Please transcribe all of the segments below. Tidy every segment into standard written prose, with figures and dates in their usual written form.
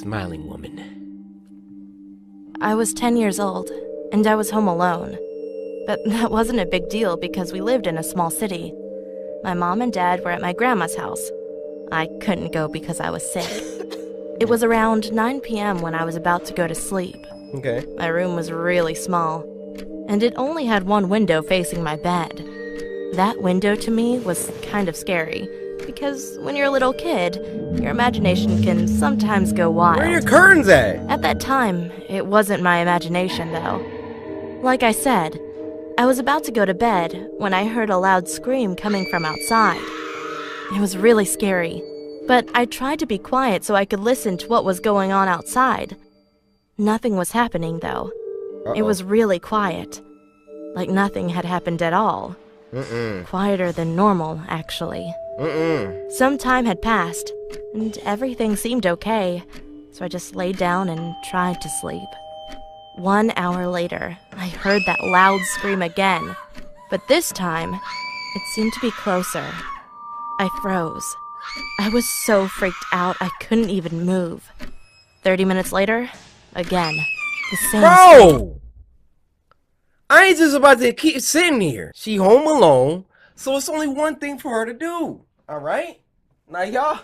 smiling woman. I was 10 years old, and I was home alone. But that wasn't a big deal because we lived in a small city. My mom and dad were at my grandma's house. I couldn't go because I was sick. It was around 9 p.m. when I was about to go to sleep. Okay. My room was really small, and it only had one window facing my bed. That window to me was kind of scary, because when you're a little kid, your imagination can sometimes go wild. Where are your curtains at? At that time, it wasn't my imagination, though. Like I said, I was about to go to bed when I heard a loud scream coming from outside. It was really scary, but I tried to be quiet so I could listen to what was going on outside. Nothing was happening, though. It was really quiet. Like nothing had happened at all. Quieter than normal, actually. Some time had passed, and everything seemed okay, so I just laid down and tried to sleep. 1 hour later, I heard that loud scream again, but this time, it seemed to be closer. I froze. I was so freaked out I couldn't even move. 30 minutes later, again, the same scream. Bro! I ain't just about to keep sitting here. She home alone, so it's only one thing for her to do. Alright? Now y'all,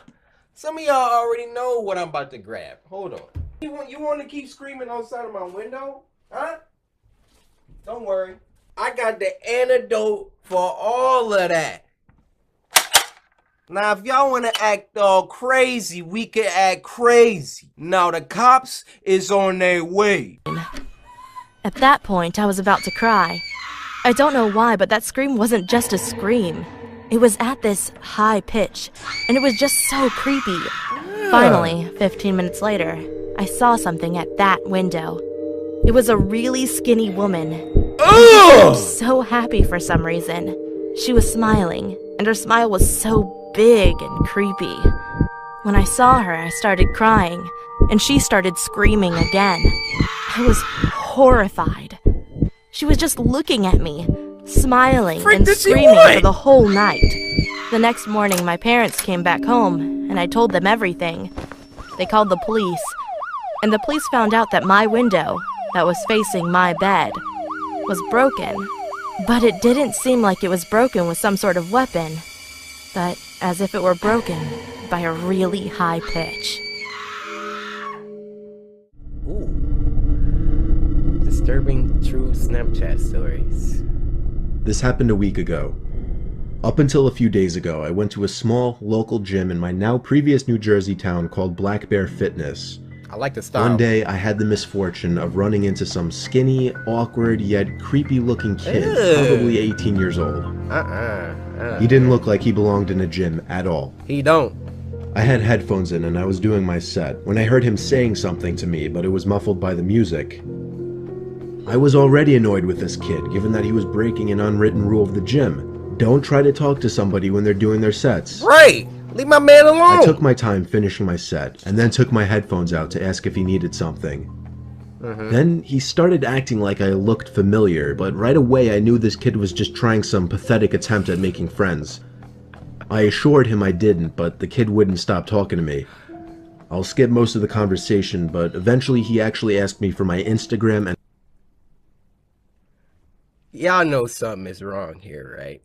some of y'all already know what I'm about to grab. Hold on. You want to keep screaming outside of my window? Huh? Don't worry. I got the antidote for all of that. Now, if y'all want to act all crazy, we can act crazy. Now, the cops is on their way. At that point, I was about to cry. I don't know why, but that scream wasn't just a scream. It was at this high pitch, and it was just so creepy. Finally, 15 minutes later, I saw something at that window. It was a really skinny woman. She looked so happy for some reason. She was smiling, and her smile was so big and creepy. When I saw her, I started crying, and she started screaming again. I was horrified. She was just looking at me, smiling and screaming for the whole night. The next morning, my parents came back home, and I told them everything. They called the police, and the police found out that my window, that was facing my bed, was broken. But it didn't seem like it was broken with some sort of weapon, but as if it were broken by a really high pitch. Ooh. Disturbing true Snapchat stories. This happened a week ago. Up until a few days ago, I went to a small, local gym in my now previous New Jersey town called Black Bear Fitness. I like the style. One day, I had the misfortune of running into some skinny, awkward, yet creepy-looking kid, probably 18 years old. He didn't look like he belonged in a gym at all. He don't. I had headphones in and I was doing my set when I heard him saying something to me, but it was muffled by the music. I was already annoyed with this kid, given that he was breaking an unwritten rule of the gym. Don't try to talk to somebody when they're doing their sets. Right! Leave my man alone! I took my time finishing my set, and then took my headphones out to ask if he needed something. Then he started acting like I looked familiar, but right away I knew this kid was just trying some pathetic attempt at making friends. I assured him I didn't, but the kid wouldn't stop talking to me. I'll skip most of the conversation, but eventually he actually asked me for my Instagram and... Y'all know something is wrong here, right?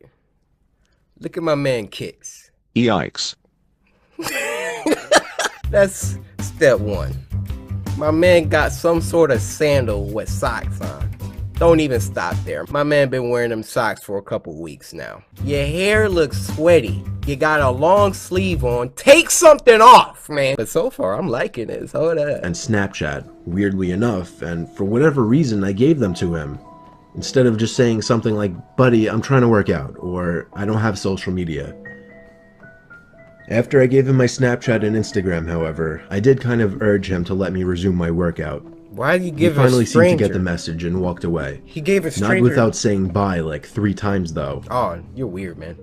Look at my man Kicks. Yikes. That's step one. My man got some sort of sandal with socks on. Don't even stop there. My man been wearing them socks for a couple weeks now. Your hair looks sweaty. You got a long sleeve on. Take something off, man. But so far, I'm liking this. Hold up. and Snapchat, weirdly enough, and for whatever reason I gave them to him. Instead of just saying something like, "Buddy, I'm trying to work out," or "I don't have social media." After I gave him my Snapchat and Instagram, however, I did kind of urge him to let me resume my workout. Why did you give He finally a stranger? seemed to get the message and walked away. He gave a stranger. Not without saying bye like 3 times though. Oh, you're weird, man.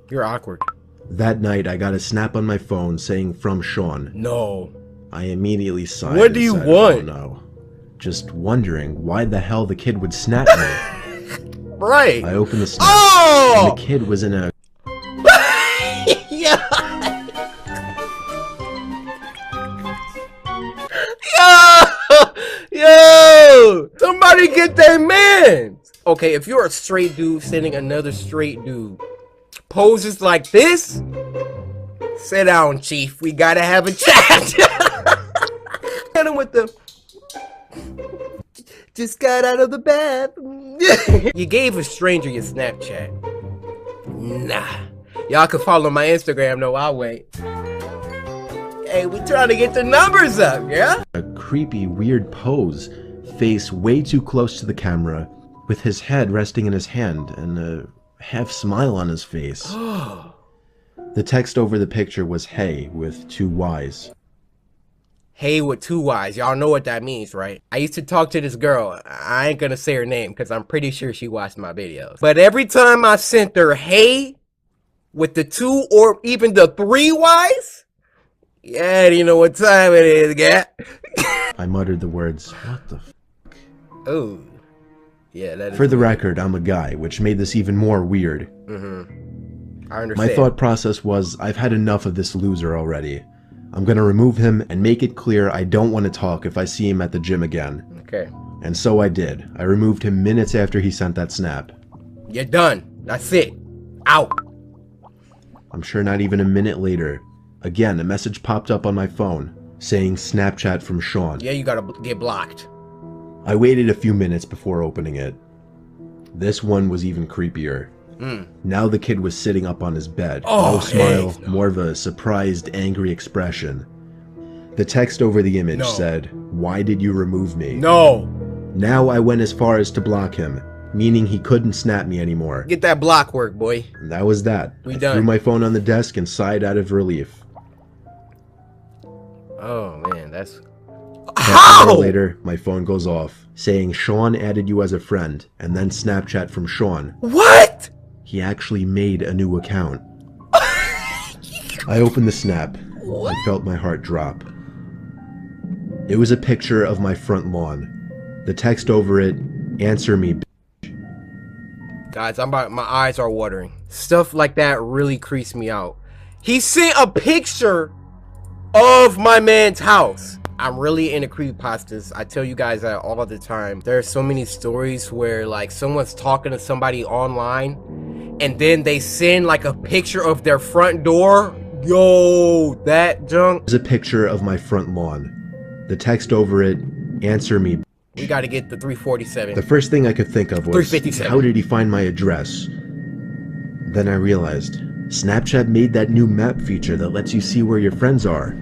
You're awkward. That night, I got a snap on my phone saying "from Sean." No. I immediately sighed. What do you and said, want? "Oh no." Just wondering why the hell the kid would snap me. Right. I opened the snap, Oh! and the kid was in a... Yeah. trying to get that man. Okay, if you're a straight dude sending another straight dude poses like this, sit down, chief. We gotta have a chat. Hit him with the just got out of the bath. You gave a stranger your Snapchat. Nah. Y'all can follow my Instagram though, I'll wait. Hey, we trying to get the numbers up, yeah? A creepy, weird pose, face way too close to the camera, with his head resting in his hand and a half smile on his face. The text over the picture was "Hey" with 2 Y's. Hey with 2 Y's. Y'all know what that means, right? I used to talk to this girl. I ain't gonna say her name because I'm pretty sure she watched my videos. But every time I sent her hey with the 2 or even the 3 Y's, yeah, you know what time it is, gat. I muttered the words, "What the f***?" Oh. Yeah, that is For the weird. record, I'm a guy, which made this even more weird. I understand. My thought process was, I've had enough of this loser already. I'm gonna remove him and make it clear I don't want to talk if I see him at the gym again. Okay. And so I did. I removed him minutes after he sent that snap. You're done. That's it. Out. I'm sure not even a minute later, again, a message popped up on my phone saying Snapchat from Sean. Yeah, you gotta get blocked. I waited a few minutes before opening it. This one was even creepier. Now the kid was sitting up on his bed. Oh, No smile, heck no. more of a surprised, angry expression. The text over the image said, "Why did you remove me?" No. Now I went as far as to block him, meaning he couldn't snap me anymore. Get that block work, boy. And that was that. We I done. threw my phone on the desk and sighed out of relief. Oh, man, that's... Half an hour How? later, my phone goes off, saying Sean added you as a friend, and then Snapchat from Sean. What? He actually made a new account. I opened the snap. I felt my heart drop. It was a picture of my front lawn. The text over it, "Answer me, Guys, my eyes are watering. Stuff like that really creeps me out. He sent a picture of my man's house. I'm really into creepypastas. I tell you guys that all the time. There are so many stories where like someone's talking to somebody online and then they send like a picture of their front door. Yo, that junk. It was a picture of my front lawn. The text over it, "Answer me." We gotta get the 347. The first thing I could think of was, 357. how did he find my address? Then I realized, Snapchat made that new map feature that lets you see where your friends are.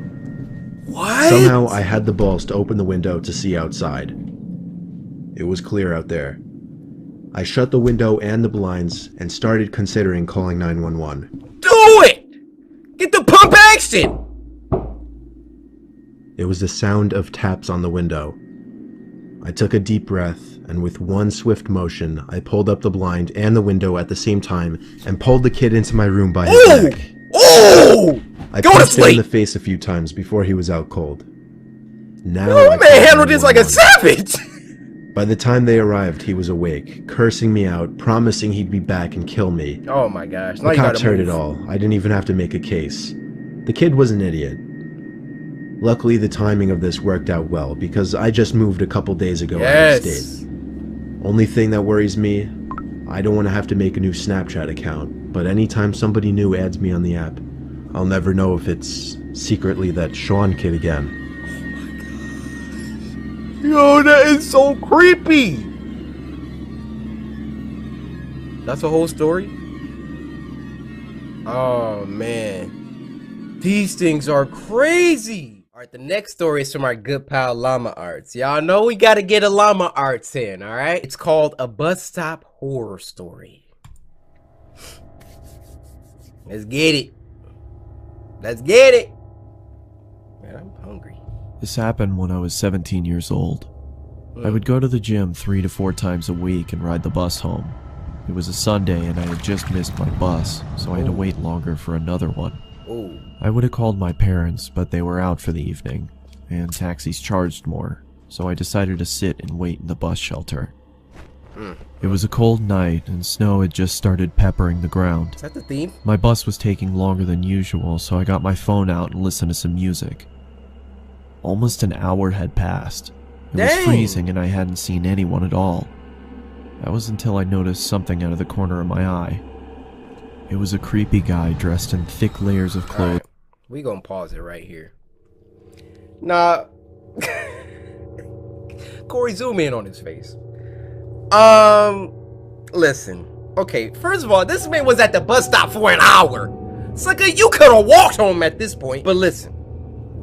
What? Somehow I had the balls to open the window to see outside. It was clear out there. I shut the window and the blinds and started considering calling 911. Do it! Get the pump action! It was the sound of taps on the window. I took a deep breath, and with one swift motion, I pulled up the blind and the window at the same time and pulled the kid into my room by his Ooh! neck. Ooh! I Go to punched him in sleep! the face a few times before he was out cold. Now Oh, I man called handled this like a 911. savage! By the time they arrived, he was awake, cursing me out, promising he'd be back and kill me. Oh my gosh. Now The you cops gotta heard move. it all. I didn't even have to make a case. The kid was an idiot. Luckily, the timing of this worked out well, because I just moved a couple days ago out of Yes. state. Only thing that worries me, I don't want to have to make a new Snapchat account, but anytime somebody new adds me on the app, I'll never know if it's secretly that Sean kid again. Yo, that is so creepy! That's a whole story? Oh, man. These things are crazy! Alright, the next story is from our good pal Llama Arts. Y'all know we gotta get a Llama Arts in, alright? It's called A Bus Stop Horror Story. Let's get it. Let's get it! Man, I'm hungry. This happened when I was 17 years old. I would go to the gym 3 to 4 times a week and ride the bus home. It was a Sunday and I had just missed my bus, so I had to wait longer for another one. Ooh. I would have called my parents, but they were out for the evening, and taxis charged more, so I decided to sit and wait in the bus shelter. It was a cold night and snow had just started peppering the ground. Is that the theme? My bus was taking longer than usual, so I got my phone out and listened to some music. Almost an hour had passed, It was Dang. freezing and I hadn't seen anyone at all. That was until I noticed something out of the corner of my eye. It was a creepy guy dressed in thick layers of clothing. Right. We gonna pause it right here. Nah. Cory, zoom in on his face. Listen. Okay, first of all, this man was at the bus stop for an hour. Sucker, you could have walked home at this point. But listen,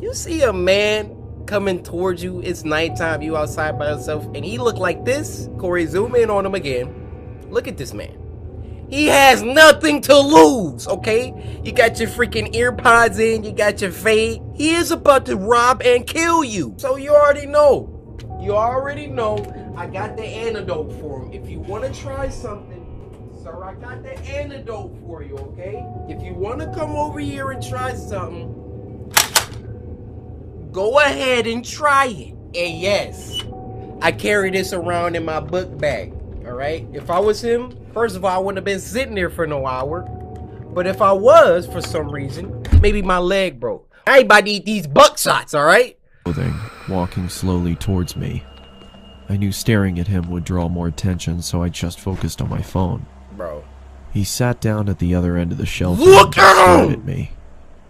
you see a man coming towards you, it's nighttime, you outside by yourself, and he look like this. Cory, zoom in on him again. Look at this man. He has nothing to lose, okay? You got your freaking ear pods in, you got your fade. He is about to rob and kill you. So you already know. You already know I got the antidote for him. If you want to try something, sir, I got the antidote for you, okay? If you want to come over here and try something, go ahead and try it. And yes, I carry this around in my book bag, all right? If I was him, first of all, I wouldn't have been sitting there for no hour. But if I was, for some reason, maybe my leg broke. I ain't about to eat these buckshots, all right? Walking slowly towards me. I knew staring at him would draw more attention, so I just focused on my phone. Bro. He sat down at the other end of the shelf Look and just at stared him! at me.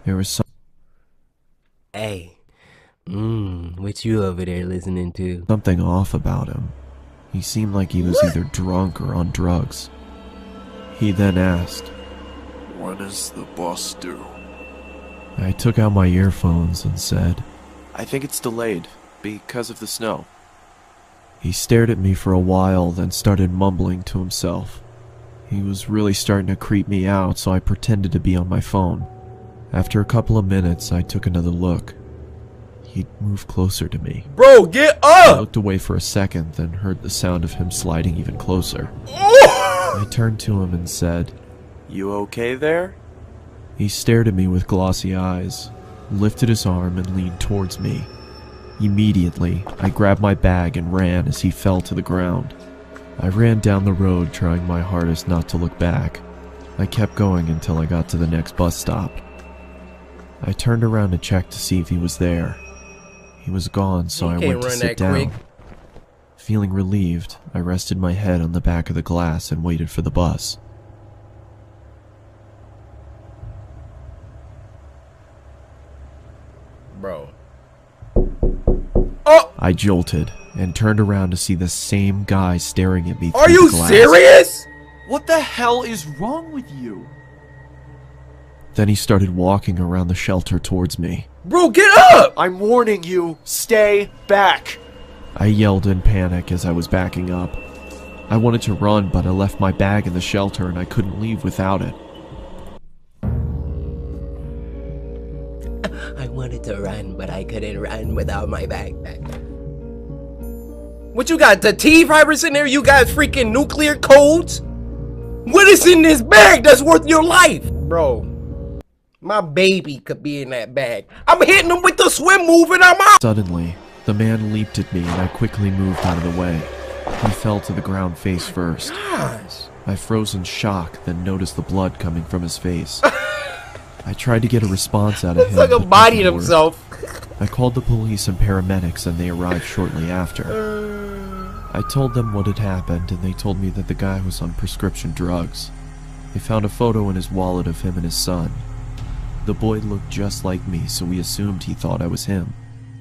There was Hey. What you over there listening to? something off about him. He seemed like he was either drunk or on drugs. He then asked, When is the bus due? I took out my earphones and said, I think it's delayed because of the snow. He stared at me for a while, then started mumbling to himself. He was really starting to creep me out, so I pretended to be on my phone. After a couple of minutes, I took another look. He'd moved closer to me. Bro, get I up! looked away for a second, then heard the sound of him sliding even closer. I turned to him and said, You okay there? He stared at me with glossy eyes, lifted his arm and leaned towards me. Immediately, I grabbed my bag and ran as he fell to the ground. I ran down the road, trying my hardest not to look back. I kept going until I got to the next bus stop. I turned around to check to see if he was there. He was gone, so I went to sit down. Feeling relieved, I rested my head on the back of the glass and waited for the bus. Bro. Oh! I jolted and turned around to see the same guy staring at me through Are you the glass. serious? What the hell is wrong with you? Then he started walking around the shelter towards me. Bro, get up! I'm warning you, stay back. I yelled in panic as I was backing up. I wanted to run, but I left my bag in the shelter and I couldn't leave without it. I wanted to run, but I couldn't run without my backpack. What you got? The T-virus in there? You got freaking nuclear codes? What is in this bag that's worth your life? Bro, my baby could be in that bag. I'm hitting him with the swim move and I'm out. Suddenly, the man leaped at me and I quickly moved out of the way. He fell to the ground face first. Gosh. I froze in shock, then noticed the blood coming from his face. I tried to get a response out of him. It's like a but bodied nothing worked. himself. I called the police and paramedics and they arrived shortly after. I told them what had happened and they told me that the guy was on prescription drugs. They found a photo in his wallet of him and his son. The boy looked just like me, so we assumed he thought I was him.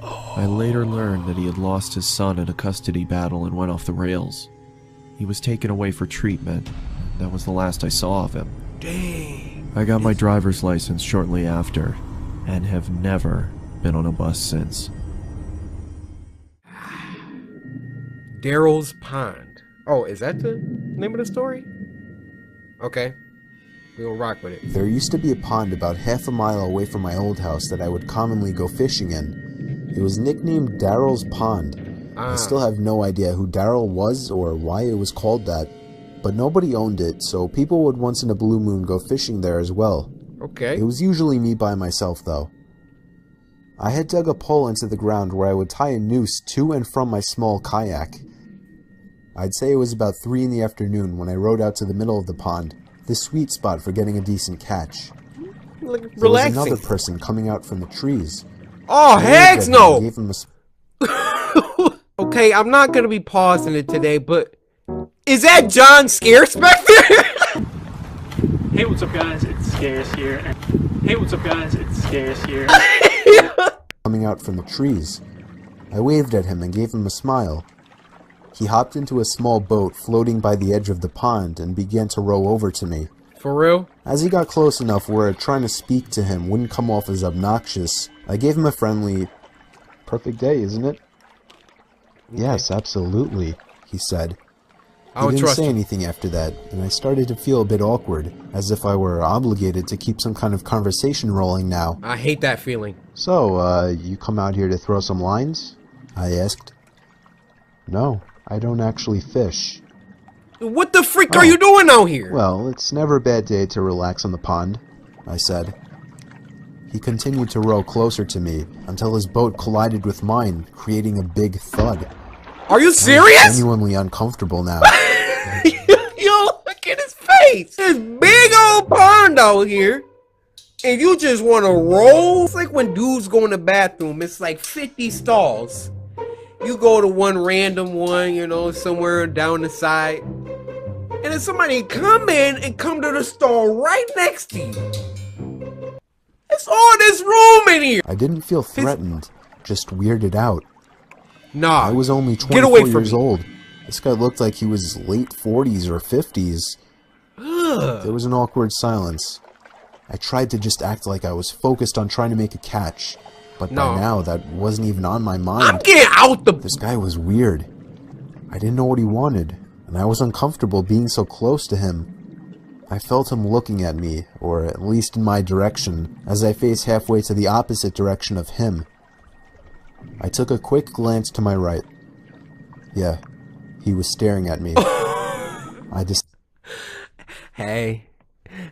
I later learned that he had lost his son in a custody battle and went off the rails. He was taken away for treatment. That was the last I saw of him. Dang. I got my driver's license shortly after, and have never been on a bus since. Daryl's Pond. Oh, is that the name of the story? Okay. We'll rock with it. There used to be a pond about half a mile away from my old house that I would commonly go fishing in. It was nicknamed Daryl's Pond. I still have no idea who Daryl was or why it was called that, but nobody owned it, so people would once in a blue moon go fishing there as well. Okay. It was usually me by myself, though. I had dug a pole into the ground where I would tie a noose to and from my small kayak. I'd say it was about 3 in the afternoon when I rowed out to the middle of the pond, the sweet spot for getting a decent catch. Look, There was relaxing. another person coming out from the trees. Oh, I waved heck at him no! and gave him a Okay, I'm not gonna be pausing it today, but is that John Scare Spectre? Hey, what's up, guys? It's Scares here. Hey, what's up, guys? It's Scares here. Coming out from the trees. I waved at him and gave him a smile. He hopped into a small boat floating by the edge of the pond and began to row over to me. For real? As he got close enough where trying to speak to him wouldn't come off as obnoxious, I gave him a friendly, "Perfect day, isn't it?" "Yes, absolutely," he said. He didn't say anything after that, and I started to feel a bit awkward, as if I were obligated to keep some kind of conversation rolling now. I hate that feeling. "So, you come out here to throw some lines?" I asked. "No, I don't actually fish." What the freak are you doing out here? "Well, it's never a bad day to relax on the pond," I said. He continued to row closer to me until his boat collided with mine, creating a big thud. Are you I'm serious? genuinely uncomfortable now. Yo, look at his face. This big old pond out here. And you just want to roll? It's like when dudes go in the bathroom. It's like 50 stalls. You go to one random one, you know, somewhere down the side. And then somebody come in and come to the stall right next to you. It's all this room in here. I didn't feel threatened, just weirded out. Nah, I was only get away 24 from years me. old. This guy looked like he was late 40s or 50s. There was an awkward silence. I tried to just act like I was focused on trying to make a catch, but by now that wasn't even on my mind. I'm getting out the... This guy was weird. I didn't know what he wanted, and I was uncomfortable being so close to him. I felt him looking at me, or at least in my direction, as I faced halfway to the opposite direction of him. I took a quick glance to my right. Yeah, he was staring at me. I just... Hey,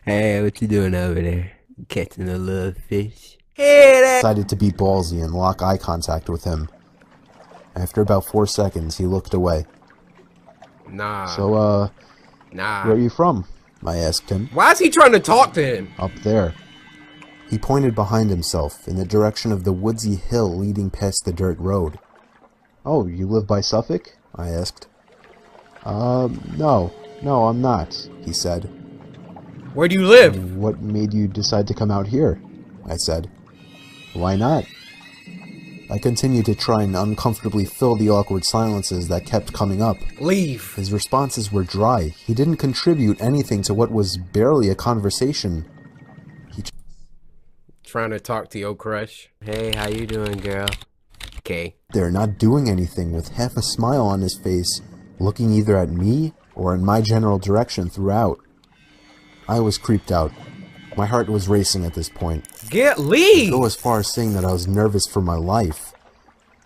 what you doing over there? Catching a little fish? Hey, that... decided to be ballsy and lock eye contact with him. After about 4 seconds, he looked away. Nah. So, Nah. where are you from? I asked him. Why is he trying to talk to him? Up there. He pointed behind himself, in the direction of the woodsy hill leading past the dirt road. "Oh, you live by Suffolk?" I asked. No, I'm not," he said. Where do you live? "What made you decide to come out here?" I said. "Why not?" I continued to try and uncomfortably fill the awkward silences that kept coming up. Leave. His responses were dry. He didn't contribute anything to what was barely a conversation. Trying to talk to your crush. Hey, how you doing, girl? Okay. They're not doing anything, with half a smile on his face, looking either at me or in my general direction throughout. I was creeped out. My heart was racing at this point. Leave! Go as far as saying that I was nervous for my life.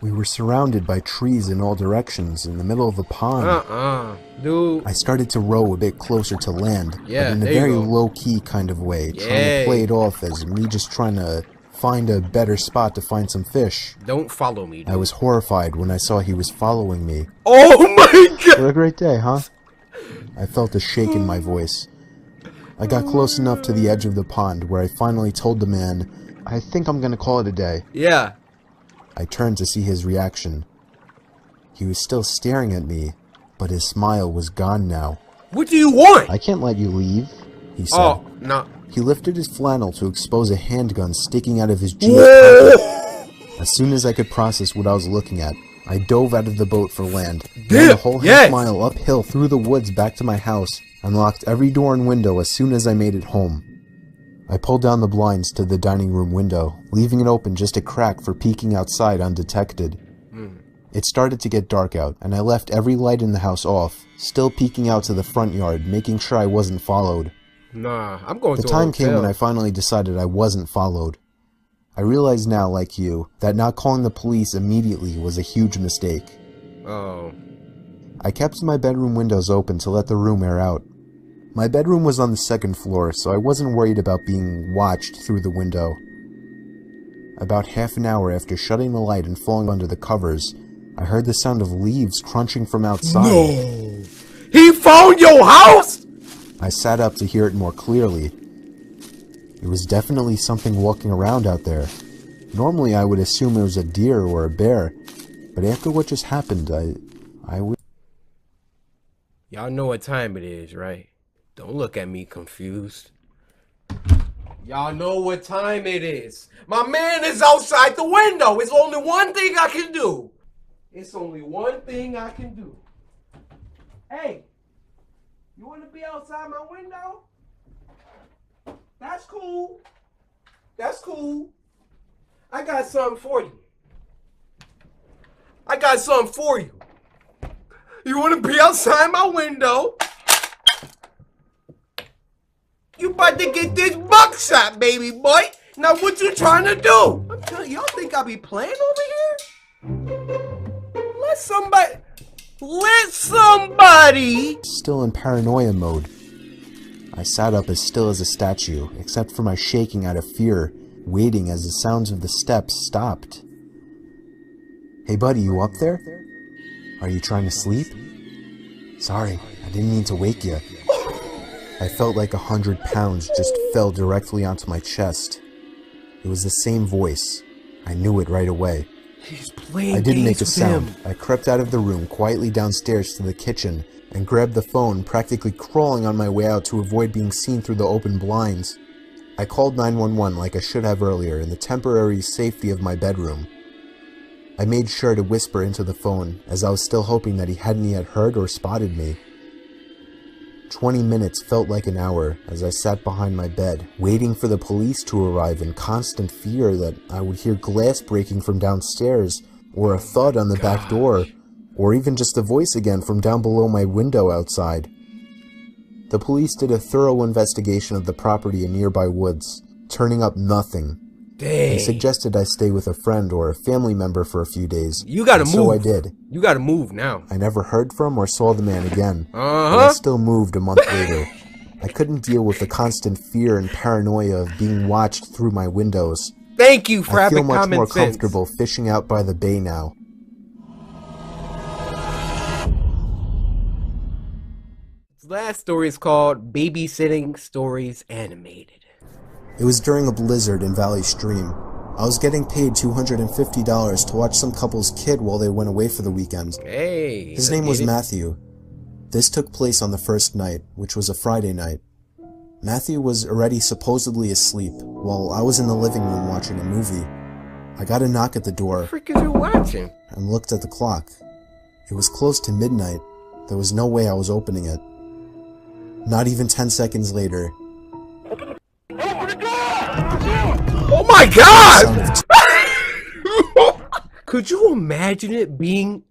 We were surrounded by trees in all directions in the middle of a pond. Dude. I started to row a bit closer to land, Yeah, but in a there you very go. low-key kind of way, trying Yeah. to play it off as me just trying to find a better spot to find some fish. Don't follow me, dude. I was horrified when I saw he was following me. Oh my god! What a great day, huh? I felt a shake in my voice. I got close enough to the edge of the pond where I finally told the man, "I think I'm gonna call it a day." Yeah. I turned to see his reaction. He was still staring at me, but his smile was gone now. What do you want? "I can't let you leave," he said. Oh, no. He lifted his flannel to expose a handgun sticking out of his jeans pocket. As soon as I could process what I was looking at, I dove out of the boat for land, ran the whole half mile uphill through the woods back to my house, and locked every door and window as soon as I made it home. I pulled down the blinds to the dining room window, leaving it open just a crack for peeking outside undetected. It started to get dark out, and I left every light in the house off, still peeking out to the front yard, making sure I wasn't followed. Nah, I'm going The to time came when I finally decided I wasn't followed. I realize now, like you, that not calling the police immediately was a huge mistake. Oh. I kept my bedroom windows open to let the room air out. My bedroom was on the second floor, so I wasn't worried about being watched through the window. About half an hour after shutting the light and falling under the covers, I heard the sound of leaves crunching from outside. No! He found your house?! I sat up to hear it more clearly. It was definitely something walking around out there. Normally I would assume it was a deer or a bear, But after what just happened, I would... Y'all know what time it is, right? Don't look at me confused. Y'all know what time it is. My man is outside the window. It's only one thing I can do. It's only one thing I can do. Hey, you want to be outside my window? That's cool. That's cool. I got something for you. I got something for you. You want to be outside my window? You about to get this buckshot, baby boy. Now what you trying to do? I'm telling you, y'all think I be playing over here? Let somebody. Still in paranoia mode. I sat up as still as a statue, except for my shaking out of fear, waiting as the sounds of the steps stopped. Hey buddy, you up there? Are you trying to sleep? Sorry, I didn't mean to wake you. I felt like 100 pounds just fell directly onto my chest. It was the same voice. I knew it right away. He's playing I didn't make a games with sound. him. I crept out of the room quietly downstairs to the kitchen and grabbed the phone, practically crawling on my way out to avoid being seen through the open blinds. I called 911 like I should have earlier in the temporary safety of my bedroom. I made sure to whisper into the phone, as I was still hoping that he hadn't yet heard or spotted me. 20 minutes felt like an hour as I sat behind my bed, waiting for the police to arrive in constant fear that I would hear glass breaking from downstairs, or a thud on the back door, or even just a voice again from down below my window outside. The police did a thorough investigation of the property in nearby woods, turning up nothing. They suggested I stay with a friend or a family member for a few days. You gotta move. So I did. You gotta move now. I never heard from or saw the man again. But I still moved a month later. I couldn't deal with the constant fear and paranoia of being watched through my windows. Thank you for I feel having much common more sense. comfortable fishing out by the bay now. This last story is called Babysitting Stories Animated. It was during a blizzard in Valley Stream. I was getting paid $250 to watch some couple's kid while they went away for the weekend. Hey. His name was Matthew. This took place on the first night, which was a Friday night. Matthew was already supposedly asleep, while I was in the living room watching a movie. I got a knock at the door. What the frick is you watching? And looked at the clock. It was close to midnight. There was no way I was opening it. Not even 10 seconds later. Oh my god! Could you imagine it being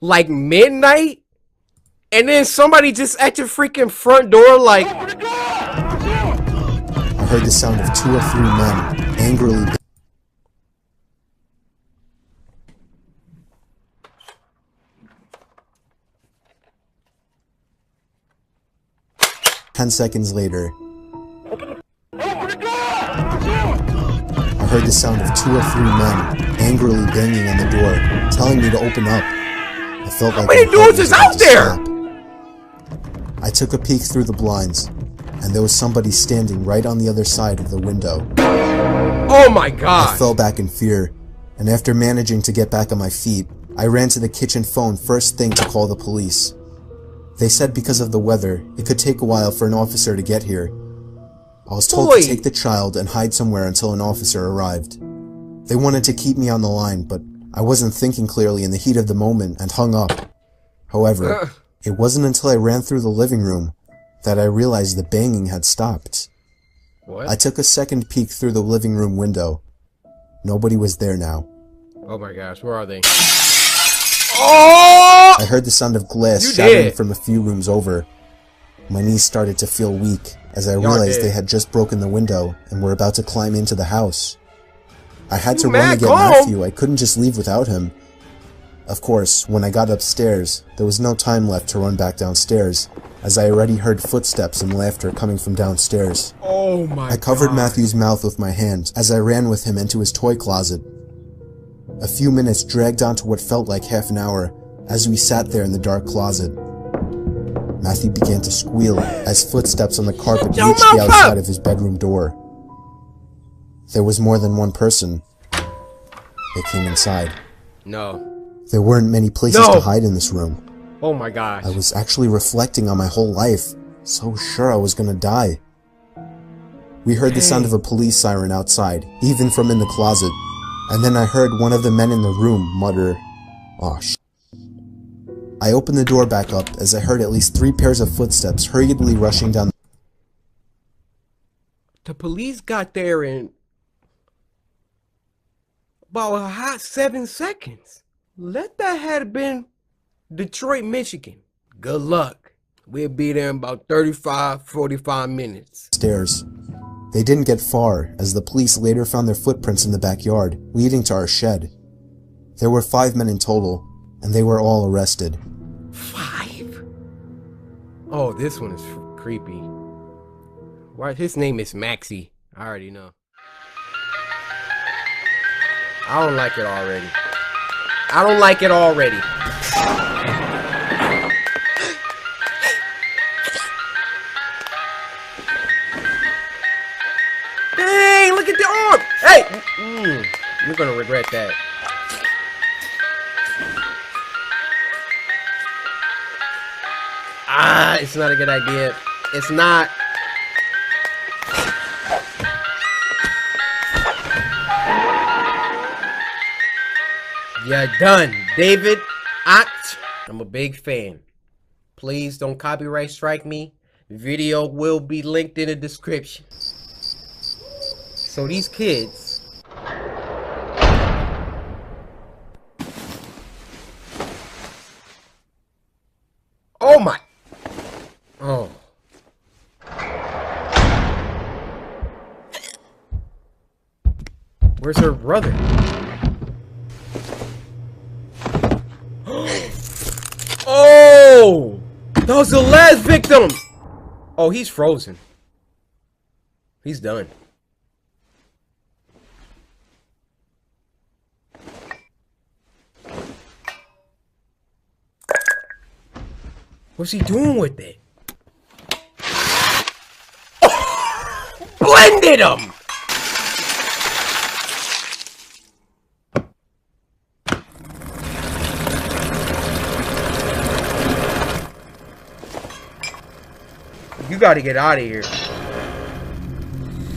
like midnight? And then somebody just at your freaking front door like... I heard the sound of 2 or 3 men angrily... 10 seconds later, I heard the sound of 2 or 3 men angrily banging on the door, telling me to open up. I felt like how many dudes is out there? I took a peek through the blinds, and there was somebody standing right on the other side of the window. Oh my god! I fell back in fear, and after managing to get back on my feet, I ran to the kitchen phone first thing to call the police. They said because of the weather, it could take a while for an officer to get here. I was told to take the child and hide somewhere until an officer arrived. They wanted to keep me on the line, but I wasn't thinking clearly in the heat of the moment and hung up. However, it wasn't until I ran through the living room that I realized the banging had stopped. What? I took a second peek through the living room window. Nobody was there now. Oh my gosh, where are they? Oh! I heard the sound of glass You shattering did. from a few rooms over. My knees started to feel weak as I realized they had just broken the window and were about to climb into the house. I had to run to get Matthew. I couldn't just leave without him. Of course, when I got upstairs, there was no time left to run back downstairs, as I already heard footsteps and laughter coming from downstairs. Oh my god. I covered Matthew's mouth with my hand as I ran with him into his toy closet. A few minutes dragged on to what felt like half an hour as we sat there in the dark closet. Matthew began to squeal as footsteps on the carpet reached the outside of his bedroom door. There was more than one person. They came inside. No. There weren't many places to hide in this room. Oh my gosh. I was actually reflecting on my whole life, so sure I was gonna die. We heard the sound of a police siren outside, even from in the closet, and then I heard one of the men in the room mutter, "Aw, shit." I opened the door back up as I heard at least 3 pairs of footsteps hurriedly rushing down. The police got there in about a hot 7 seconds. Let that have been Detroit, Michigan. Good luck. We'll be there in about 45 minutes. Stairs. They didn't get far, as the police later found their footprints in the backyard, leading to our shed. There were 5 men in total, and they were all arrested. 5? Oh, this one is creepy. Why, his name is Maxie. I already know. I don't like it already. I don't like it already. Dang, look at the arm. Hey! You're gonna regret that. Ah, it's not a good idea. It's not. You're done, David. I'm a big fan. Please don't copyright strike me. Video will be linked in the description. So these kids. Oh my. Oh. Where's her brother? Oh! That was the last victim! Oh, he's frozen. He's done. What's he doing with it? Oh! Blended him! You gotta get out of here.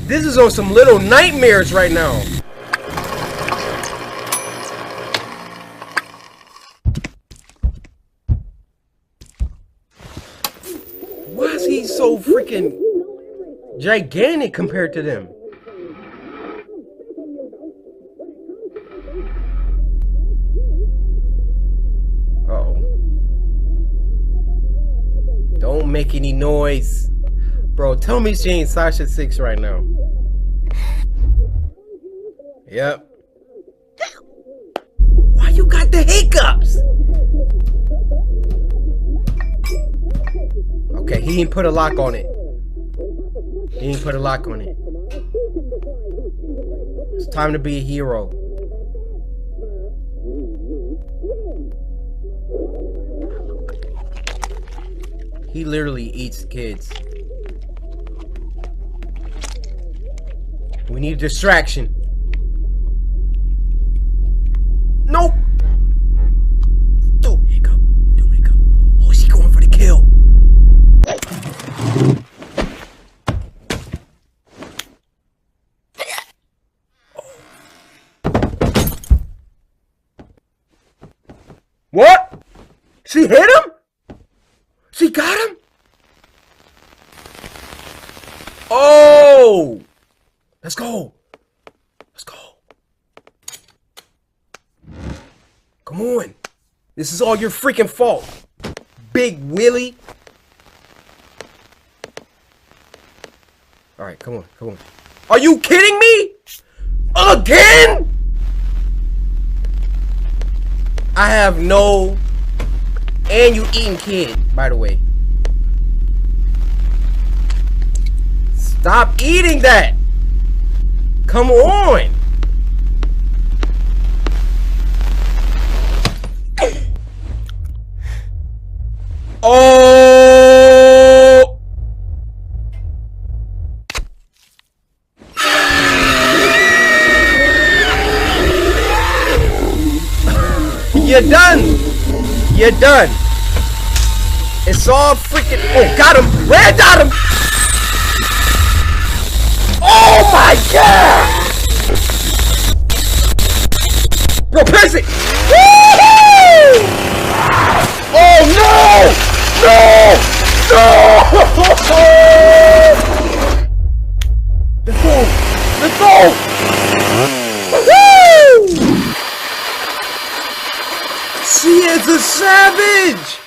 This is on some Little Nightmares right now. Why is he so freaking gigantic compared to them? Uh-oh. Don't make any noise. Bro, tell me she ain't Sasha 6 right now. Yep. Why you got the hiccups? Okay, he didn't put a lock on it. He didn't put a lock on it. It's time to be a hero. He literally eats kids. We need a distraction. Nope. Don't hiccup. Don't hiccup. Oh, is he going for the kill? What? She hit him? She got him? Oh! Let's go. Let's go. Come on. This is all your freaking fault. Big Willie. Alright, come on, come on. Are you kidding me? Again? I have no... And you eating kid, by the way. Stop eating that! Come on! Oh! You're done. You're done. It's all freaking. Oh, got him. Red got him. Oh my god. Bro, press it. Woo-hoo! Oh no. No. Let's go. Let's go. Woo! She is a savage.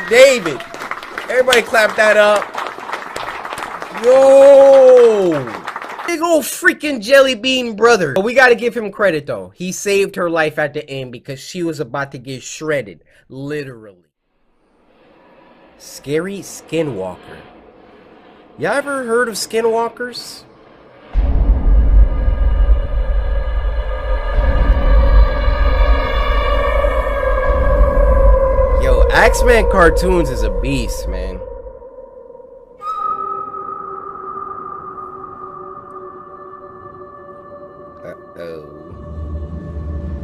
David, everybody clap that up. Yo, big old freaking jelly bean brother. But we gotta give him credit though. He saved her life at the end because she was about to get shredded, literally. Scary skinwalker. Y'all ever heard of skinwalkers? Yo, X-Men cartoons is a beast, man. Uh-oh.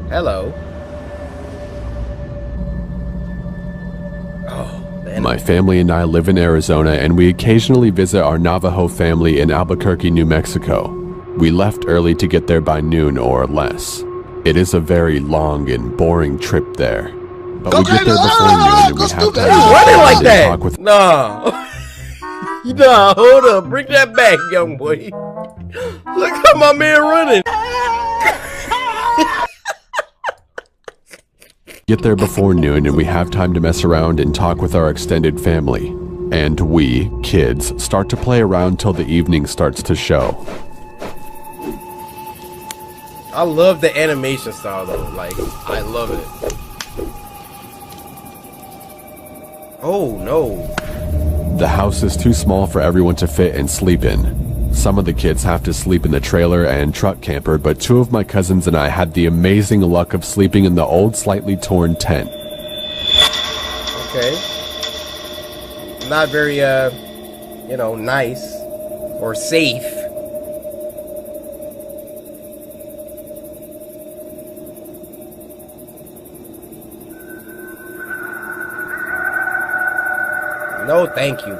Hello. Oh. My family and I live in Arizona, and we occasionally visit our Navajo family in Albuquerque, New Mexico. We left early to get there by noon or less. It is a very long and boring trip there. But we get there before noon and we have time to running like that. talk with. No. Nah, hold up. Bring that back, young boy. Look at my man running. Get there before noon and we have time to mess around and talk with our extended family. And we, kids, start to play around till the evening starts to show. I love the animation style though. Like, I love it. Oh no. The house is too small for everyone to fit and sleep in. Some of the kids have to sleep in the trailer and truck camper, but two of my cousins and I had the amazing luck of sleeping in the old, slightly torn tent. Okay. Not very, you know, nice or safe. No, thank you.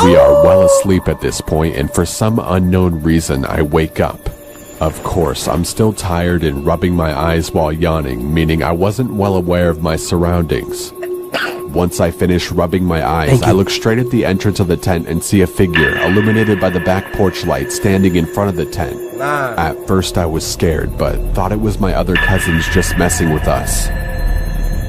We are well asleep at this point, and for some unknown reason, I wake up. Of course, I'm still tired and rubbing my eyes while yawning, meaning I wasn't well aware of my surroundings. Once I finish rubbing my eyes, I look straight at the entrance of the tent and see a figure, illuminated by the back porch light, standing in front of the tent. At first I was scared, but thought it was my other cousins just messing with us.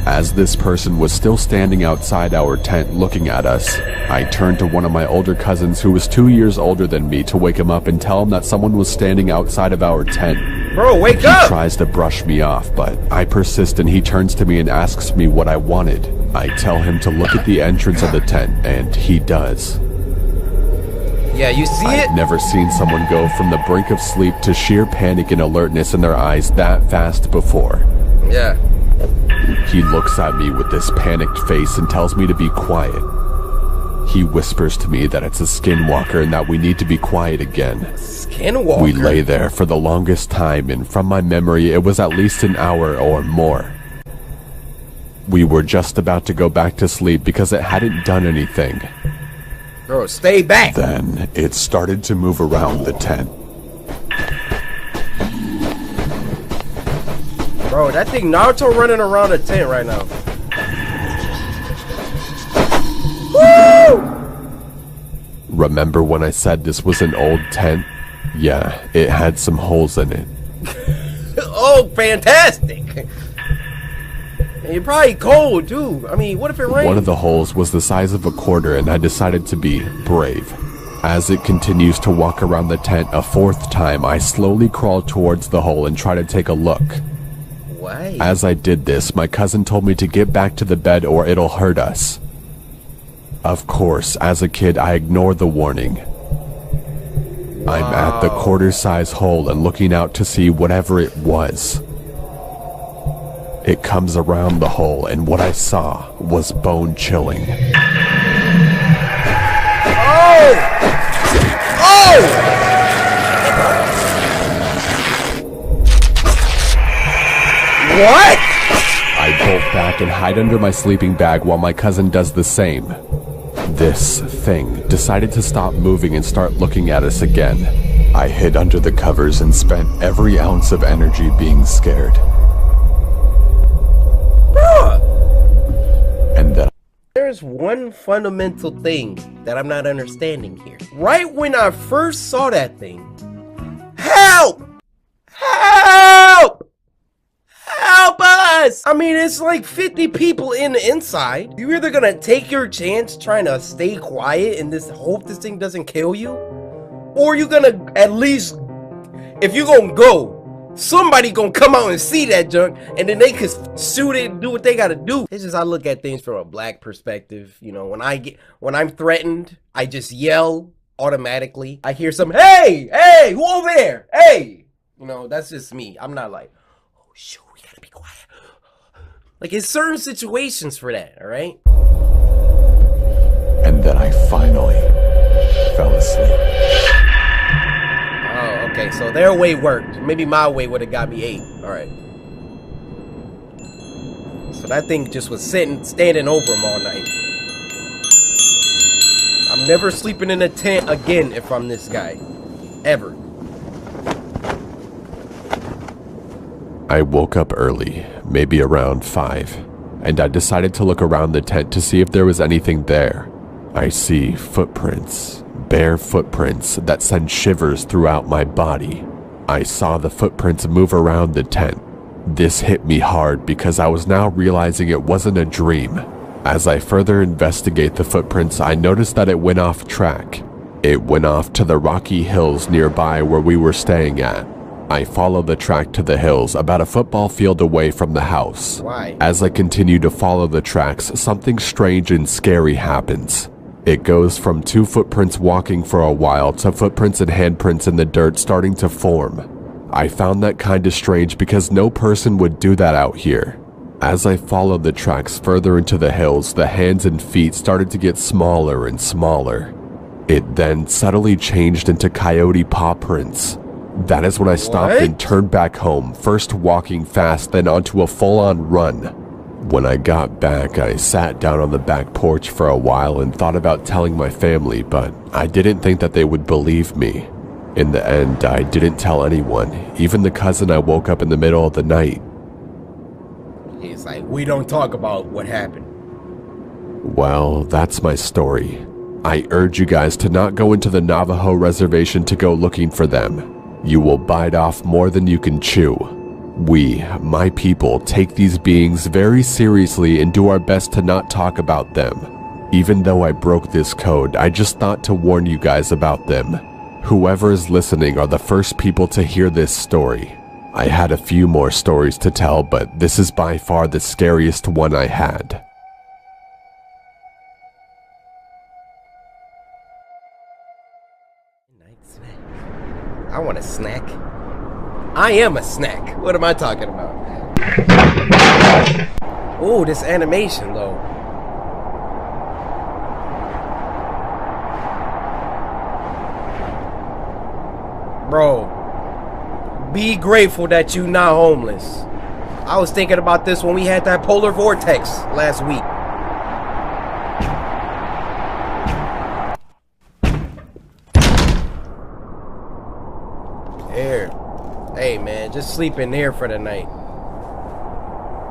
As this person was still standing outside our tent looking at us, I turned to one of my older cousins who was 2 years older than me to wake him up and tell him that someone was standing outside of our tent. Bro, wake up! He tries to brush me off, but I persist and he turns to me and asks me what I wanted. I tell him to look at the entrance of the tent, and he does. Yeah, you see it? I've never seen someone go from the brink of sleep to sheer panic and alertness in their eyes that fast before. Yeah. He looks at me with this panicked face and tells me to be quiet. He whispers to me that it's a skinwalker and that we need to be quiet again. Skinwalker? We lay there for the longest time, and from my memory it was at least an hour or more. We were just about to go back to sleep because it hadn't done anything. Bro, stay back. Then it started to move around the tent. Bro, that thing Naruto running around the tent right now. Woo! Remember when I said this was an old tent? Yeah, it had some holes in it. Oh, fantastic. And you're probably cold, too. I mean, what if it rains? One of the holes was the size of a quarter, and I decided to be brave. As it continues to walk around the tent a fourth time, I slowly crawl towards the hole and try to take a look. Why? As I did this, my cousin told me to get back to the bed or it'll hurt us. Of course, as a kid, I ignored the warning. Wow. I'm at the quarter-size hole and looking out to see whatever it was. It comes around the hole, and what I saw was bone-chilling. Oh! Oh! What? I bolt back and hide under my sleeping bag while my cousin does the same. This thing decided to stop moving and start looking at us again. I hid under the covers and spent every ounce of energy being scared. Bruh. And then There's one fundamental thing that I'm not understanding here. Right when I first saw that thing, help! Help! Help us! I mean, it's like 50 people in the inside. You're either gonna take your chance trying to stay quiet and just hope this thing doesn't kill you, or you're gonna at least, if you're gonna go, somebody gonna come out and see that junk, and then they could shoot it and do what they gotta do. It's just I look at things from a black perspective. You know, when I'm threatened, I just yell automatically. I hear some, hey, hey, who over there? Hey, you know, that's just me. I'm not like, oh shoot, we gotta be quiet. Like, it's certain situations for that, all right? And then I finally fell asleep. Oh, okay, so their way worked. Maybe my way would have got me 8. All right. So that thing just was standing over him all night. I'm never sleeping in a tent again if I'm this guy. Ever. I woke up early, maybe around 5, and I decided to look around the tent to see if there was anything there. I see footprints, bare footprints that send shivers throughout my body. I saw the footprints move around the tent. This hit me hard because I was now realizing it wasn't a dream. As I further investigate the footprints, I noticed that it went off track. It went off to the rocky hills nearby where we were staying at. I followed the track to the hills, about a football field away from the house. Why? As I continue to follow the tracks, something strange and scary happens. It goes from 2 footprints walking for a while to footprints and handprints in the dirt starting to form. I found that kinda strange because no person would do that out here. As I followed the tracks further into the hills, the hands and feet started to get smaller and smaller. It then subtly changed into coyote paw prints. That is when I stopped and turned back home, first walking fast, then onto a full-on run. When I got back, I sat down on the back porch for a while and thought about telling my family, but I didn't think that they would believe me. In the end, I didn't tell anyone, even the cousin I woke up in the middle of the night. He's like, we don't talk about what happened. Well, that's my story. I urge you guys to not go into the Navajo reservation to go looking for them. You will bite off more than you can chew. We, my people, take these beings very seriously and do our best to not talk about them. Even though I broke this code, I just thought to warn you guys about them. Whoever is listening are the first people to hear this story. I had a few more stories to tell, but this is by far the scariest one I had. I want a snack. I am a snack. What am I talking about? Oh, this animation though. Bro, be grateful that you not homeless. I was thinking about this when we had that polar vortex last week. Here. Hey man, just sleep in there for the night.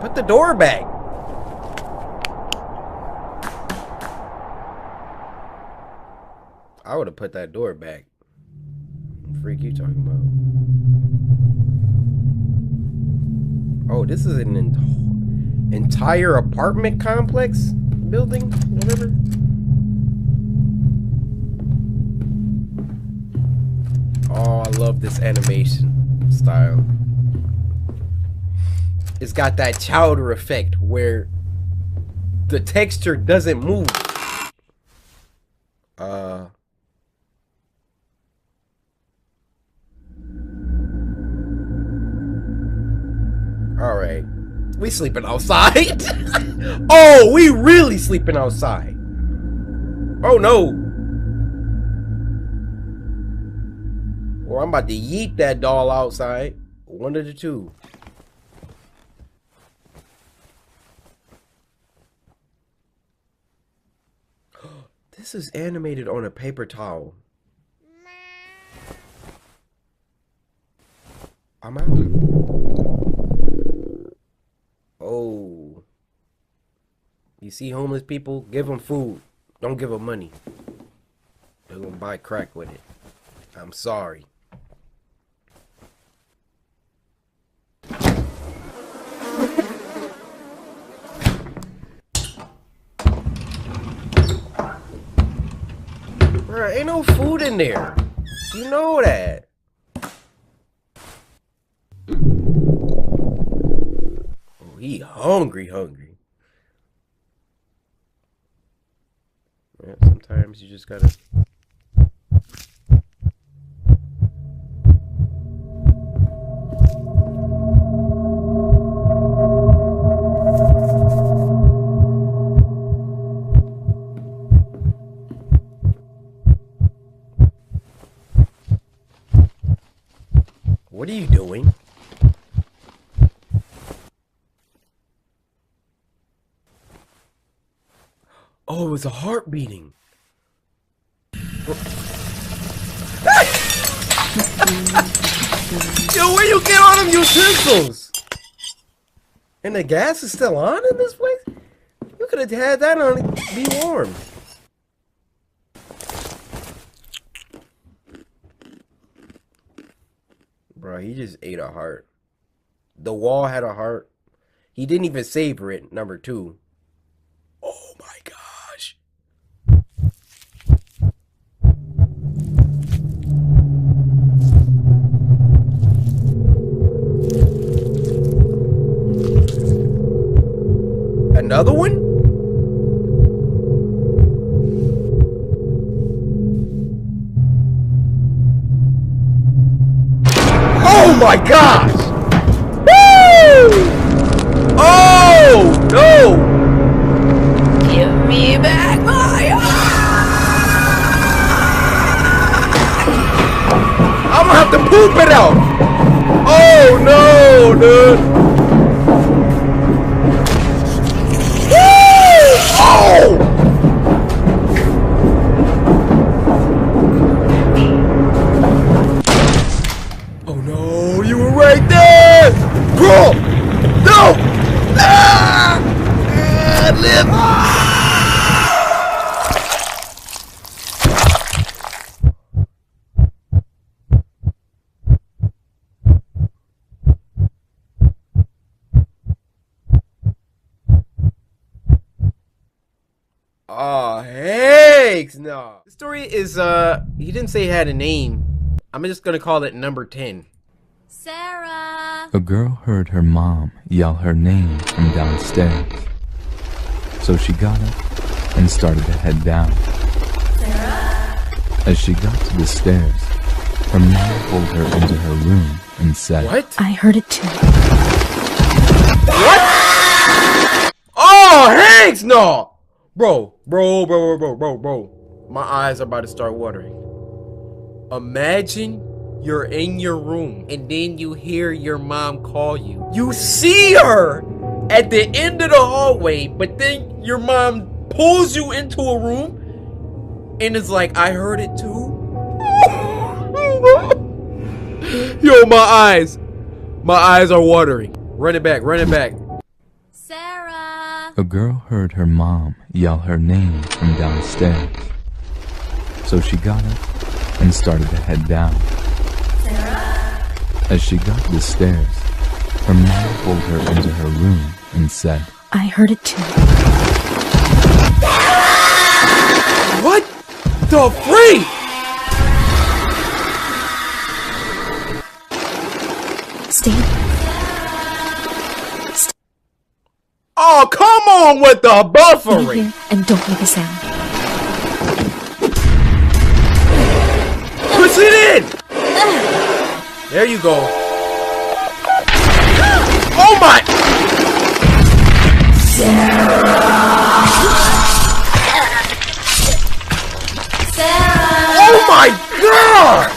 Put the door back. I would have put that door back. What the freak you talking about? Oh, this is an entire apartment complex? Building? Whatever. Oh, I love this animation style. It's got that chowder effect where the texture doesn't move. Alright. We sleeping outside. Oh, we really sleeping outside. Oh no. Or I'm about to yeet that doll outside. One of the two. This is animated on a paper towel. I'm out. Oh. You see homeless people? Give them food. Don't give them money. They're gonna buy crack with it. I'm sorry. Bruh, ain't no food in there. You know that. Oh, he hungry. Yeah, sometimes you just gotta... What are you doing? Oh, it was a heart beating. Yo, where you get all them utensils? And the gas is still on in this place? You could have had that on to be warm. Bro, he just ate a heart. The wall had a heart. He didn't even savor it, number 2. Oh my gosh. Another one? Oh my gosh! Woo! Oh no! Give me back my I'm gonna have to poop it out! Oh no, dude! Woo! Oh! Oh no, you were right there! Bro! No! Ah! Live! Oh, heck no. The story is, he didn't say he had a name. I'm just gonna call it number 10. Sarah! A girl heard her mom yell her name from downstairs. So she got up and started to head down. Sarah! As she got to the stairs, her mom pulled her into her room and said, What? I heard it too. What? Oh, Hanks, no! Bro. My eyes are about to start watering. Imagine you're in your room and then you hear your mom call you. You see her at the end of the hallway, but then your mom pulls you into a room and is like, I heard it too. Yo, my eyes are watering. Run it back. Sarah! A girl heard her mom yell her name from downstairs. So she got up and started to head down. Sarah! As she got to the stairs, her mom pulled her into her room and said, I heard it too. What the freak? Stay. Oh, come on with the Stay buffering. here and don't make a sound. Push it in. There you go. Oh my. Oh my god!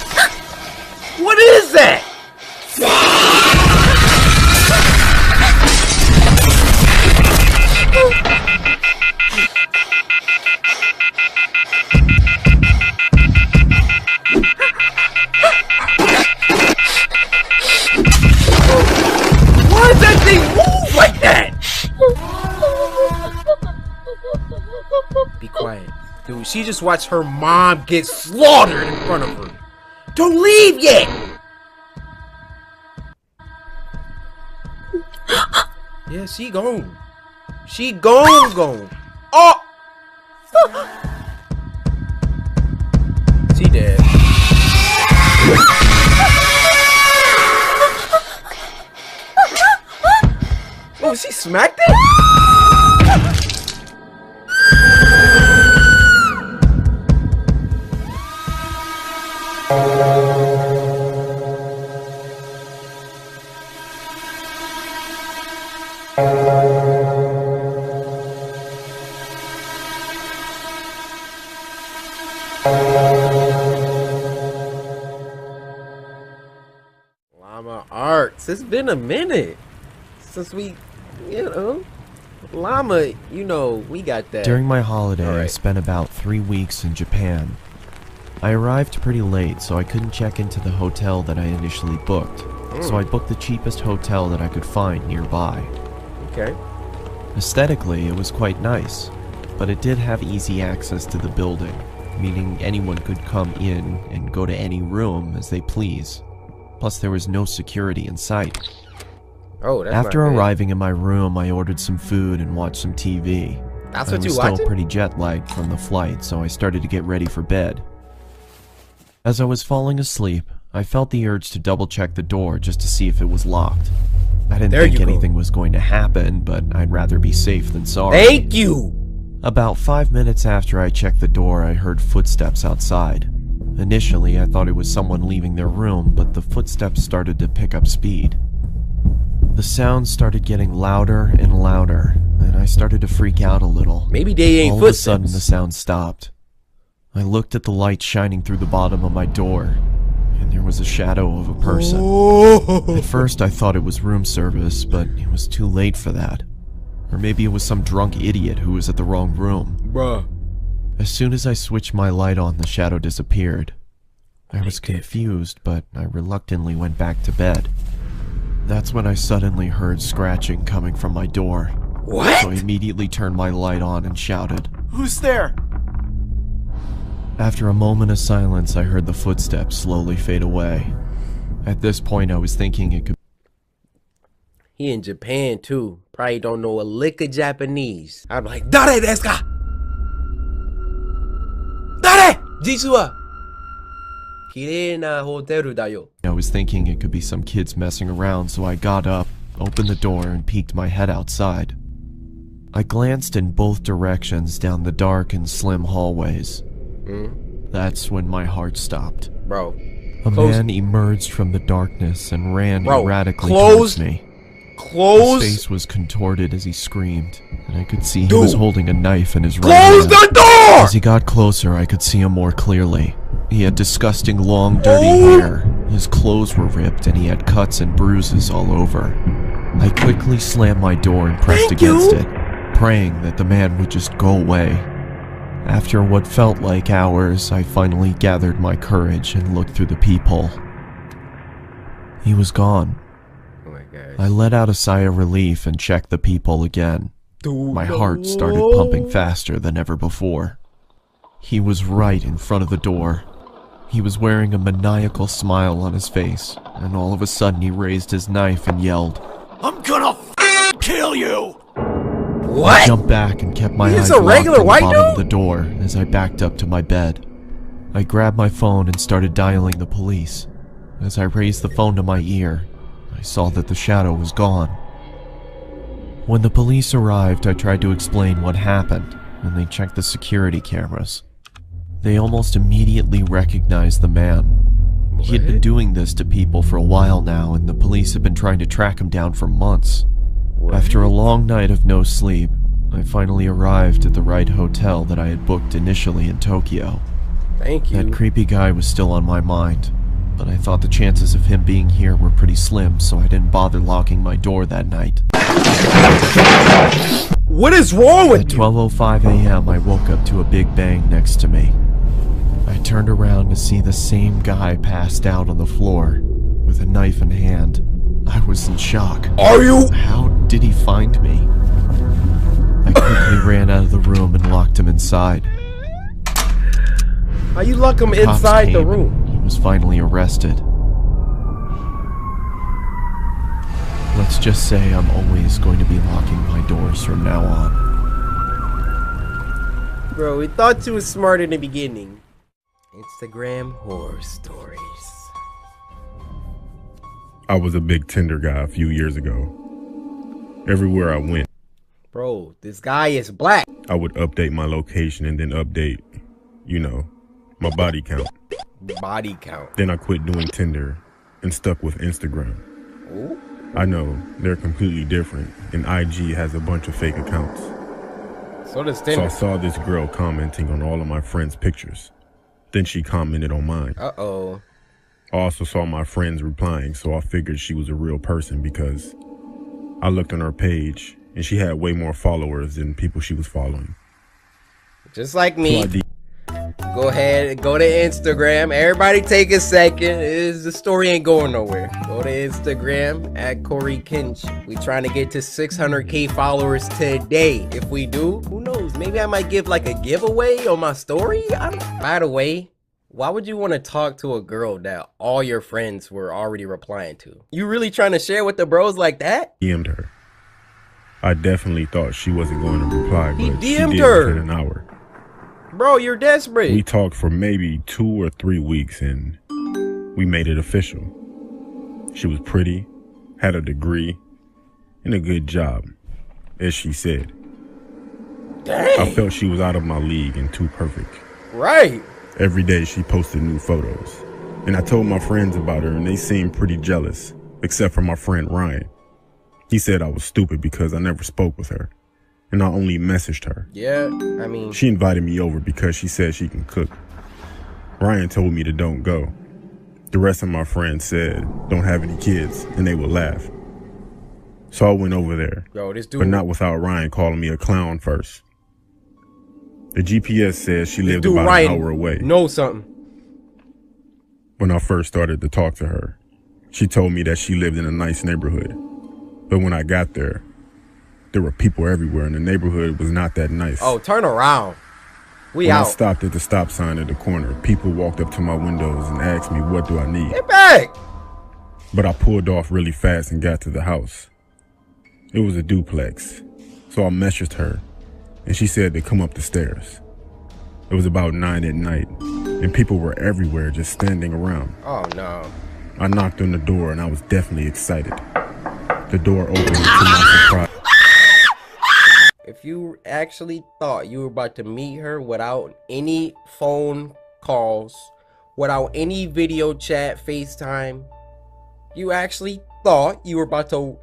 What is that? Why does that thing move like that? Be quiet. Dude, she just watched her mom get slaughtered in front of her. Don't leave yet! Yeah, she gone. She gone. Oh! She dead. Oh, she smacked it? Llama Arts. It's been a minute since we, Llama, we got that. During my holiday, I Alright. spent about 3 weeks in Japan. I arrived pretty late, so I couldn't check into the hotel that I initially booked. So I booked the cheapest hotel that I could find nearby. Okay. Aesthetically, it was quite nice, but it did have easy access to the building, meaning anyone could come in and go to any room as they please. Plus, there was no security in sight. Oh, that's After not bad. arriving in my room, I ordered some food and watched some TV. That's I what was you still watching? pretty jet-lagged from the flight, so I started to get ready for bed. As I was falling asleep, I felt the urge to double-check the door just to see if it was locked. I didn't There think you go. anything was going to happen, but I'd rather be safe than sorry. Thank you! About 5 minutes after I checked the door, I heard footsteps outside. Initially, I thought it was someone leaving their room, but the footsteps started to pick up speed. The sounds started getting louder and louder, and I started to freak out a little. Maybe they ain't All of a sudden, footsteps. the sound stopped. I looked at the light shining through the bottom of my door, and there was a shadow of a person. At first, I thought it was room service, but it was too late for that. Or maybe it was some drunk idiot who was at the wrong room. Bruh. As soon as I switched my light on, the shadow disappeared. I was confused, but I reluctantly went back to bed. That's when I suddenly heard scratching coming from my door. What? So I immediately turned my light on and shouted. Who's there? After a moment of silence, I heard the footsteps slowly fade away. At this point, I was thinking it could. He in Japan too. Probably don't know a lick of Japanese. I'm like, Dare desu ka? Dare! Jitsu wa kirei na hoteru da yo. I was thinking it could be some kids messing around, so I got up, opened the door, and peeked my head outside. I glanced in both directions down the dark and slim hallways. That's when my heart stopped. Bro. A Close- man emerged from the darkness and ran Bro, erratically close- towards me. Close. His face was contorted as he screamed, and I could see he was holding a knife in his right Close hand. the door! As he got closer, I could see him more clearly. He had disgusting long, dirty hair. His clothes were ripped, and he had cuts and bruises all over. I quickly slammed my door and pressed Thank against you. it, praying that the man would just go away. After what felt like hours, I finally gathered my courage and looked through the peephole. He was gone. Oh my gosh. I let out a sigh of relief and checked the peephole again. Dude, My heart started pumping faster than ever before. He was right in front of the door. He was wearing a maniacal smile on his face, and all of a sudden he raised his knife and yelled. I'm gonna kill you! I What? jumped back and kept my He's eyes a locked regular on the white bottom of dude? the door as I backed up to my bed. I grabbed my phone and started dialing the police. As I raised the phone to my ear, I saw that the shadow was gone. When the police arrived, I tried to explain what happened, and they checked the security cameras. They almost immediately recognized the man. He had been doing this to people for a while now, and the police had been trying to track him down for months. After a long night of no sleep, I finally arrived at the right hotel that I had booked initially in Tokyo. Thank you. That creepy guy was still on my mind, but I thought the chances of him being here were pretty slim, so I didn't bother locking my door that night. What is wrong with At you? 12:05 a.m., I woke up to a big bang next to me. I turned around to see the same guy passed out on the floor, with a knife in hand. I was in shock. Are you? How did he find me? I quickly ran out of the room and locked him inside. How you lock him Cops inside the came room? and he was finally arrested. Let's just say I'm always going to be locking my doors from now on. Bro, we thought you was smart in the beginning. Instagram horror stories. I was a big Tinder guy a few years ago. Everywhere I went, Bro, this guy is black. I would update my location and then update, my body count. Body count. Then I quit doing Tinder and stuck with Instagram. Ooh. I know they're completely different, and IG has a bunch of fake accounts. So does So I Tinder. saw this girl commenting on all of my friends' pictures. Then she commented on mine. Uh-oh. I also saw my friends replying, so I figured she was a real person because I looked on her page and she had way more followers than people she was following. Just like So me. I Go ahead, go to Instagram. Everybody take a second. The story ain't going nowhere. Go to Instagram at Cory Kinch. We trying to get to 600K followers today. If we do, who knows? Maybe I might give like a giveaway on my story. By the way, why would you want to talk to a girl that all your friends were already replying to? You really trying to share with the bros like that? DM'd her. I definitely thought she wasn't going to reply, He but she DM'd did her. within an hour. Bro, you're desperate. We talked for maybe 2 or 3 weeks and we made it official. She was pretty, had a degree, and a good job, as she said. Dang. I felt she was out of my league and too perfect. Right. Every day she posted new photos. And I told my friends about her and they seemed pretty jealous, except for my friend Ryan. He said I was stupid because I never spoke with her. And I only messaged her. Yeah, I mean, She invited me over because she said she can cook. Ryan told me to don't go. The rest of my friends said don't have any kids and they would laugh. So I went over there, yo, this dude. but not without Ryan calling me a clown first. The GPS says she this lived dude about Ryan an hour away. know something. When I first started to talk to her, she told me that she lived in a nice neighborhood. But when I got there were people everywhere and the neighborhood was not that nice. Oh, turn around. We When I out. stopped at the stop sign at the corner, people walked up to my windows and asked me what do I need. Get back. But I pulled off really fast and got to the house. It was a duplex, so I messaged her and she said to come up the stairs. It was about 9 at night and people were everywhere just standing around. Oh no. I knocked on the door and I was definitely excited. The door opened to my surprise. If you actually thought you were about to meet her without any phone calls, without any video chat, FaceTime, you actually thought you were about to...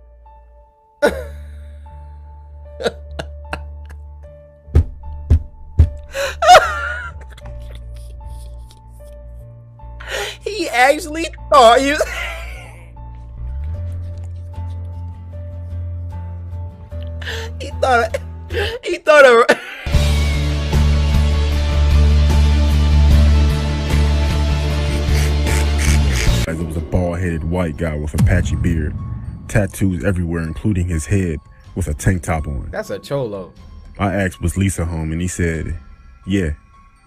He actually thought you... He thought it... It was a bald-headed white guy with a patchy beard, tattoos everywhere including his head with a tank top on. That's a cholo. I asked was Lisa home and he said, yeah,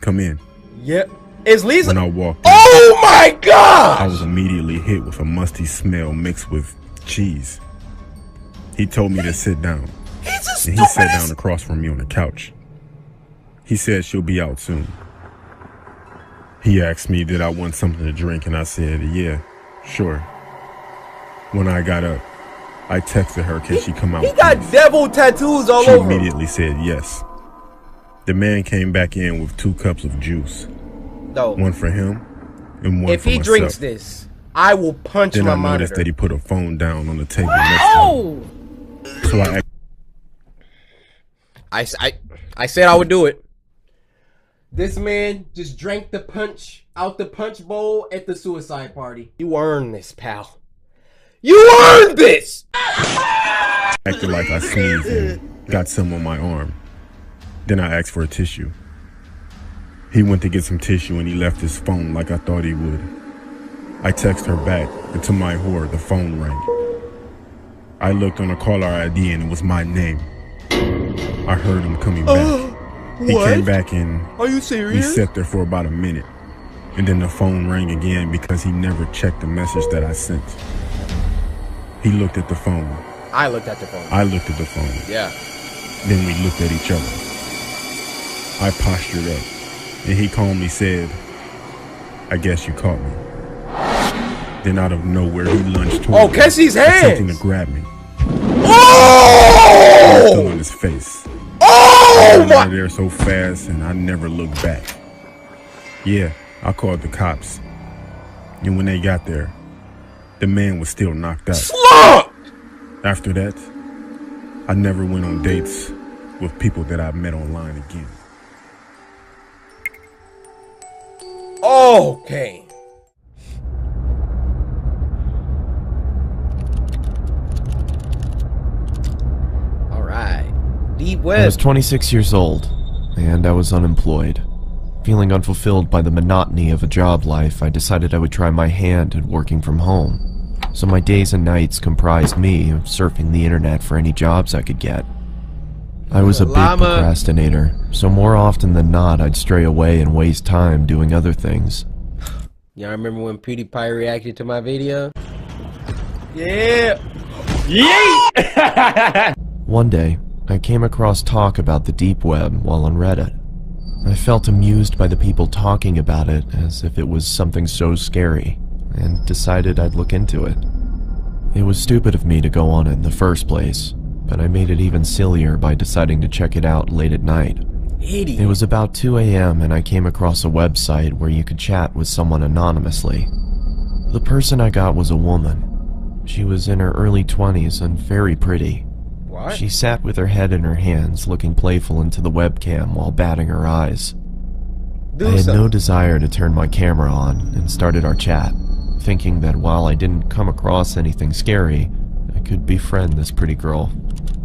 come in. Yep. Is Lisa... When I walked in, Oh my god! I was immediately hit with a musty smell mixed with cheese. He told me to sit down, He's and he sat down across from me on the couch. He said she'll be out soon. He asked me did I want something to drink, and I said, yeah, sure. When I got up, I texted her, can she come out? He got please? devil tattoos all She over him. immediately said yes. The man came back in with 2 cups of juice, No. one for him and one If for he myself. drinks this, I will punch Then my I noticed monitor. that he put a phone down on the table next to him. Oh! So I said I would do it. This man just drank the punch out the punch bowl at the suicide party. You earned this, pal. You earned this! acted like I sneezed and got some on my arm. Then I asked for a tissue. He went to get some tissue and he left his phone like I thought he would. I texted her back, and to my horror, the phone rang. I looked on the caller ID and it was my name. I heard him coming back. He came back and Are you serious? we sat there for about a minute. And then the phone rang again because he never checked the message that I sent. He looked at the phone. I looked at the phone. I looked at the phone. Yeah. Then we looked at each other. I postured up, and he calmly said, "I guess you caught me." Then out of nowhere, he lunged toward me, catch these hands! attempting to grab me. Oh! I was still on his face. I ran out of there so fast, and I never looked back. Yeah, I called the cops. And when they got there, the man was still knocked out. Slump! After that, I never went on dates with people that I met online again. Okay. Alright. Deep I web. was 26 years old, and I was unemployed. Feeling unfulfilled by the monotony of a job life, I decided I would try my hand at working from home. So my days and nights comprised me of surfing the internet for any jobs I could get. I was a big procrastinator, so more often than not I'd stray away and waste time doing other things. Y'all remember when PewDiePie reacted to my video? Yeah! One day, I came across talk about the deep web while on Reddit. I felt amused by the people talking about it as if it was something so scary, and decided I'd look into it. It was stupid of me to go on it in the first place, but I made it even sillier by deciding to check it out late at night. Idiot. It was about 2 a.m. and I came across a website where you could chat with someone anonymously. The person I got was a woman. She was in her early 20s and very pretty. What? She sat with her head in her hands, looking playful into the webcam while batting her eyes. I had no desire to turn my camera on and started our chat, thinking that while I didn't come across anything scary, I could befriend this pretty girl.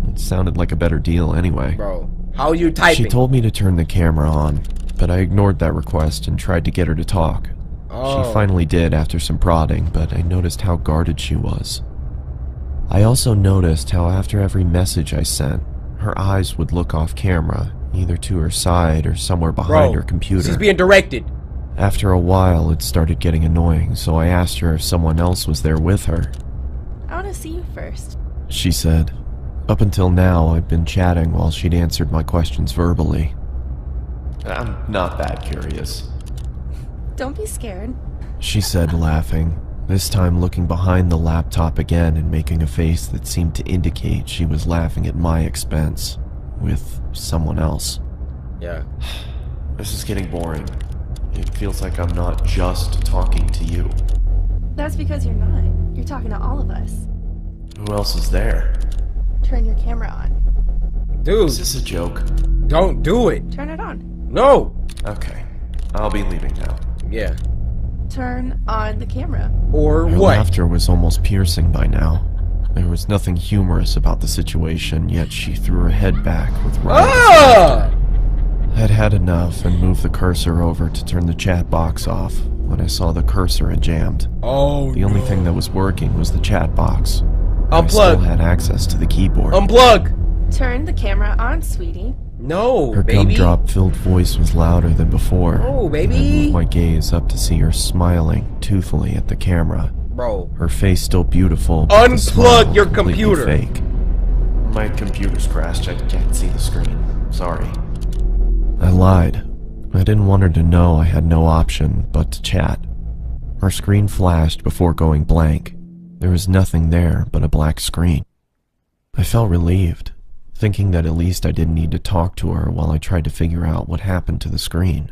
It sounded like a better deal anyway. Bro, how are you typing? She told me to turn the camera on, but I ignored that request and tried to get her to talk. She finally did after some prodding, but I noticed how guarded she was. I also noticed how after every message I sent, her eyes would look off camera, either to her side or somewhere behind her computer. She's being directed. After a while, it started getting annoying, so I asked her if someone else was there with her. I want to see you first. She said. Up until now, I'd been chatting while she'd answered my questions verbally. I'm not that curious. Don't be scared. She said, laughing, this time looking behind the laptop again and making a face that seemed to indicate she was laughing at my expense, with someone else. Yeah. This is getting boring. It feels like I'm not just talking to you. That's because you're not. You're talking to all of us. Who else is there? Turn your camera on. Dude. Is this a joke? Don't do it. Turn it on. No. Okay. I'll be leaving now. Yeah. Turn on the camera. Or Her what? laughter was almost piercing by now. There was nothing humorous about the situation, yet she threw her head back with Ah! I'd had enough and moved the cursor over to turn the chat box off when I saw the cursor had jammed. Oh, The only thing that was working was the chat box. Unplug. I still had access to the keyboard. Unplug. Turn the camera on, sweetie. No, Her baby. gumdrop-filled voice was louder than before. Oh, baby. I moved my gaze up to see her smiling toothfully at the camera. Bro. Her face still beautiful, but the smile Unplug your completely computer. Fake. My computer's crashed. I can't see the screen. Sorry. I lied. I didn't want her to know I had no option but to chat. Her screen flashed before going blank. There was nothing there but a black screen. I felt relieved, thinking that at least I didn't need to talk to her while I tried to figure out what happened to the screen.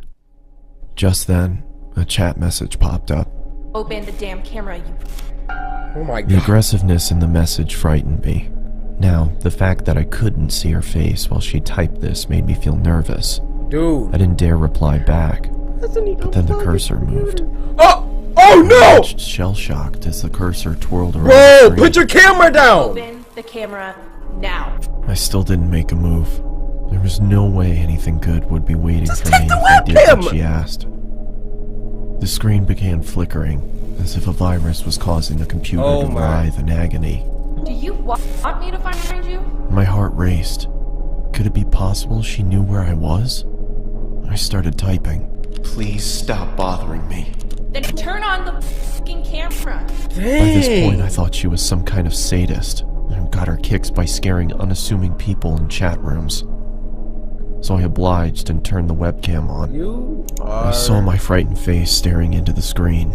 Just then, a chat message popped up. Open the damn camera, you... Oh my The god. aggressiveness in the message frightened me. Now, the fact that I couldn't see her face while she typed this made me feel nervous. Dude. I didn't dare reply back, but then the cursor moved. Oh! Oh no! Shell-shocked as the cursor twirled around the Bro, screen. put your camera down! Open the camera now. I still didn't make a move. There was no way anything good would be waiting Just for take me the if I did webcam! what she asked. The screen began flickering, as if a virus was causing the computer to writhe in agony. Do you want me to find you? My heart raced. Could it be possible she knew where I was? I started typing. Please stop bothering me. Then turn on the fucking camera. By this point, I thought she was some kind of sadist, and got her kicks by scaring unassuming people in chat rooms. So I obliged and turned the webcam on. I saw my frightened face staring into the screen.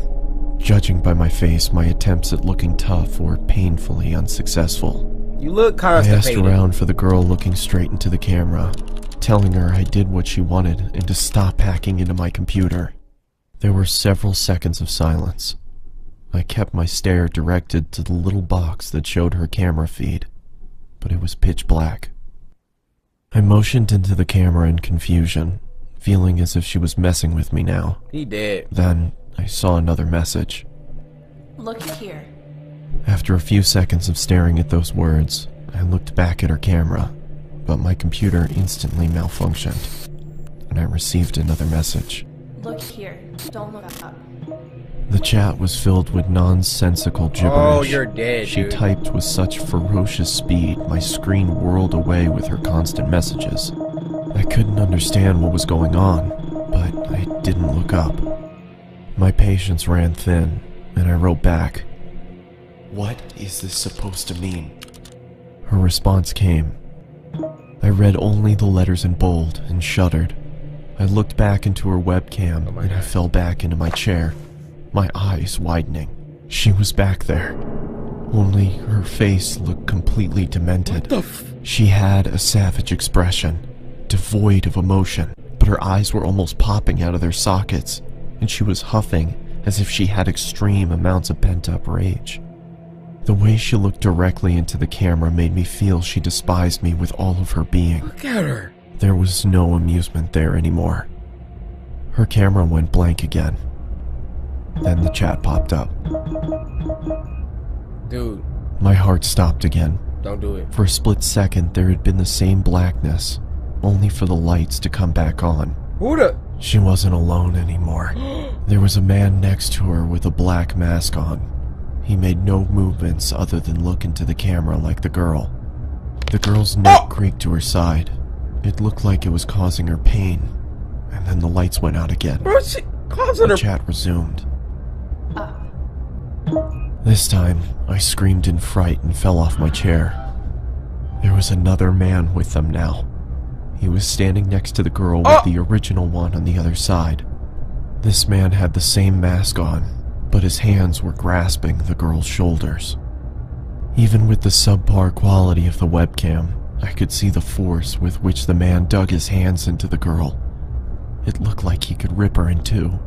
Judging by my face, my attempts at looking tough were painfully unsuccessful. You look I asked constipated. around for the girl looking straight into the camera, telling her I did what she wanted and to stop hacking into my computer. There were several seconds of silence. I kept my stare directed to the little box that showed her camera feed, but it was pitch black. I motioned into the camera in confusion, feeling as if she was messing with me now. He dead. Then I saw another message. Look here. After a few seconds of staring at those words, I looked back at her camera, but my computer instantly malfunctioned, and I received another message. Look here. Don't look up. The chat was filled with nonsensical gibberish. Oh, you're dead, She dude. typed with such ferocious speed, my screen whirled away with her constant messages. I couldn't understand what was going on, but I didn't look up. My patience ran thin, and I wrote back, "What is this supposed to mean?" Her response came. I read only the letters in bold and shuddered. I looked back into her webcam, and I fell back into my chair, my eyes widening. She was back there, only her face looked completely demented. She had a savage expression, devoid of emotion, but her eyes were almost popping out of their sockets, and she was huffing as if she had extreme amounts of pent-up rage. The way she looked directly into the camera made me feel she despised me with all of her being. Look at her. There was no amusement there anymore. Her camera went blank again. Then the chat popped up. Dude, My heart stopped again. don't do it. For a split second, there had been the same blackness, only for the lights to come back on. Who the? She wasn't alone anymore. There was a man next to her with a black mask on. He made no movements other than look into the camera like the girl. The girl's neck creaked to her side. It looked like it was causing her pain. And then the lights went out again. Bro, she causing The her. chat resumed. This time, I screamed in fright and fell off my chair. There was another man with them now. He was standing next to the girl with the original one on the other side. This man had the same mask on, but his hands were grasping the girl's shoulders. Even with the subpar quality of the webcam, I could see the force with which the man dug his hands into the girl. It looked like he could rip her in two.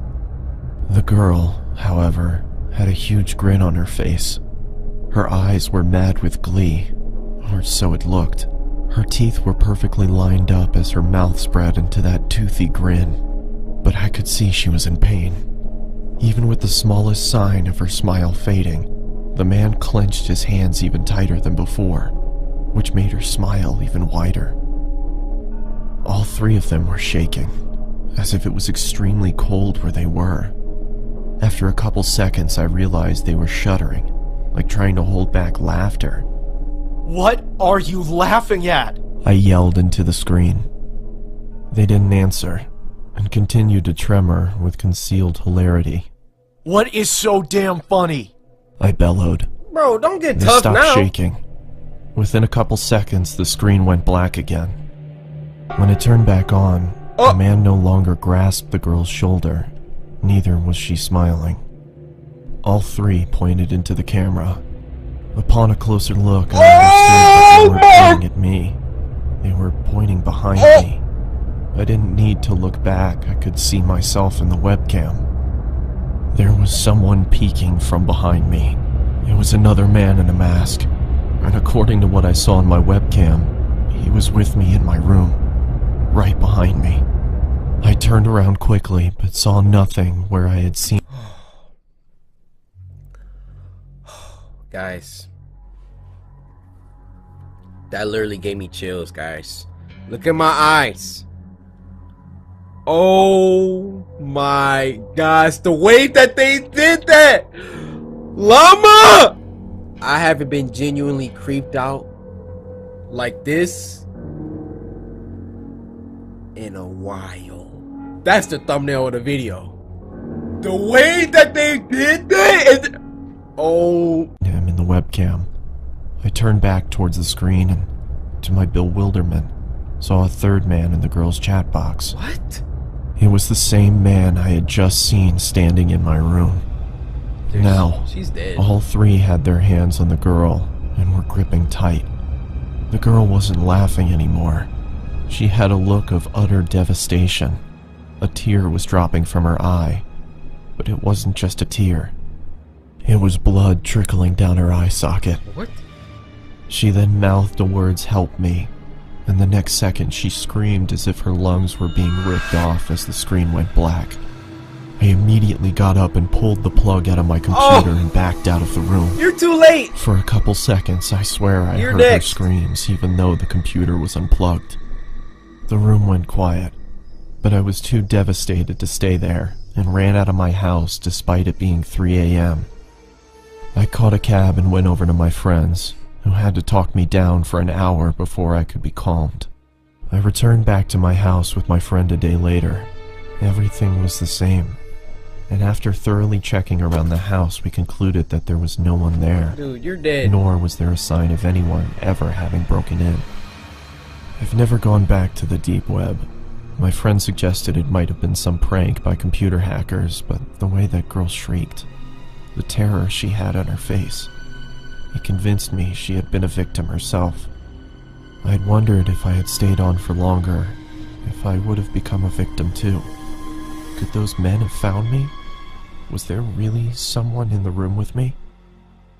The girl, however, had a huge grin on her face. Her eyes were mad with glee, or so it looked. Her teeth were perfectly lined up as her mouth spread into that toothy grin, but I could see she was in pain. Even with the smallest sign of her smile fading, the man clenched his hands even tighter than before, which made her smile even wider. All three of them were shaking, as if it was extremely cold where they were. After a couple seconds, I realized they were shuddering, like trying to hold back laughter. What are you laughing at? I yelled into the screen. They didn't answer, and continued to tremor with concealed hilarity. What is so damn funny? I bellowed. Bro, don't get They tough stopped now. shaking. Within a couple seconds, the screen went black again. When it turned back on, the man no longer grasped the girl's shoulder. Neither was she smiling. All three pointed into the camera. Upon a closer look, I understood that they weren't pointing at me. They were pointing behind me. I didn't need to look back. I could see myself in the webcam. There was someone peeking from behind me. It was another man in a mask. and according to what I saw on my webcam, he was with me in my room, right behind me. I turned around quickly, but saw nothing where I had seen. Guys, that literally gave me chills, guys. Look at my eyes. Oh my gosh, the way that they did that! Llama! I haven't been genuinely creeped out like this in a while. That's the thumbnail of the video. The way that they did that is... Oh. Him in the webcam. I turned back towards the screen and, to my bewilderment, saw a third man in the girl's chat box. What? It was the same man I had just seen standing in my room. Now, she's dead. All three had their hands on the girl and were gripping tight. The girl wasn't laughing anymore. She had a look of utter devastation. A tear was dropping from her eye, but it wasn't just a tear. It was blood trickling down her eye socket. What? She then mouthed the words, "Help me," and the next second she screamed as if her lungs were being ripped off as the screen went black. I immediately got up and pulled the plug out of my computer and backed out of the room. You're too late! For a couple seconds, I swear I heard her screams, even though the computer was unplugged. The room went quiet, but I was too devastated to stay there and ran out of my house despite it being 3 a.m. I caught a cab and went over to my friends, who had to talk me down for an hour before I could be calmed. I returned back to my house with my friend a day later. Everything was the same, and after thoroughly checking around the house, we concluded that there was no one there. Dude, you're dead. Nor was there a sign of anyone ever having broken in. I've never gone back to the deep web. My friend suggested it might have been some prank by computer hackers, but the way that girl shrieked, the terror she had on her face, it convinced me she had been a victim herself. I'd wondered if I had stayed on for longer, if I would have become a victim too. Could those men have found me? Was there really someone in the room with me?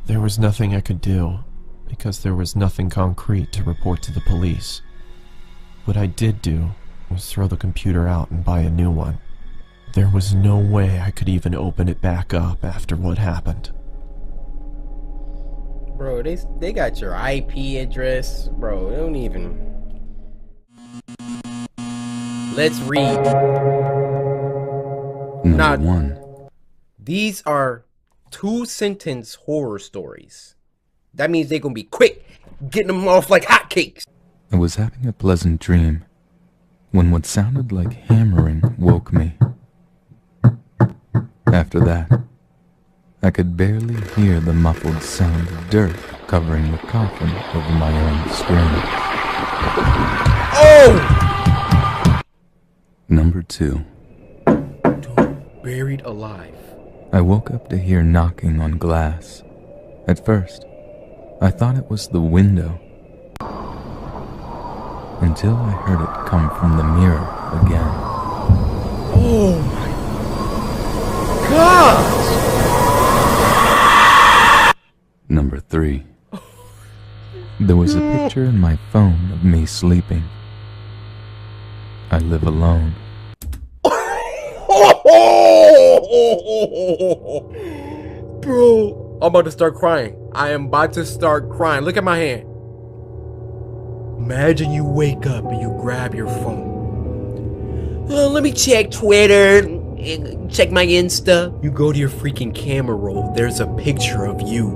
There was nothing I could do, because there was nothing concrete to report to the police. What I did do was throw the computer out and buy a new one. There was no way I could even open it back up after what happened. Bro, they got your IP address. Bro, they don't even... Let's read. Number 1. These are 2-sentence horror stories. That means they're gonna be quick, getting them off like hotcakes. I was having a pleasant dream when what sounded like hammering woke me. After that, I could barely hear the muffled sound of dirt covering the coffin over my own screen. Oh! Number 2. Buried alive. I woke up to hear knocking on glass. At first, I thought it was the window, until I heard it come from the mirror again. Oh my God! Number 3. There was a picture in my phone of me sleeping. I live alone. Bro, I'm about to start crying. I am about to start crying. Look at my hand. Imagine you wake up and you grab your phone. Let me check Twitter, check my Insta. You go to your freaking camera roll. There's a picture of you.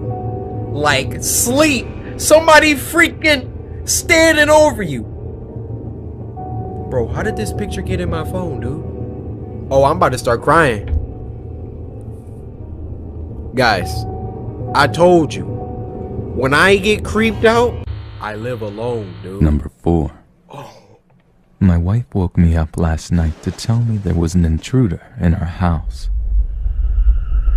Like, sleep. Somebody freaking standing over you. Bro, how did this picture get in my phone, dude? Oh, I'm about to start crying. Guys, I told you, when I get creeped out, I live alone, dude. Number 4. My wife woke me up last night to tell me there was an intruder in our house.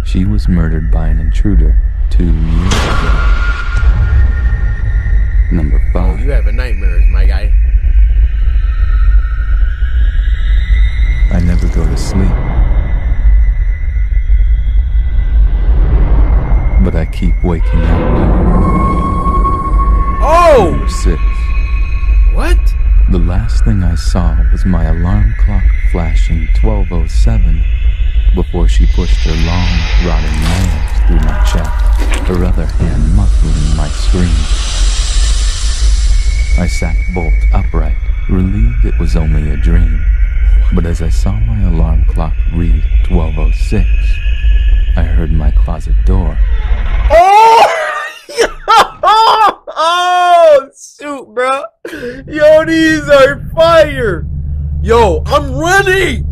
She was murdered by an intruder 2 years ago. Number 5. Oh, you having nightmares, my guy. I never go to sleep, but I keep waking up. Number 6. What? The last thing I saw was my alarm clock flashing 12:07 before she pushed her long, rotting nails through my chest, her other hand muffling my scream. I sat bolt upright, relieved it was only a dream. But as I saw my alarm clock read 12:06, I heard my closet door. Oh! Oh, shoot, bro. Yo, these are fire. Yo, I'm running.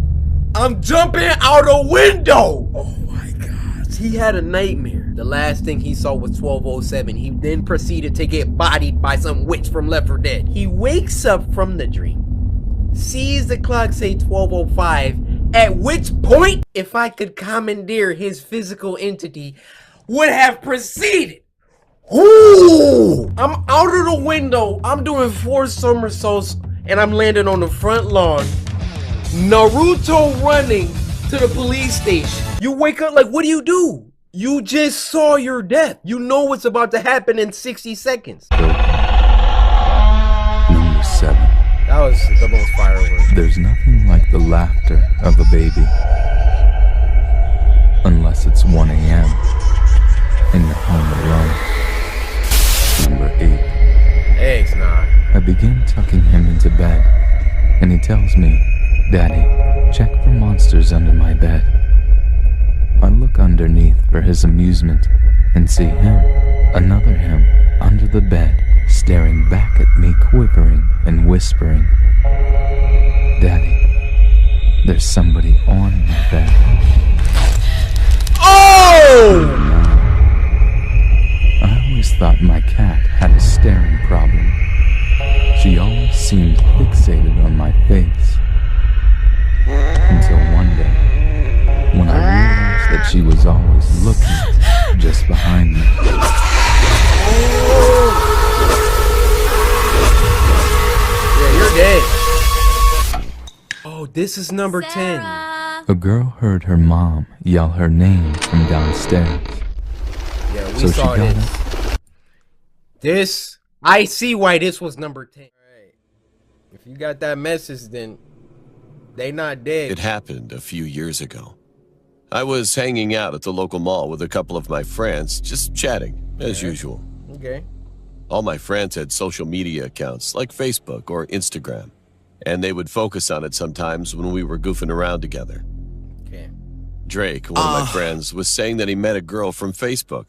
I'm jumping out a window. Oh my God. He had a nightmare. The last thing he saw was 12:07. He then proceeded to get bodied by some witch from Left 4 Dead. He wakes up from the dream, sees the clock say 12:05, at which point, if I could commandeer his physical entity, would have proceeded. Ooh! I'm out of the window. I'm doing 4 somersaults and I'm landing on the front lawn. Naruto running to the police station. You wake up like, what do? You just saw your death. You know what's about to happen in 60 seconds. Number 7. That was the most fire one. There's nothing like the laughter of a baby. Unless it's 1 a.m. and you're home alone. Number 8. Eggs, nah. I begin tucking him into bed, and he tells me, "Daddy, check for monsters under my bed." I look underneath for his amusement and see him, another him, under the bed, staring back at me, quivering and whispering, "Daddy, there's somebody on my bed." Oh! I always thought my cat had a staring problem. She always seemed fixated on my face. Until one day, when I realized that she was always looking just behind me. Yeah, you're dead. Oh, this is number 10. A girl heard her mom yell her name from downstairs. Yeah, we So saw she got this. This, I see why this was number 10. Right. If you got that message, then they not dead. It happened a few years ago. I was hanging out at the local mall with a couple of my friends, just chatting, as usual. Okay. All my friends had social media accounts, like Facebook or Instagram, and they would focus on it sometimes when we were goofing around together. Okay. Drake, one of my friends, was saying that he met a girl from Facebook.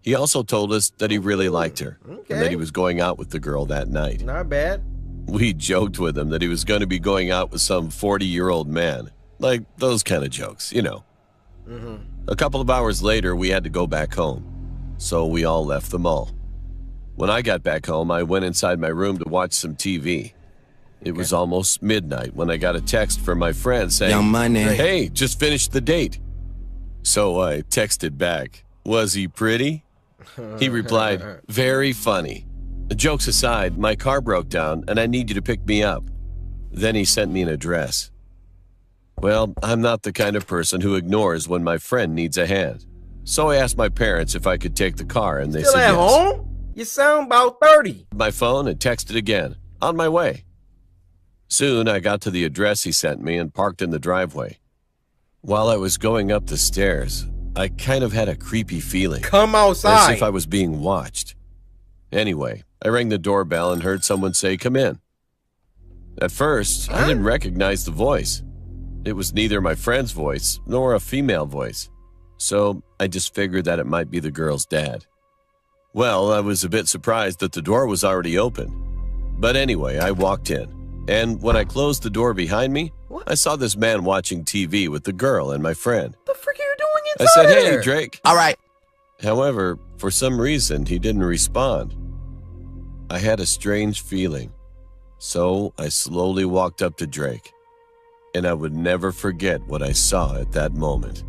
He also told us that he really liked her, and that he was going out with the girl that night. Not bad. We joked with him that he was going to be going out with some 40-year-old man. Like those kind of jokes, you know. A couple of hours later, we had to go back home, so we all left the mall. When I got back home, I went inside my room to watch some TV. It was almost midnight when I got a text from my friend saying, "Hey, just finished the date." So I texted back, "Was he pretty?" He replied, "Very funny. Jokes aside, my car broke down and I need you to pick me up." Then he sent me an address. Well, I'm not the kind of person who ignores when my friend needs a hand. So I asked my parents if I could take the car, and they Still said at yes. home? You sound about 30. My phone and texted again. On my way. Soon I got to the address he sent me and parked in the driveway. While I was going up the stairs, I kind of had a creepy feeling. Come outside. As if I was being watched. Anyway, I rang the doorbell and heard someone say, "Come in." At first, I didn't recognize the voice. It was neither my friend's voice nor a female voice. So I just figured that it might be the girl's dad. Well, I was a bit surprised that the door was already open. But anyway, I walked in. And when I closed the door behind me, I saw this man watching TV with the girl and my friend. What the frick are you doing I inside said, there? "Hey, Drake." All right. However, for some reason, he didn't respond. I had a strange feeling. So I slowly walked up to Drake. And I would never forget what I saw at that moment.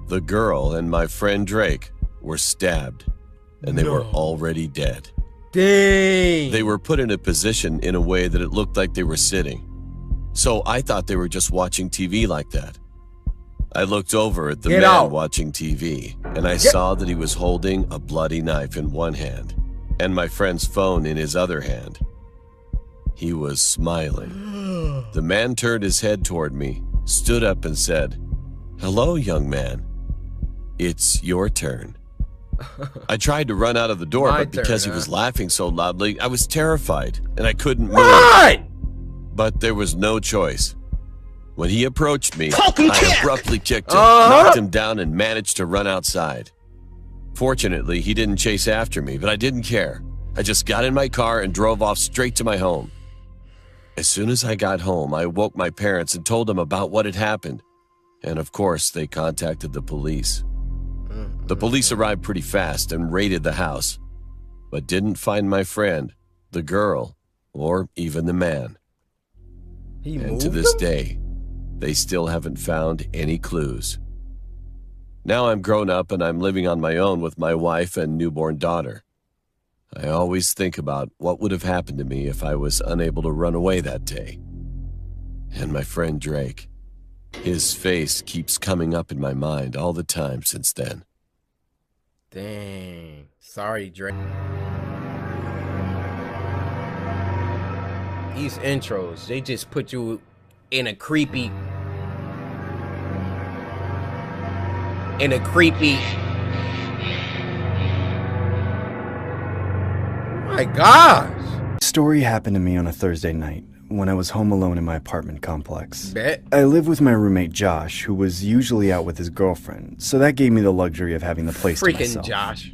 The girl and my friend Drake were stabbed, and they were already dead. Dang. They were put in a position in a way that it looked like they were sitting. So I thought they were just watching TV like that. I looked over at the man watching TV, and I saw that he was holding a bloody knife in one hand and my friend's phone in his other hand. He was smiling. The man turned his head toward me, stood up and said, "Hello, young man. It's your turn." I tried to run out of the door, but because he was laughing so loudly, I was terrified, and I couldn't move. What? But there was no choice. When he approached me, I abruptly kicked him, knocked him down, and managed to run outside. Fortunately, he didn't chase after me, but I didn't care. I just got in my car and drove off straight to my home. As soon as I got home, I woke my parents and told them about what had happened. And of course, they contacted the police. The police arrived pretty fast and raided the house, but didn't find my friend, the girl, or even the man. And to this day, they still haven't found any clues. Now I'm grown up and I'm living on my own with my wife and newborn daughter. I always think about what would have happened to me if I was unable to run away that day. And my friend Drake, his face keeps coming up in my mind all the time since then. Dang. Sorry, Drake. These intros, they just put you in a creepy... My gosh! Story happened to me on a Thursday night when I was home alone in my apartment complex. Bet. I live with my roommate Josh, who was usually out with his girlfriend, so that gave me the luxury of having the place to myself. Freaking Josh.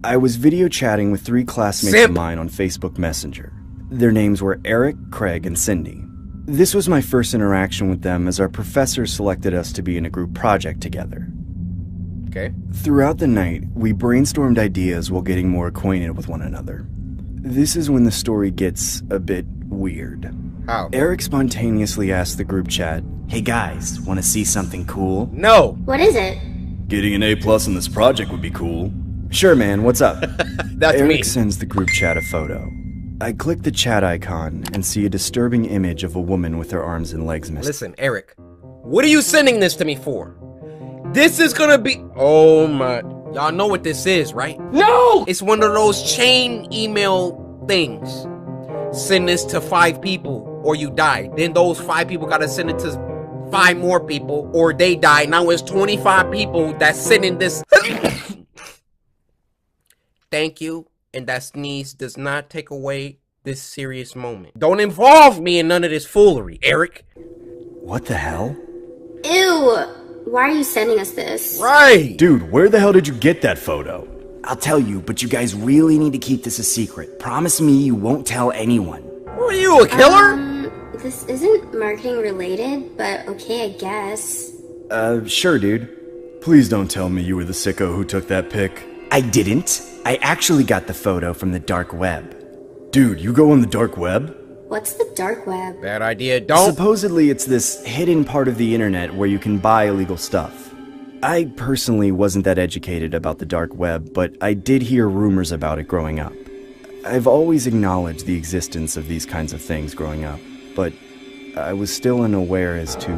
I was video chatting with 3 classmates of mine on Facebook Messenger. Their names were Eric, Craig, and Cindy. This was my first interaction with them as our professor selected us to be in a group project together. Okay. Throughout the night, we brainstormed ideas while getting more acquainted with one another. This is when the story gets a bit weird. How? Eric spontaneously asked the group chat, "Hey guys, want to see something cool?" No. What is it? "Getting an A+ in this project would be cool." "Sure, man, what's up?" That's Eric me. sends the group chat a photo. I click the chat icon and see a disturbing image of a woman with her arms and legs missing. Listen, Eric, what are you sending this to me for? This is gonna be... Oh my... Y'all know what this is, right? No! It's one of those chain email things. Send this to 5 people or you die. Then those 5 people gotta send it to 5 more people or they die. Now it's 25 people that's sending this. Thank you. And that sneeze does not take away this serious moment. Don't involve me in none of this foolery, Eric. What the hell? Ew! Why are you sending us this? Right! Dude, where the hell did you get that photo? I'll tell you, but you guys really need to keep this a secret. Promise me you won't tell anyone. What are you, a killer? This isn't marketing related, but okay, I guess. Sure, dude. Please don't tell me you were the sicko who took that pic. I didn't. I actually got the photo from the dark web. Dude, you go on the dark web? What's the dark web? Bad idea, don't. Supposedly it's this hidden part of the internet where you can buy illegal stuff. I personally wasn't that educated about the dark web, but I did hear rumors about it growing up. I've always acknowledged the existence of these kinds of things growing up, but I was still unaware as to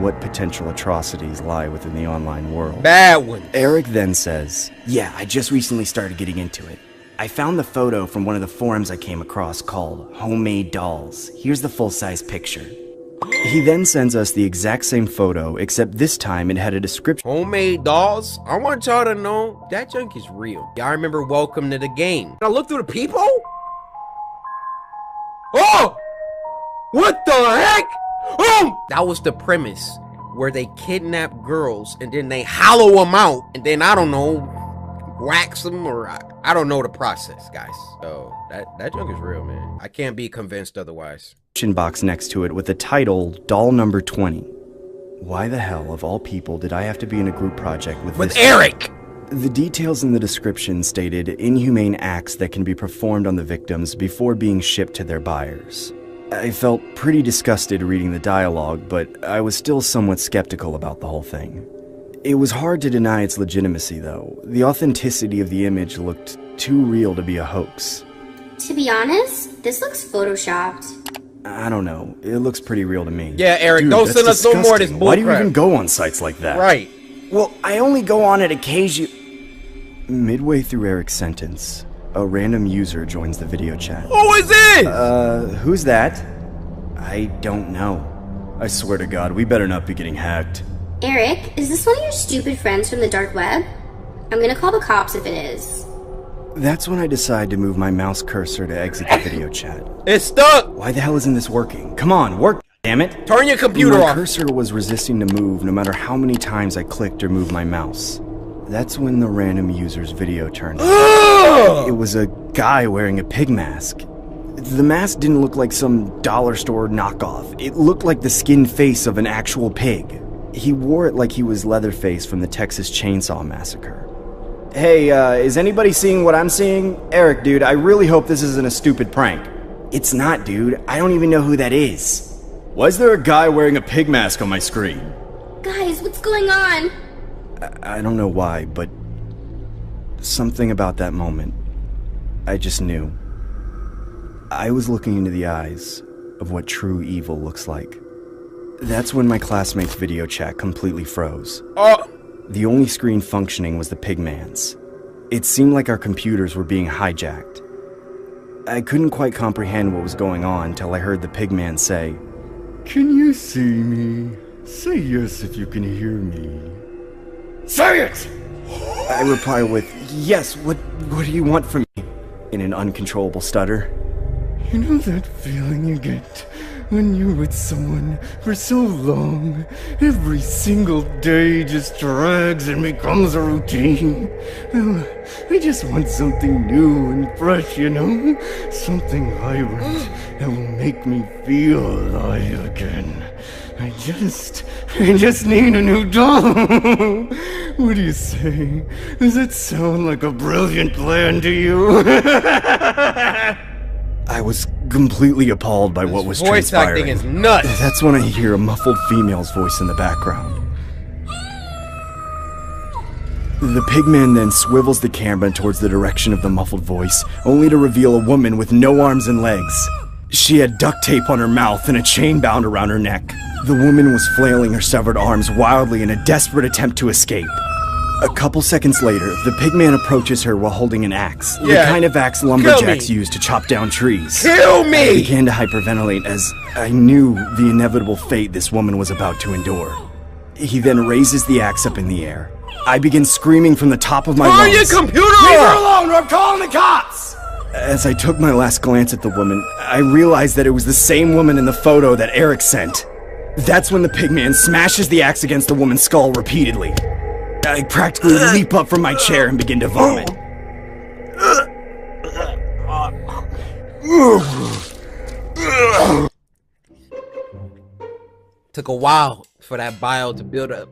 what potential atrocities lie within the online world. Bad one. Eric then says, "Yeah, I just recently started getting into it. I found the photo from one of the forums I came across called Homemade Dolls. Here's the full-size picture." He then sends us the exact same photo, except this time it had a description. Homemade dolls? I want y'all to know that junk is real. Y'all remember Welcome to the Game. I look through the people? Oh! What the heck? Oh! That was the premise, where they kidnap girls and then they hollow them out and then, I don't know, wax them, or I don't know the process, guys. So that junk is real, man. I can't be convinced otherwise. Box next to it with the title Doll Number 20. Why the hell, of all people, did I have to be in a group project with this Eric? The details in the description stated inhumane acts that can be performed on the victims before being shipped to their buyers. I felt pretty disgusted reading the dialogue, but I was still somewhat skeptical about the whole thing. It was hard to deny its legitimacy, though. The authenticity of the image looked too real to be a hoax. To be honest, this looks photoshopped. I don't know. It looks pretty real to me. Yeah, Eric, Dude, don't send us no more of this disgusting. bullcrap. Why do you even go on sites like that? Right. Well, I only go on it occasionally. Midway through Eric's sentence, a random user joins the video chat. Who is it? Who's that? I don't know. I swear to God, we better not be getting hacked. Eric, is this one of your stupid friends from the dark web? I'm gonna call the cops if it is. That's when I decide to move my mouse cursor to exit the video chat. It's stuck! Why the hell isn't this working? Come on, work, damn it! Turn your computer My off! cursor was resisting to move no matter how many times I clicked or moved my mouse. That's when the random user's video turned on. It was a guy wearing a pig mask. The mask didn't look like some dollar store knockoff. It looked like the skinned face of an actual pig. He wore it like he was Leatherface from the Texas Chainsaw Massacre. Hey, is anybody seeing what I'm seeing? Eric, dude, I really hope this isn't a stupid prank. It's not, dude. I don't even know who that is. Why is there a guy wearing a pig mask on my screen? Guys, what's going on? I don't know why, but something about that moment, I just knew. I was looking into the eyes of what true evil looks like. That's when my classmate's video chat completely froze. The only screen functioning was the pigman's. It seemed like our computers were being hijacked. I couldn't quite comprehend what was going on till I heard the pigman say, "Can you see me? Say yes if you can hear me." Say it! I reply with, "Yes, what do you want from me?" in an uncontrollable stutter. You know that feeling you get when you're with someone for so long, every single day just drags and becomes a routine? Well, I just want something new and fresh, you know? Something vibrant that will make me feel alive again. I just need a new doll. What do you say? Does that sound like a brilliant plan to you? I was completely appalled by what was voice transpiring. acting is nuts. That's when I hear a muffled female's voice in the background. The pigman then swivels the camera towards the direction of the muffled voice, only to reveal a woman with no arms and legs. She had duct tape on her mouth and a chain bound around her neck. The woman was flailing her severed arms wildly in a desperate attempt to escape. A couple seconds later, the pigman approaches her while holding an axe, the kind of axe lumberjacks use to chop down trees. Kill me! I began to hyperventilate as I knew the inevitable fate this woman was about to endure. He then raises the axe up in the air. I begin screaming from the top of my lungs. Turn your computer Leave her off! alone or I'm calling the cops! As I took my last glance at the woman, I realized that it was the same woman in the photo that Eric sent. That's when the pigman smashes the axe against the woman's skull repeatedly. I practically leap up from my chair and begin to vomit. Took a while for that bile to build up.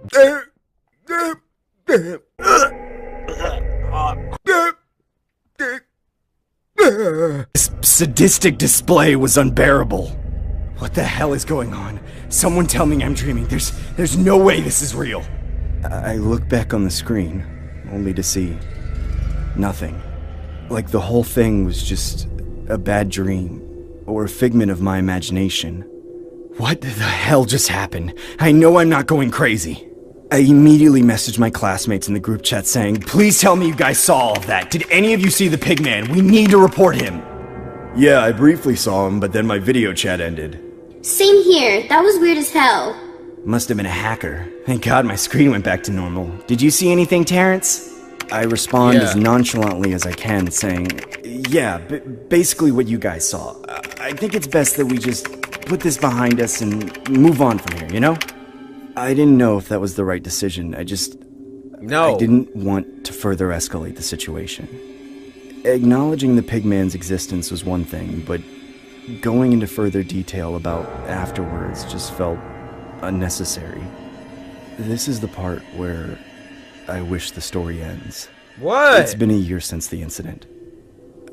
This sadistic display was unbearable. What the hell is going on? Someone tell me I'm dreaming. There's no way this is real. I look back on the screen, only to see nothing. Like the whole thing was just a bad dream, or a figment of my imagination. What the hell just happened? I know I'm not going crazy. I immediately messaged my classmates in the group chat saying, "Please tell me you guys saw all of that. Did any of you see the pigman? We need to report him." Yeah, I briefly saw him, but then my video chat ended. Same here. That was weird as hell. Must have been a hacker. Thank God my screen went back to normal. Did you see anything, Terrence? I respond as nonchalantly as I can, saying, "Yeah, basically what you guys saw. I think it's best that we just put this behind us and move on from here, you know?" I didn't know if that was the right decision. I didn't want to further escalate the situation. Acknowledging the pigman's existence was one thing, but going into further detail about afterwards just felt unnecessary. This is the part where I wish the story ends. What? It's been a year since the incident.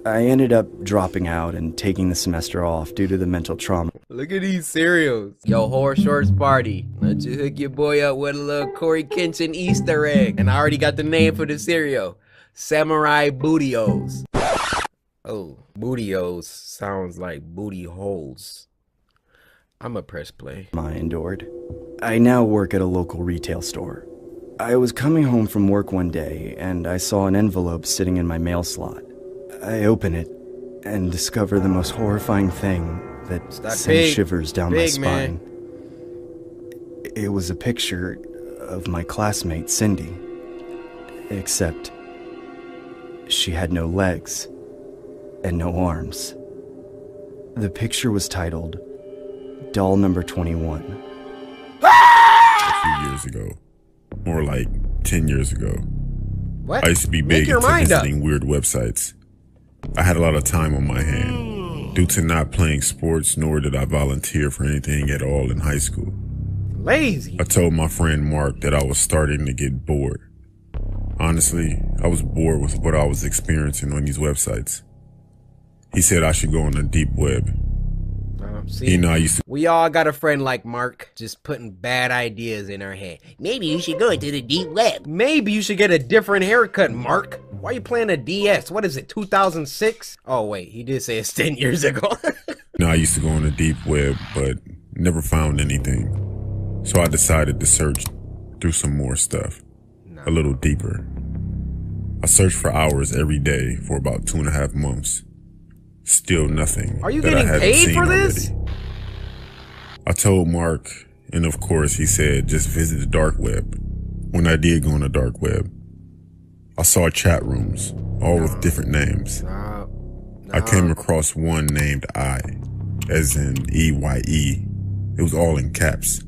I ended up dropping out and taking the semester off due to the mental trauma. Look at these cereals. Yo, Horror Shorts Party. Let's just hook your boy up with a little Cory Kenshin Easter egg. And I already got the name for the cereal. Samurai Booty-O's. Oh, Booty-O's sounds like booty holes. I'ma press play. I endured. I now work at a local retail store. I was coming home from work one day and I saw an envelope sitting in my mail slot. I open it and discover the most horrifying thing that sends shivers down my spine. It was a picture of my classmate, Cindy. Except she had no legs and no arms. The picture was titled Doll Number 21. A few years ago, more like 10 years ago, What? I used to be Make big your into mind up. visiting weird websites. I had a lot of time on my hand due to not playing sports, nor did I volunteer for anything at all in high school. Lazy. I told my friend Mark that I was starting to get bored. Honestly, I was bored with what I was experiencing on these websites. He said I should go on the deep web. See, You know, I used to we all got a friend like Mark just putting bad ideas in our head. Maybe you should go into the deep web. Maybe you should get a different haircut, Mark. Why are you playing a DS? What is it, 2006? Oh, wait, he did say it's 10 years ago. I used to go on the deep web, but never found anything. So I decided to search through some more stuff, a little deeper. I searched for hours every day for about 2.5 months. Still nothing. Are you that getting I hadn't paid seen for this? already. I told Mark, and of course he said just visit the dark web. When I did go on the dark web, I saw chat rooms, all with different names. I came across one named I, as in EYE. It was all in caps.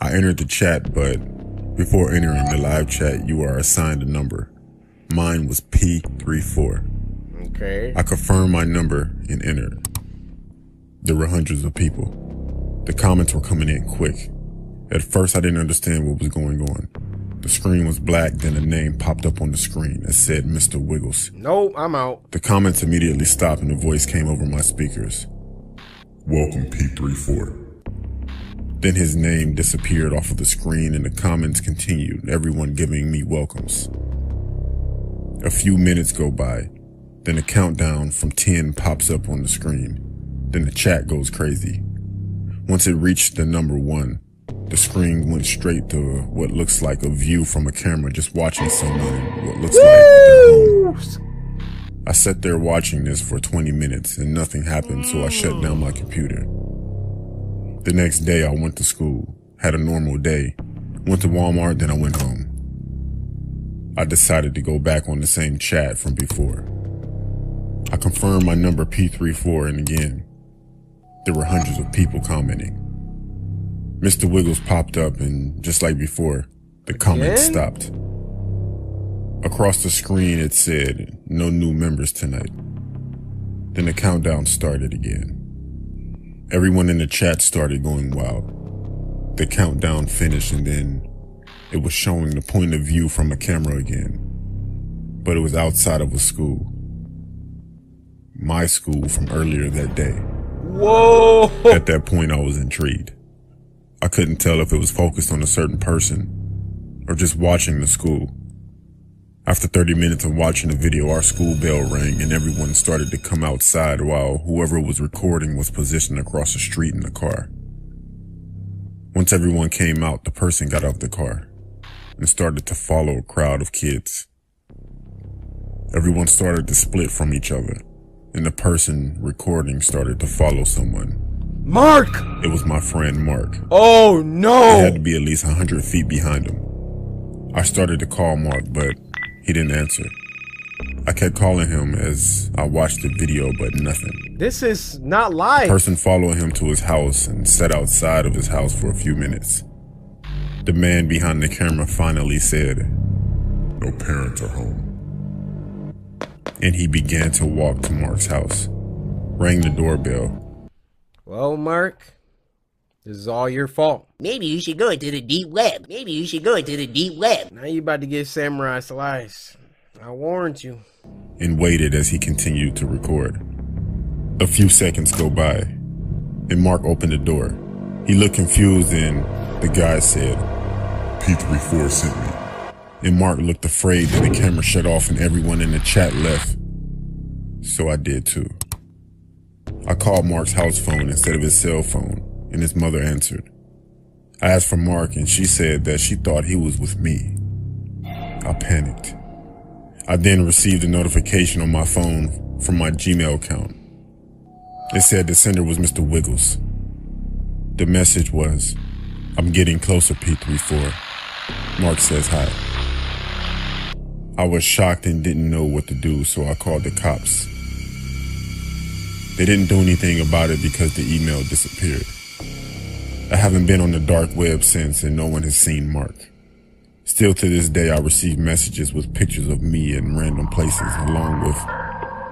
I entered the chat, but before entering the live chat, you are assigned a number. Mine was P34. Okay. I confirmed my number and entered. There were hundreds of people. The comments were coming in quick. At first, I didn't understand what was going on. The screen was black, then a name popped up on the screen that said Mr. Wiggles. Nope, I'm out. The comments immediately stopped and a voice came over my speakers. Welcome, P34. Then his name disappeared off of the screen and the comments continued, everyone giving me welcomes. A few minutes go by. Then a countdown from 10 pops up on the screen. Then the chat goes crazy. Once it reached the number 1, the screen went straight to what looks like a view from a camera just watching someone in what looks like their home. I sat there watching this for 20 minutes and nothing happened, so I shut down my computer. The next day I went to school, had a normal day, went to Walmart, then I went home. I decided to go back on the same chat from before. I confirmed my number P34 and again, there were hundreds of people commenting. Mr. Wiggles popped up and just like before, the comments stopped. Across the screen it said, no new members tonight. Then the countdown started again. Everyone in the chat started going wild. The countdown finished and then it was showing the point of view from a camera again. But it was outside of a school. My school from earlier that day. Whoa! At that point, I was intrigued. I couldn't tell if it was focused on a certain person or just watching the school. After 30 minutes of watching the video, our school bell rang and everyone started to come outside while whoever was recording was positioned across the street in the car. Once everyone came out, the person got out of the car and started to follow a crowd of kids. Everyone started to split from each other. And the person recording started to follow someone. Mark! It was my friend Mark. Oh no! It had to be at least 100 feet behind him. I started to call Mark, but he didn't answer. I kept calling him as I watched the video, but nothing. This is not live. The person followed him to his house and sat outside of his house for a few minutes. The man behind the camera finally said, "No parents are home." And he began to walk to Mark's house, rang the doorbell. Well, Mark, this is all your fault. Maybe you should go into the deep web. Maybe you should go into the deep web. Now you about to get samurai slice. I warned you. And waited as he continued to record. A few seconds go by, and Mark opened the door. He looked confused and the guy said, "P34 sent me." And Mark looked afraid that the camera shut off and everyone in the chat left. So I did too. I called Mark's house phone instead of his cell phone, and his mother answered. I asked for Mark and she said that she thought he was with me. I panicked. I then received a notification on my phone from my Gmail account. It said the sender was Mr. Wiggles. The message was, "I'm getting closer, P34. Mark says hi." I was shocked and didn't know what to do, so I called the cops. They didn't do anything about it because the email disappeared. I haven't been on the dark web since, and no one has seen Mark. Still to this day, I receive messages with pictures of me in random places, along with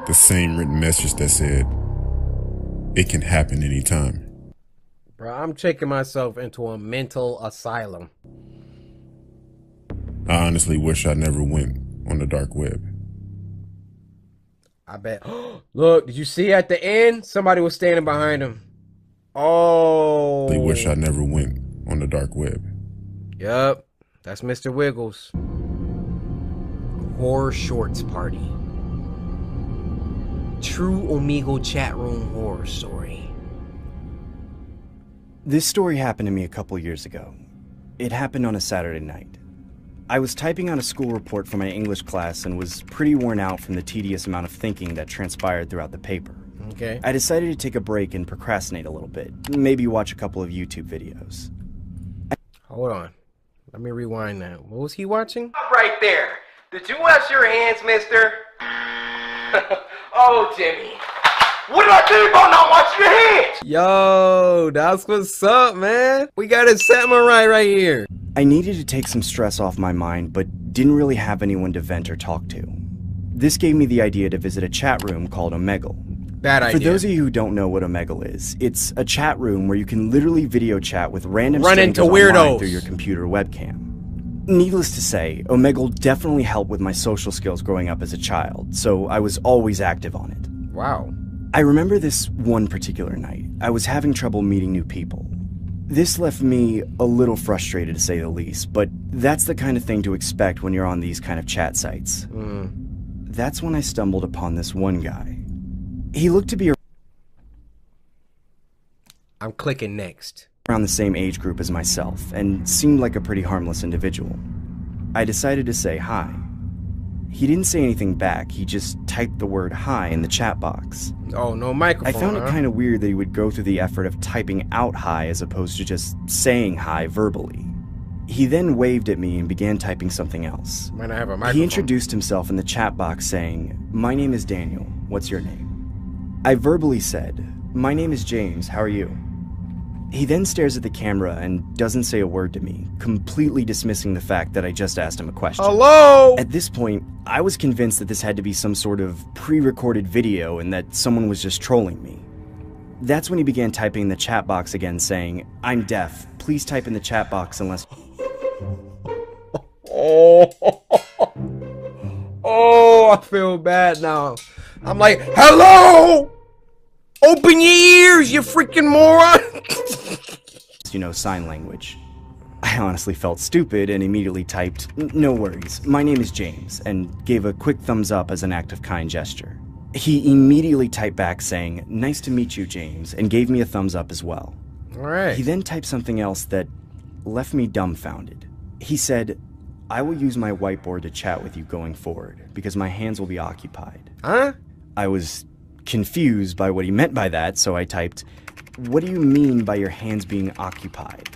the same written message that said, "It can happen anytime." Bro, I'm checking myself into a mental asylum. I honestly wish I never went on the dark web. I bet. Look, did you see at the end? Somebody was standing behind him. Oh. I wish I never went on the dark web. Yup. That's Mr. Wiggles. Horror Shorts Party. True Omegle chat room horror story. This story happened to me a couple years ago. It happened on a Saturday night. I was typing out a school report for my English class and was pretty worn out from the tedious amount of thinking that transpired throughout the paper. Okay. I decided to take a break and procrastinate a little bit, maybe watch a couple of YouTube videos. Hold on. Let me rewind that. What was he watching? Right there. Did you wash your hands, mister? Oh, Jimmy. What did I tell you about not washing your hands? Yo, that's what's up, man. We got a samurai right here. I needed to take some stress off my mind, but didn't really have anyone to vent or talk to. This gave me the idea to visit a chat room called Omegle. Bad idea. For those of you who don't know what Omegle is, it's a chat room where you can literally video chat with random Run into strangers online weirdos through your computer webcam. Needless to say, Omegle definitely helped with my social skills growing up as a child, so I was always active on it. Wow. I remember this one particular night. I was having trouble meeting new people. This left me a little frustrated, to say the least, but that's the kind of thing to expect when you're on these kind of chat sites. That's when I stumbled upon this one guy. He looked to be I'm clicking next. Around the same age group as myself, and seemed like a pretty harmless individual. I decided to say hi. He didn't say anything back, he just typed the word hi in the chat box. Oh, no microphone, I found it kind of weird that he would go through the effort of typing out hi as opposed to just saying hi verbally. He then waved at me and began typing something else. Might not have a microphone. He introduced himself in the chat box saying, "My name is Daniel, what's your name?" I verbally said, "My name is James, how are you?" He then stares at the camera and doesn't say a word to me, completely dismissing the fact that I just asked him a question. Hello? At this point, I was convinced that this had to be some sort of pre-recorded video and that someone was just trolling me. That's when he began typing in the chat box again saying, "I'm deaf, please type in the chat box unless..." Oh, I feel bad now. I'm like, hello? Open your ears, you freaking moron. You know, sign language. I honestly felt stupid and immediately typed, "No worries, my name is James," and gave a quick thumbs up as an act of kind gesture. He immediately typed back saying, "Nice to meet you, James," and gave me a thumbs up as well. Alright. He then typed something else that left me dumbfounded. He said, "I will use my whiteboard to chat with you going forward, because my hands will be occupied." Huh? I was confused by what he meant by that, so I typed, "What do you mean by your hands being occupied?"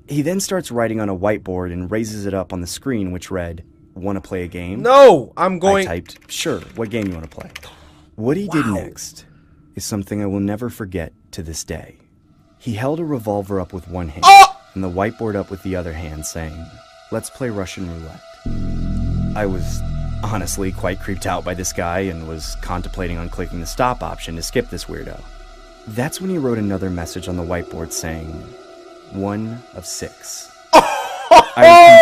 He then starts writing on a whiteboard and raises it up on the screen, which read, "Want to play a game?" No, I'm going... I typed, "Sure, what game you want to play?" What he did next is something I will never forget to this day. He held a revolver up with one hand, and the whiteboard up with the other hand, saying, "Let's play Russian roulette." I was honestly quite creeped out by this guy and was contemplating on clicking the stop option to skip this weirdo. That's when he wrote another message on the whiteboard saying, "1 of 6. I was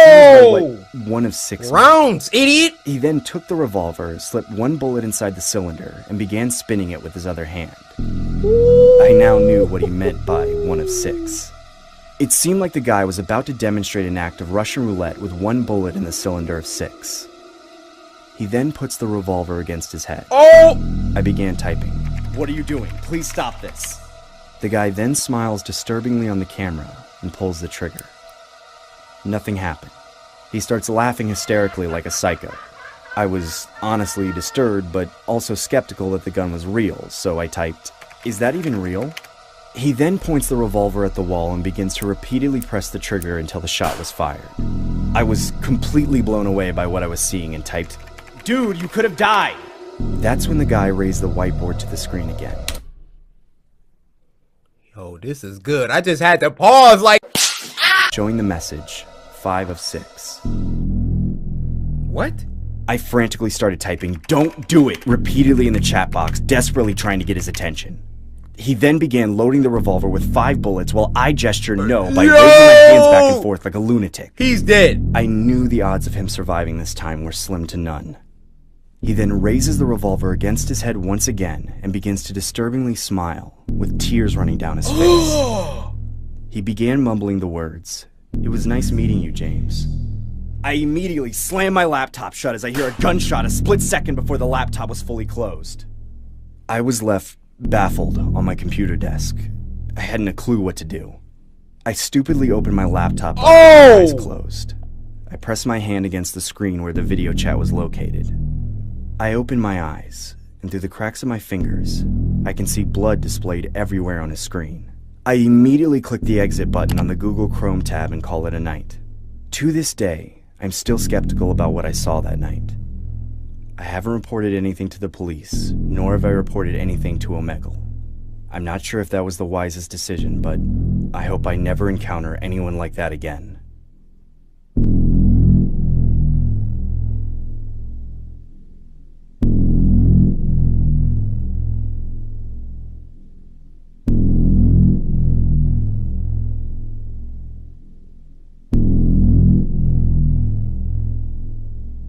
confused by what 1 of 6 rounds, idiot! He then took the revolver, slipped one bullet inside the cylinder, and began spinning it with his other hand. I now knew what he meant by 1 of 6. It seemed like the guy was about to demonstrate an act of Russian roulette with one bullet in the cylinder of 6. He then puts the revolver against his head. Oh! I began typing, "What are you doing? Please stop this." The guy then smiles disturbingly on the camera and pulls the trigger. Nothing happened. He starts laughing hysterically like a psycho. I was honestly disturbed, but also skeptical that the gun was real, so I typed, "Is that even real?" He then points the revolver at the wall and begins to repeatedly press the trigger until the shot was fired. I was completely blown away by what I was seeing and typed, "Dude, you could have died!" That's when the guy raised the whiteboard to the screen again. Yo, this is good. I just had to pause like... Showing the message, 5 of 6. What? I frantically started typing, "Don't do it," repeatedly in the chat box, desperately trying to get his attention. He then began loading the revolver with 5 bullets while I gestured no by raising my hands back and forth like a lunatic. He's dead. I knew the odds of him surviving this time were slim to none. He then raises the revolver against his head once again and begins to disturbingly smile, with tears running down his face. He began mumbling the words, "It was nice meeting you, James." I immediately slammed my laptop shut as I hear a gunshot a split second before the laptop was fully closed. I was left baffled on my computer desk. I hadn't a clue what to do. I stupidly opened my laptop with my eyes closed. I pressed my hand against the screen where the video chat was located. I opened my eyes, and through the cracks of my fingers, I can see blood displayed everywhere on his screen. I immediately clicked the exit button on the Google Chrome tab and call it a night. To this day, I'm still skeptical about what I saw that night. I haven't reported anything to the police, nor have I reported anything to Omegle. I'm not sure if that was the wisest decision, but I hope I never encounter anyone like that again.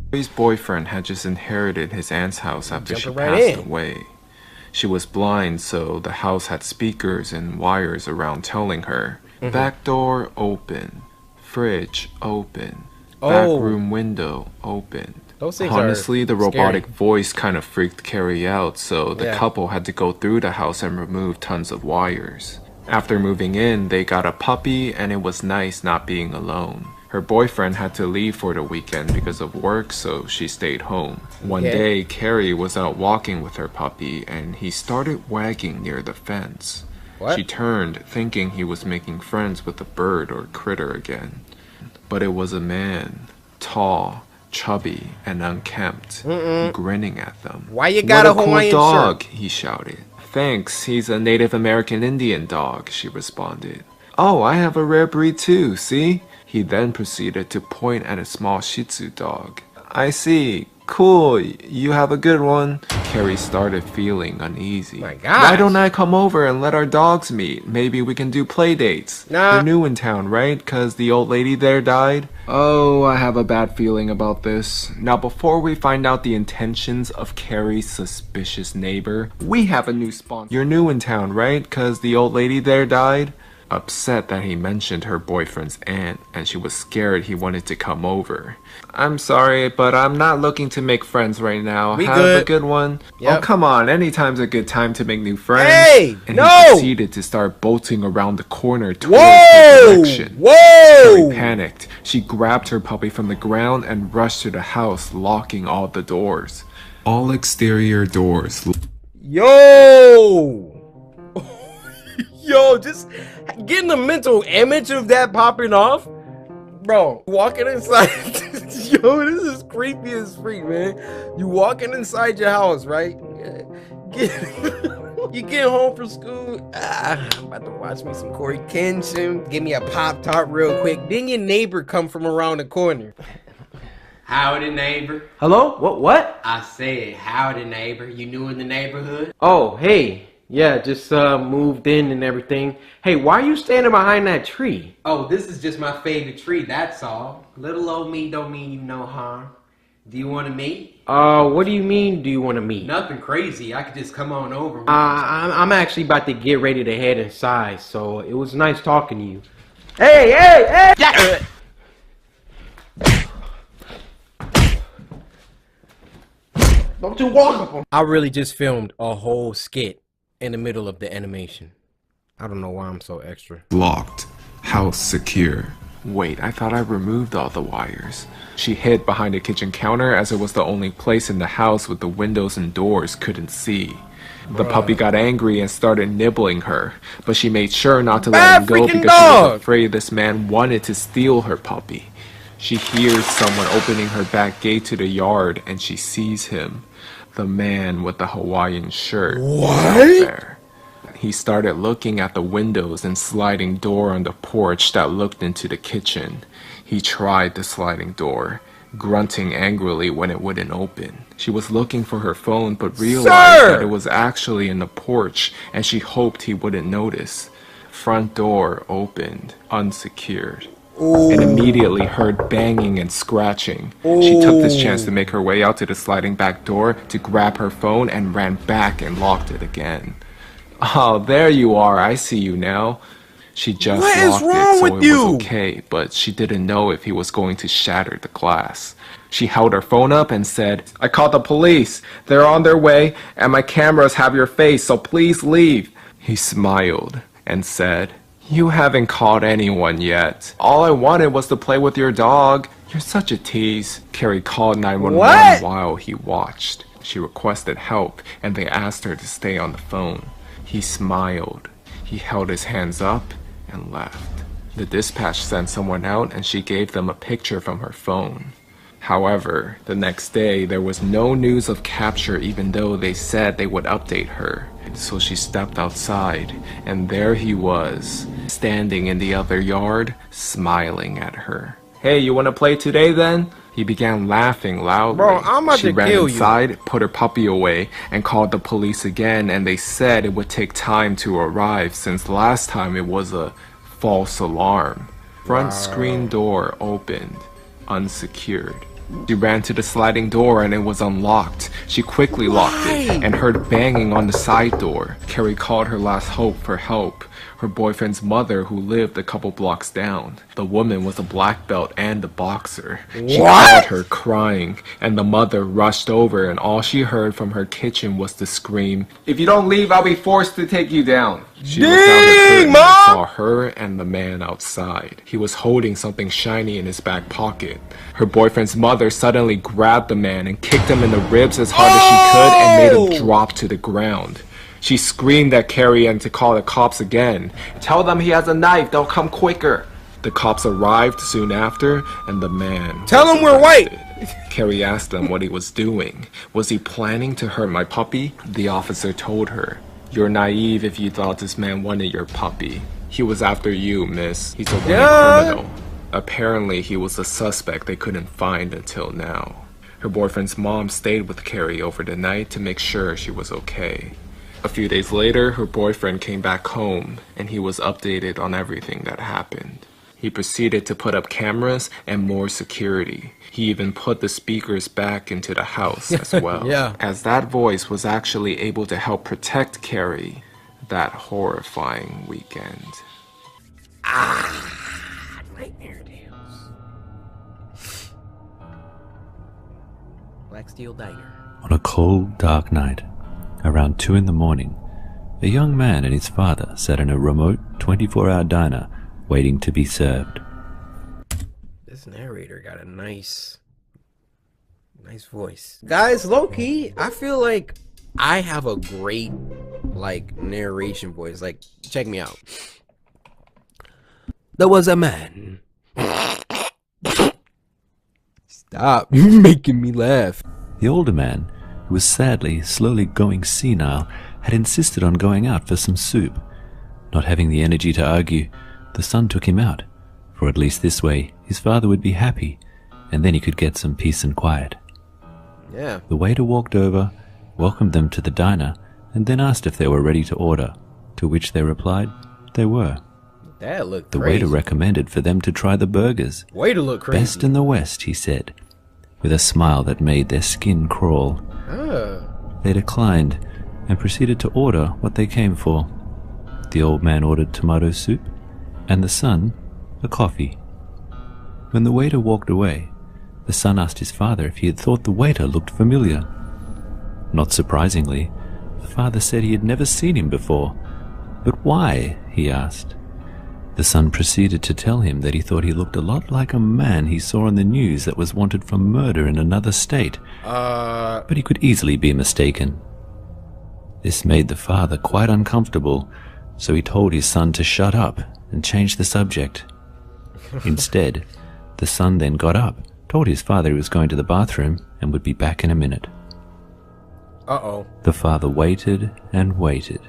Cory's boyfriend had just inherited his aunt's house after she Jumping right passed in. away. She was blind, so the house had speakers and wires around telling her, "Back door open, fridge open, back room window open." Those things Honestly, are the robotic scary. voice kind of freaked Carrie out, so the Yeah. couple had to go through the house and remove tons of wires. After moving in, they got a puppy, and it was nice not being alone. Her boyfriend had to leave for the weekend because of work, so she stayed home. One Okay. day, Carrie was out walking with her puppy, and he started wagging near the fence. What? She turned, thinking he was making friends with a bird or critter again. But it was a man, tall, chubby, and unkempt, grinning at them. Why you got "What a Hawaiian cool shirt?" dog," he shouted. "Thanks, he's a Native American Indian dog," she responded. "Oh, I have a rare breed too, see?" He then proceeded to point at a small Shih Tzu dog. "I see. Cool, you have a good one." Carrie started feeling uneasy. My gosh. "Why don't I come over and let our dogs meet? Maybe we can do play dates. Nah. You're new in town, right? 'Cause the old lady there died?" "Oh, I have a bad feeling about this. Now, before we find out the intentions of Carrie's suspicious neighbor, we have a new sponsor. You're new in town, right? 'Cause the old lady there died?" Upset that he mentioned her boyfriend's aunt, and she was scared he wanted to come over. "I'm sorry, but I'm not looking to make friends right now. We Have good. a good one." Yep. "Oh, come on, anytime's a good time to make new friends." Hey, and no! he proceeded to start bolting around the corner towards Whoa! his direction. Whoa! Carrie panicked. She grabbed her puppy from the ground and rushed to the house, locking all the doors. All exterior doors. Yo! Yo, just getting the mental image of that popping off. Bro, walking inside. Yo, this is creepy as freak, man. You walking inside your house, right? You get home from school. I'm about to watch me some Cory Kenshin. Give me a Pop-Tart real quick. Then your neighbor come from around the corner. Howdy, neighbor. Hello? What? I said, howdy, neighbor. You new in the neighborhood? Oh, hey. Yeah, just moved in and everything. Hey, why are you standing behind that tree? Oh, this is just my favorite tree, that's all. Little old me don't mean you no harm. Do you want to meet? What do you mean, do you want to meet? Nothing crazy. I could just come on over. I'm actually about to get ready to head inside, so it was nice talking to you. Hey! Yeah. Don't you walk up on. I really just filmed a whole skit in the middle of the animation. I don't know why I'm so extra. Locked. House secure. Wait, I thought I removed all the wires. She hid behind a kitchen counter as it was the only place in the house with the windows and doors couldn't see. The puppy got angry and started nibbling her, but she made sure not to let him go because she was afraid this man wanted to steal her puppy. She hears someone opening her back gate to the yard and she sees him, the man with the Hawaiian shirt. Out there. He started looking at the windows and sliding door on the porch that looked into the kitchen. He tried the sliding door, grunting angrily when it wouldn't open. She was looking for her phone but realized that it was actually in the porch and she hoped he wouldn't notice. Front door opened, unsecured, and immediately heard banging and scratching. She took this chance to make her way out to the sliding back door to grab her phone and ran back and locked it again. Oh, there you are. I see you now. She just locked it so it was okay, but she didn't know if he was going to shatter the glass. She held her phone up and said, I called the police. They're on their way, and my cameras have your face, so please leave. He smiled and said, You haven't called anyone yet. All I wanted was to play with your dog. You're such a tease. Cory called 911 while he watched. She requested help, and they asked her to stay on the phone. He smiled. He held his hands up and left. The dispatch sent someone out and she gave them a picture from her phone. However, the next day there was no news of capture even though they said they would update her. So she stepped outside and there he was, standing in the other yard, smiling at her. Hey, you wanna play today then? He began laughing loudly. Bro, I'm about she to ran kill inside, you. put her puppy away, and called the police again, and they said it would take time to arrive since last time it was a false alarm. Front screen door opened, unsecured. She ran to the sliding door and it was unlocked. She quickly locked it and heard banging on the side door. Cory called her last hope for help. Her boyfriend's mother who lived a couple blocks down. The woman was a black belt and a boxer. She called her crying and the mother rushed over and all she heard from her kitchen was the scream, If you don't leave, I'll be forced to take you down. She looked out her curtain and saw her and the man outside. He was holding something shiny in his back pocket. Her boyfriend's mother suddenly grabbed the man and kicked him in the ribs as hard as she could and made him drop to the ground. She screamed at Cory and to call the cops again. Tell them he has a knife, they'll come quicker. The cops arrived soon after and the man Tell him we're white. Cory asked them what he was doing. Was he planning to hurt my puppy? The officer told her, You're naive if you thought this man wanted your puppy. He was after you, miss. He's a wanted criminal. Apparently, he was a suspect they couldn't find until now. Her boyfriend's mom stayed with Cory over the night to make sure she was okay. A few days later, her boyfriend came back home, and he was updated on everything that happened. He proceeded to put up cameras and more security. He even put the speakers back into the house as well, as that voice was actually able to help protect Cory that horrifying weekend. Nightmare Tales. Black Steel Diner. On a cold, dark night, around 2 in the morning, a young man and his father sat in a remote 24-hour diner waiting to be served. This narrator got a nice voice. Guys, low-key, I feel like I have a great, narration voice. Check me out. There was a man. Stop making me laugh. The older man, who was sadly, slowly going senile, had insisted on going out for some soup. Not having the energy to argue, the son took him out, for at least this way his father would be happy, and then he could get some peace and quiet. Yeah. The waiter walked over, welcomed them to the diner, and then asked if they were ready to order, to which they replied they were. That looked The crazy. waiter recommended for them to try the burgers. Waiter looked crazy. Best in the West, he said, with a smile that made their skin crawl. They declined and proceeded to order what they came for. The old man ordered tomato soup, and the son a coffee. When the waiter walked away, the son asked his father if he had thought the waiter looked familiar. Not surprisingly, the father said he had never seen him before. But why? He asked. The son proceeded to tell him that he thought he looked a lot like a man he saw on the news that was wanted for murder in another state, but he could easily be mistaken. This made the father quite uncomfortable, so he told his son to shut up and change the subject. Instead, the son then got up, told his father he was going to the bathroom and would be back in a minute. Uh-oh. The father waited and waited.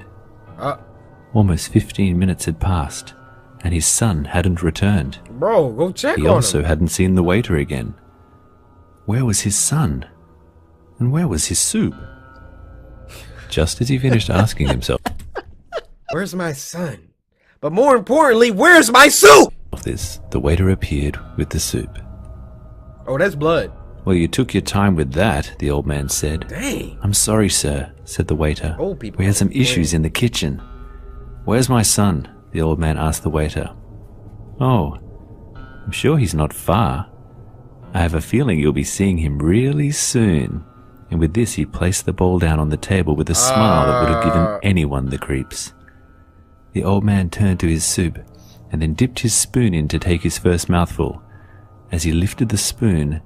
Almost 15 minutes had passed, and his son hadn't returned. Bro, go check on him. He also hadn't seen the waiter again. Where was his son? And where was his soup? Just as he finished asking himself, "Where's my son? But more importantly, where's my soup?" this, the waiter appeared with the soup. Oh, that's blood. "Well, you took your time with that," the old man said. Dang. "I'm sorry, sir," said the waiter. Old people. "We had some issues in the kitchen." "Where's my son?" the old man asked the waiter. "Oh, I'm sure he's not far. I have a feeling you'll be seeing him really soon." And with this, he placed the bowl down on the table with a smile that would have given anyone the creeps. The old man turned to his soup and then dipped his spoon in to take his first mouthful. As he lifted the spoon,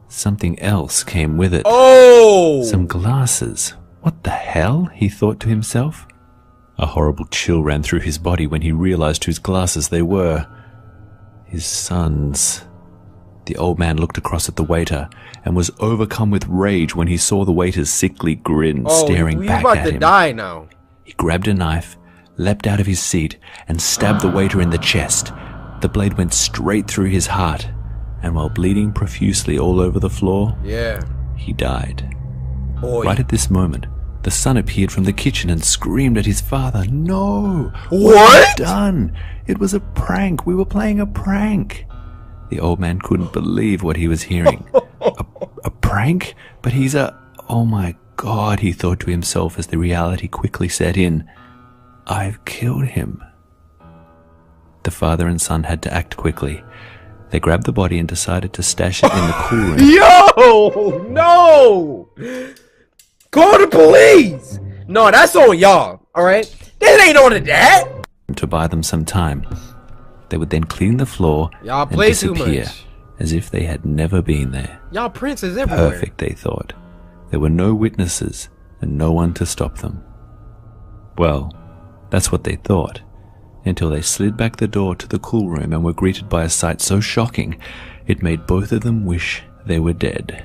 something else came with it. Oh! Some glasses. What the hell? He thought to himself. A horrible chill ran through his body when he realized whose glasses they were. His son's. The old man looked across at the waiter and was overcome with rage when he saw the waiter's sickly grin staring back about at to him. Die now. He grabbed a knife, leapt out of his seat, and stabbed the waiter in the chest. The blade went straight through his heart, and while bleeding profusely all over the floor, he died. Boy. Right at this moment, the son appeared from the kitchen and screamed at his father, "No! What have you done? It was a prank. We were playing a prank." The old man couldn't believe what he was hearing. A prank? But he's a... Oh my God, he thought to himself as the reality quickly set in. I've killed him. The father and son had to act quickly. They grabbed the body and decided to stash it in the cool room. Yo! No! Call the police! No, that's on y'all, alright? This ain't on the dad! To buy them some time. They would then clean the floor Y'all and play too disappear much. as if they had never been there. Y'all princes everywhere. Perfect, they thought. There were no witnesses and no one to stop them. Well, that's what they thought, until they slid back the door to the cool room and were greeted by a sight so shocking it made both of them wish they were dead.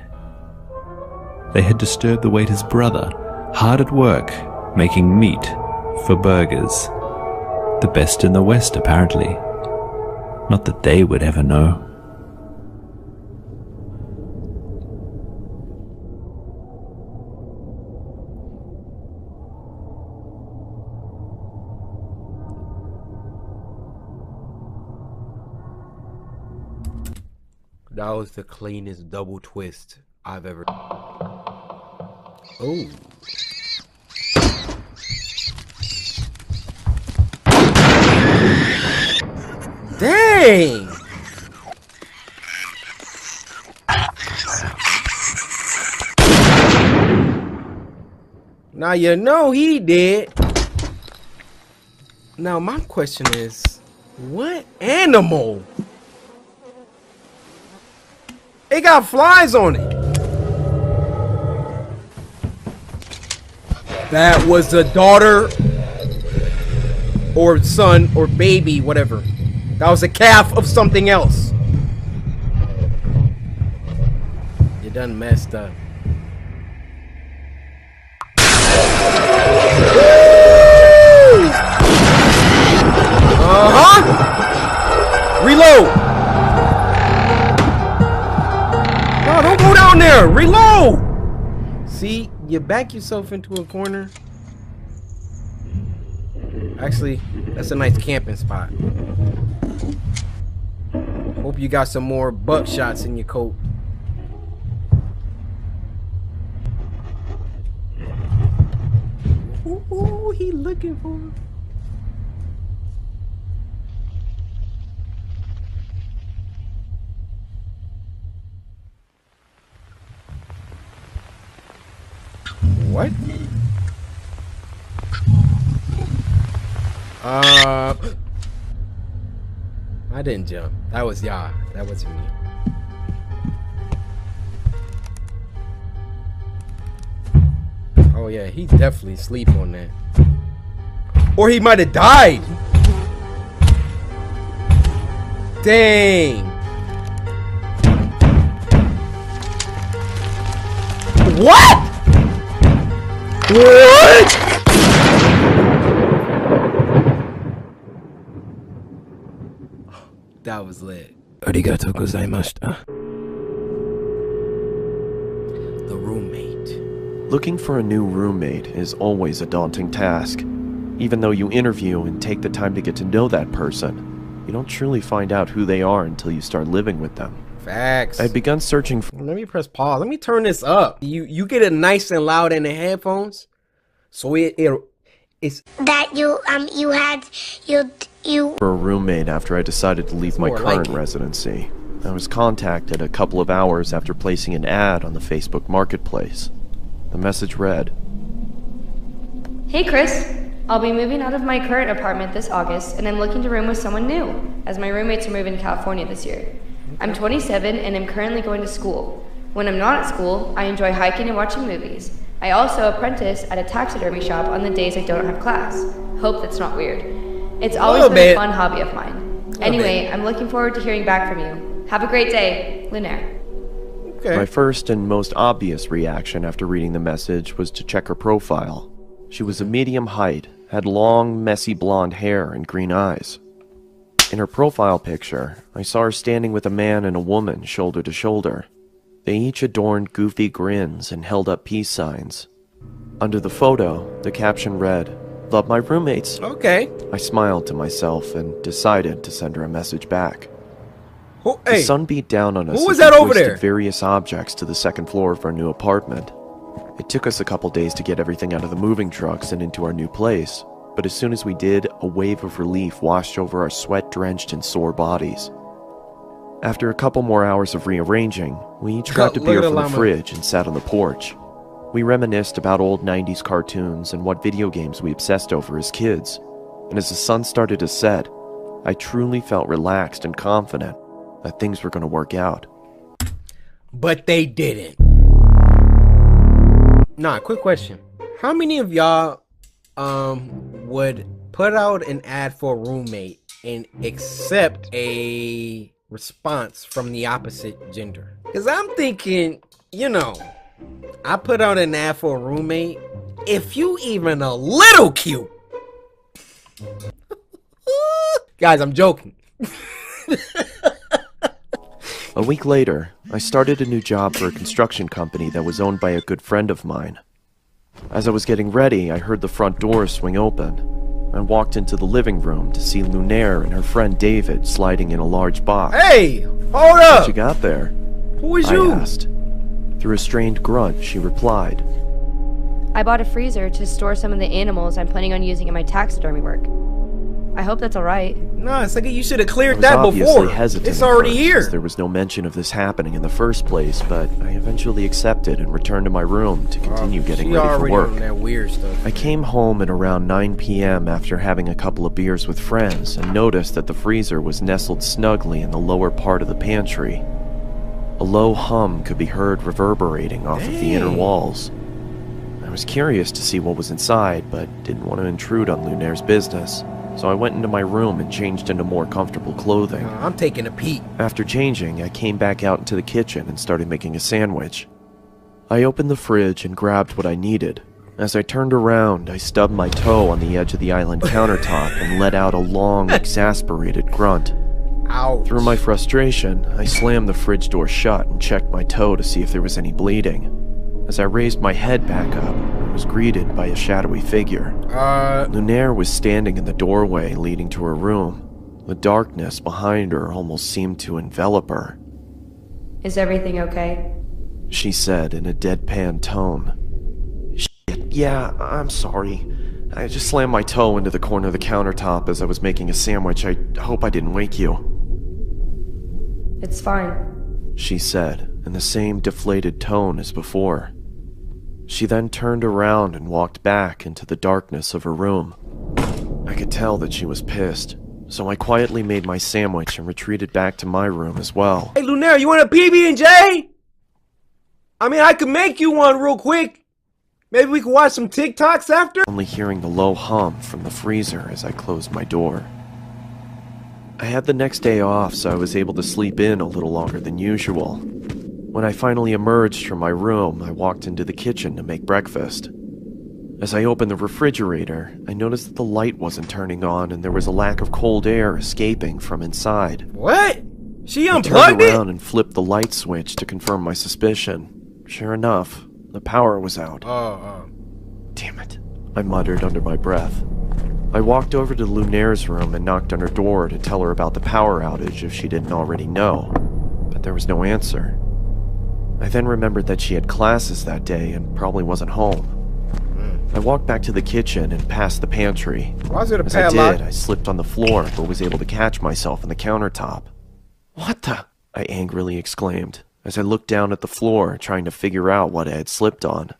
They had disturbed the waiter's brother, hard at work, making meat for burgers. The best in the West, apparently. Not that they would ever know. That was the cleanest double twist I've ever... Oh. Dang! Now you know he did. Now my question is, what animal? It got flies on it. That was the daughter or son or baby, whatever. That was a calf of something else. You done messed up. Reload. No, don't go down there. Reload. See, you back yourself into a corner. Actually, that's a nice camping spot. Hope you got some more buck shots in your coat. Ooh, he looking for him. What? I didn't jump. That was y'all. That wasn't me. Oh yeah, he definitely sleep on that. Or he might have died. Dang. What? What? That was lit. Arigatou gozaimashita. The roommate. Looking for a new roommate is always a daunting task. Even though you interview and take the time to get to know that person, you don't truly find out who they are until you start living with them. Facts. I'd begun searching for... Let me press pause. Let me turn this up. You get it nice and loud in the headphones, so it's that you for a roommate after I decided to leave my current residency. I was contacted a couple of hours after placing an ad on the Facebook Marketplace. The message read, "Hey Chris, I'll be moving out of my current apartment this August, and I'm looking to room with someone new, as my roommates are moving to California this year. I'm 27 and I'm currently going to school. When I'm not at school, I enjoy hiking and watching movies. I also apprentice at a taxidermy shop on the days I don't have class. Hope that's not weird. It's always been a fun hobby of mine. Anyway, I'm looking forward to hearing back from you. Have a great day, Lunaire." Okay. My first and most obvious reaction after reading the message was to check her profile. She was a medium height, had long, messy blonde hair and green eyes. In her profile picture, I saw her standing with a man and a woman shoulder to shoulder. They each adorned goofy grins and held up peace signs. Under the photo, the caption read, "Love my roommates." Okay. I smiled to myself and decided to send her a message back. Hey, the sun beat down on us. Who was as we that over hoisted there? various objects to the second floor of our new apartment. It took us a couple days to get everything out of the moving trucks and into our new place, but as soon as we did, a wave of relief washed over our sweat-drenched and sore bodies. After a couple more hours of rearranging, we each grabbed a Look at beer the from the llama. fridge and sat on the porch. We reminisced about old 90s cartoons and what video games we obsessed over as kids, and as the sun started to set, I truly felt relaxed and confident that things were going to work out. But they didn't. Nah, quick question. How many of y'all would put out an ad for a roommate and accept a response from the opposite gender? Because I'm thinking, I put out an ad for a roommate. If you even a little cute. Guys, I'm joking. A week later, I started a new job for a construction company that was owned by a good friend of mine. As I was getting ready, I heard the front door swing open. I walked into the living room to see Lunaire and her friend David sliding in a large box. Hey, hold up! What you got there? Who is I you? asked. Through a strained grunt, she replied, "I bought a freezer to store some of the animals I'm planning on using in my taxidermy work. I hope that's alright." Nah, it's like you should have cleared I that was obviously before. hesitant It's at already first, here. as there was no mention of this happening in the first place, but I eventually accepted and returned to my room to continue getting She ready for already work. on that weird stuff. I came home at around 9 p.m. after having a couple of beers with friends and noticed that the freezer was nestled snugly in the lower part of the pantry. A low hum could be heard reverberating off of the inner walls. I was curious to see what was inside, but didn't want to intrude on Lunaire's business, so I went into my room and changed into more comfortable clothing. I'm taking a peek. After changing, I came back out into the kitchen and started making a sandwich. I opened the fridge and grabbed what I needed. As I turned around, I stubbed my toe on the edge of the island countertop and let out a long, exasperated grunt. Ouch. Through my frustration, I slammed the fridge door shut and checked my toe to see if there was any bleeding. As I raised my head back up, I was greeted by a shadowy figure. Lunaire was standing in the doorway leading to her room. The darkness behind her almost seemed to envelop her. "Is everything okay?" She said in a deadpan tone. "Shit, yeah, I'm sorry. I just slammed my toe into the corner of the countertop as I was making a sandwich. I hope I didn't wake you." "It's fine." She said, in the same deflated tone as before. She then turned around and walked back into the darkness of her room. I could tell that she was pissed, so I quietly made my sandwich and retreated back to my room as well. Hey, Lunaire, you want a PB&J? I mean, I could make you one real quick. Maybe we could watch some TikToks after? Only hearing the low hum from the freezer as I closed my door. I had the next day off, so I was able to sleep in a little longer than usual. When I finally emerged from my room, I walked into the kitchen to make breakfast. As I opened the refrigerator, I noticed that the light wasn't turning on and there was a lack of cold air escaping from inside. What? She I unplugged turned it? around and flipped the light switch to confirm my suspicion. Sure enough, the power was out. Damn it, I muttered under my breath. I walked over to Lunaire's room and knocked on her door to tell her about the power outage if she didn't already know, but there was no answer. I then remembered that she had classes that day and probably wasn't home. I walked back to the kitchen and past the pantry. Why is it a As I padlock? did, I slipped on the floor but was able to catch myself on the countertop. What the? I angrily exclaimed as I looked down at the floor trying to figure out what I had slipped on.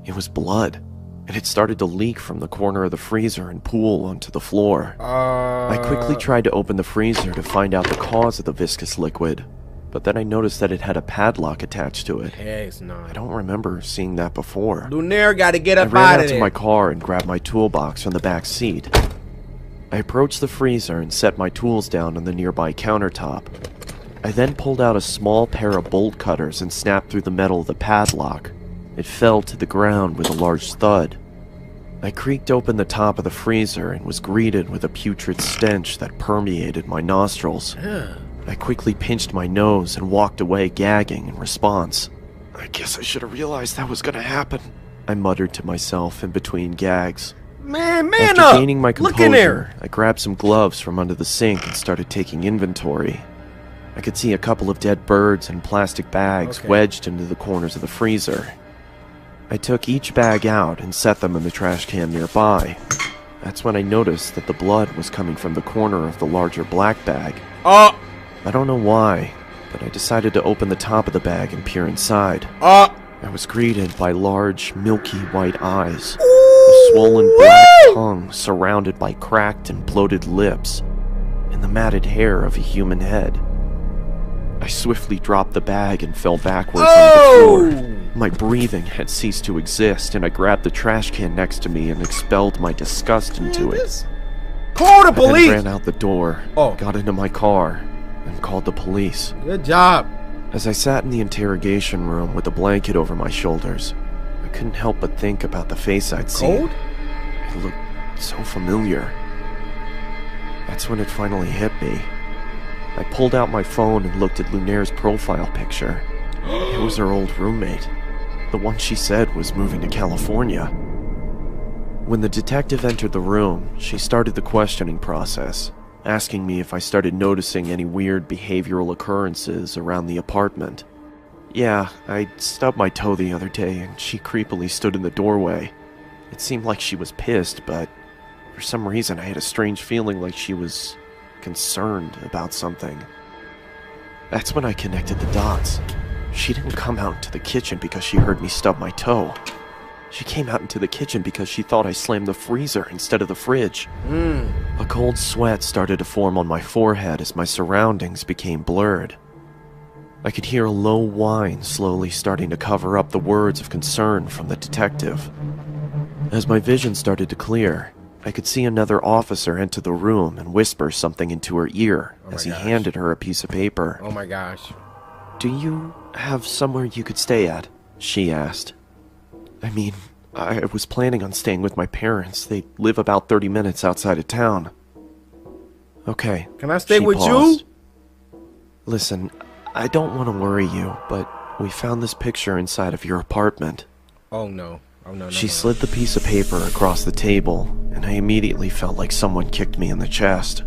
It was blood. It had started to leak from the corner of the freezer and pool onto the floor. I quickly tried to open the freezer to find out the cause of the viscous liquid, but then I noticed that it had a padlock attached to it. Heck no. I don't remember seeing that before. Lunaire gotta get I up ran out out of to there. my car and grabbed my toolbox from the back seat. I approached the freezer and set my tools down on the nearby countertop. I then pulled out a small pair of bolt cutters and snapped through the metal of the padlock. It fell to the ground with a large thud. I creaked open the top of the freezer and was greeted with a putrid stench that permeated my nostrils. I quickly pinched my nose and walked away gagging in response. I guess I should have realized that was gonna happen, I muttered to myself in between gags. Man After up! gaining my Look in there! composure, I grabbed some gloves from under the sink and started taking inventory. I could see a couple of dead birds and plastic bags wedged into the corners of the freezer. I took each bag out and set them in the trash can nearby. That's when I noticed that the blood was coming from the corner of the larger black bag. I don't know why, but I decided to open the top of the bag and peer inside. I was greeted by large, milky white eyes, a swollen black tongue surrounded by cracked and bloated lips, and the matted hair of a human head. I swiftly dropped the bag and fell backwards onto the floor. My breathing had ceased to exist, and I grabbed the trash can next to me and expelled my disgust into it. Call the I then police! ran out the door, got into my car, and called the police. Good job. As I sat in the interrogation room with a blanket over my shoulders, I couldn't help but think about the face I'd seen. Cold? It looked so familiar. That's when it finally hit me. I pulled out my phone and looked at Lunaire's profile picture. It was her old roommate, the one she said was moving to California. When the detective entered the room, she started the questioning process, asking me if I started noticing any weird behavioral occurrences around the apartment. Yeah, I stubbed my toe the other day and she creepily stood in the doorway. It seemed like she was pissed, but for some reason I had a strange feeling like she was concerned about something. That's when I connected the dots. She didn't come out into the kitchen because she heard me stub my toe. She came out into the kitchen because she thought I slammed the freezer instead of the fridge. A cold sweat started to form on my forehead as my surroundings became blurred. I could hear a low whine slowly starting to cover up the words of concern from the detective. As my vision started to clear, I could see another officer enter the room and whisper something into her ear as he handed her a piece of paper. Oh my gosh. "Do you have somewhere you could stay at?" she asked. I mean, I was planning on staying with my parents. They live about 30 minutes outside of town. Okay. Can I stay she with paused. you? Listen, I don't want to worry you, but we found this picture inside of your apartment. Oh no. Oh no, no. She slid the piece of paper across the table, and I immediately felt like someone kicked me in the chest.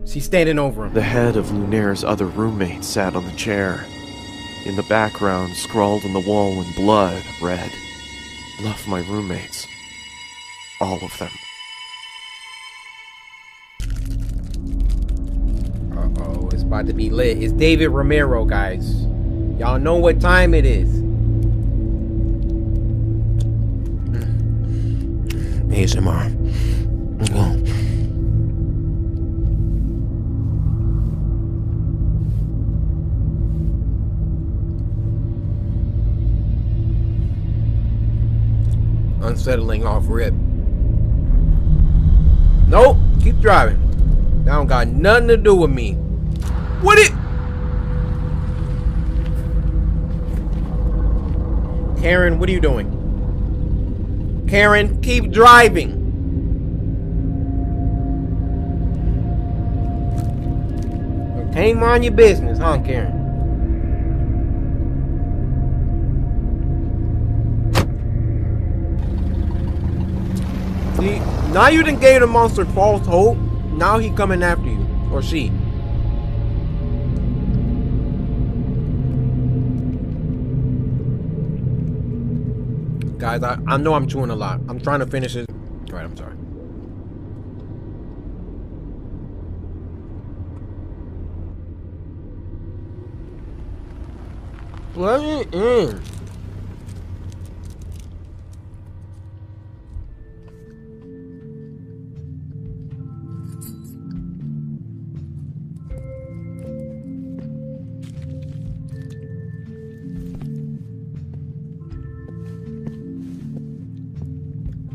She's standing over him. The head of Lunaire's other roommate sat on the chair. In the background, scrawled on the wall in blood, read, "Love my roommates. All of them." Uh-oh, it's about to be lit. It's David Romero, guys. Y'all know what time it is. ASMR. Let's go. unsettling off rip. Nope, keep driving. That don't got nothing to do with me. What it? Karen, what are you doing? Karen, keep driving. Can't mind your business, huh, Karen? See, now you done gave the monster false hope. Now he coming after you. Or she. Guys, I know I'm chewing a lot. I'm trying to finish it. Alright, I'm sorry. Let it in.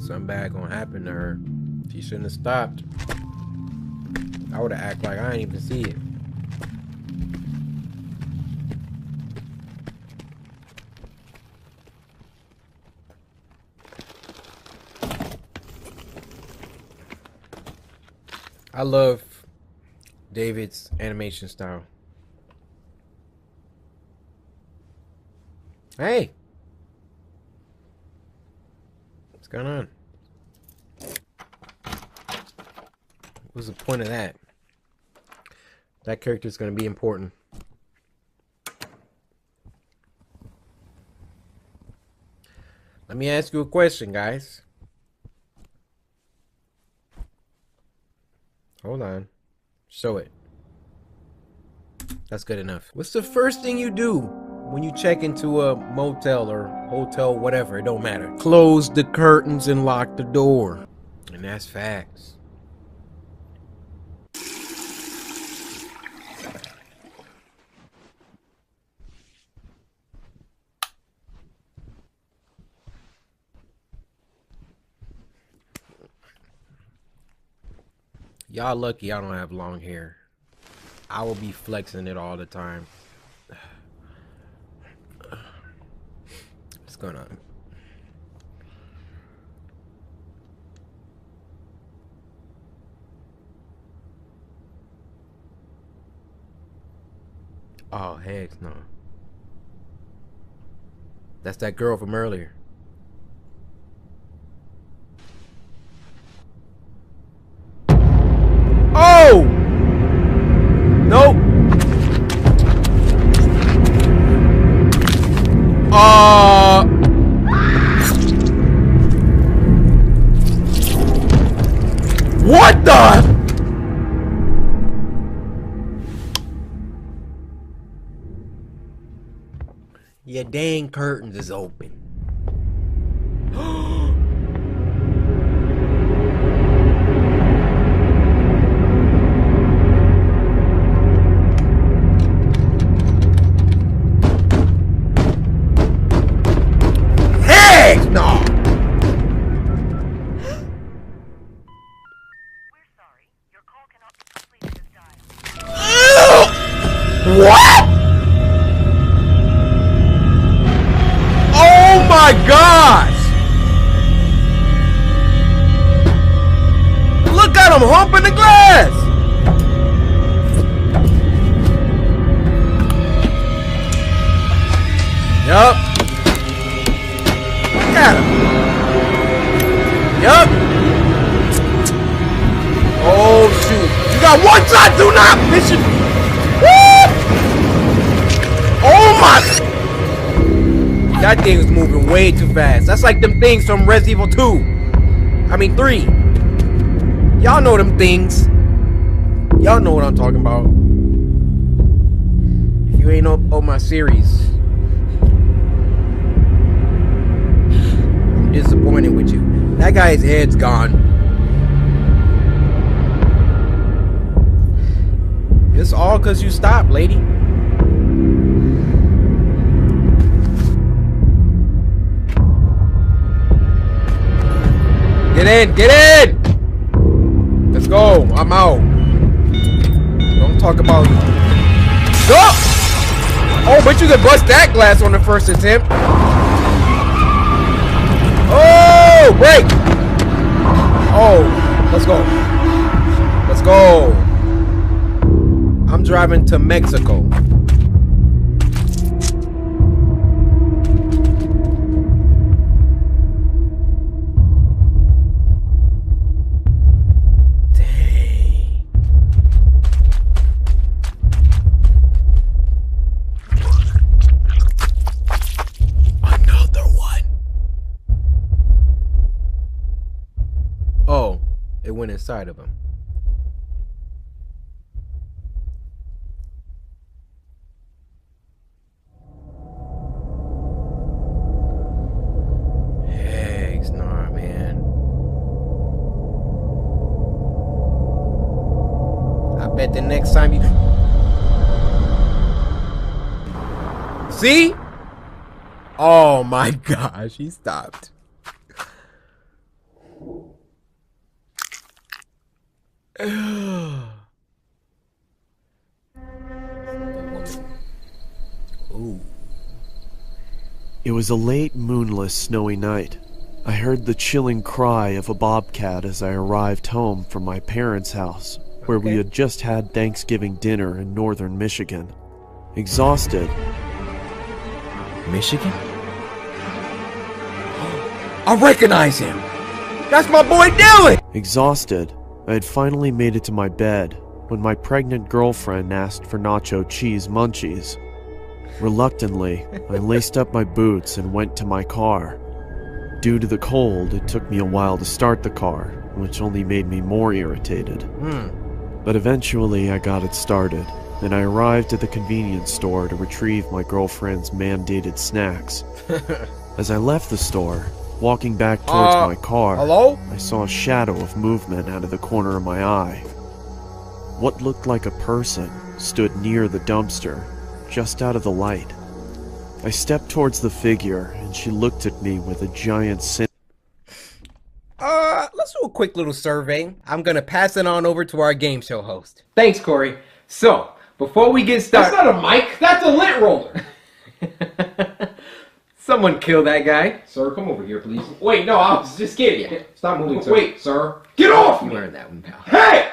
Something bad gonna happen to her. She shouldn't have stopped. I would have acted like I didn't even see it. I love David's animation style. Hey! What's going on? What's the point of that? That character's gonna be important. Let me ask you a question, guys. Hold on. Show it. That's good enough. What's the first thing you do when you check into a motel or hotel, whatever? It don't matter. Close the curtains and lock the door. And that's facts. Y'all lucky I don't have long hair. I will be flexing it all the time. What's going on? Oh, heck no. That's that girl from earlier. Oh! Nope. What the? Your dang curtains is open. Heck no! What? Oh my gosh! Look at him humping the glass! Yup. Look at him. Yup. Oh shoot. You got one shot, do not miss it. Woo! Oh my! That thing is moving way too fast. That's like them things from Resident Evil 2. I mean 3. Y'all know them things. Y'all know what I'm talking about. If you ain't on my series, I'm disappointed with you. That guy's head's gone. It's all because you stopped, lady. in! Get in! Let's go. I'm out. Don't talk about... Go! Oh, but you can bust that glass on the first attempt. Oh, break! Oh, let's go. Let's go. I'm driving to Mexico. Oh, it went inside of him. Heck, nah, man. I bet the next time you... See? Oh my gosh, he stopped. Ooh. It was a late, moonless, snowy night. I heard the chilling cry of a bobcat as I arrived home from my parents' house, where we had just had Thanksgiving dinner in northern Michigan. Exhausted. Michigan? I recognize him! That's my boy Dylan! Exhausted, I had finally made it to my bed when my pregnant girlfriend asked for nacho cheese munchies. Reluctantly, I laced up my boots and went to my car. Due to the cold, it took me a while to start the car, which only made me more irritated. But eventually I got it started, and I arrived at the convenience store to retrieve my girlfriend's mandated snacks. As I left the store, walking back towards my car, I saw a shadow of movement out of the corner of my eye. What looked like a person stood near the dumpster, just out of the light. I stepped towards the figure, and she looked at me with a giant Let's do a quick little survey. I'm gonna pass it on over to our game show host. Thanks, Cory. So, before we get started... That's not a mic, that's a lint roller! Someone kill that guy. Sir, come over here, please. Wait, no, I was just kidding. Yeah. Stop moving, sir. Wait, sir. Get off me! You learned that one, pal. Hey!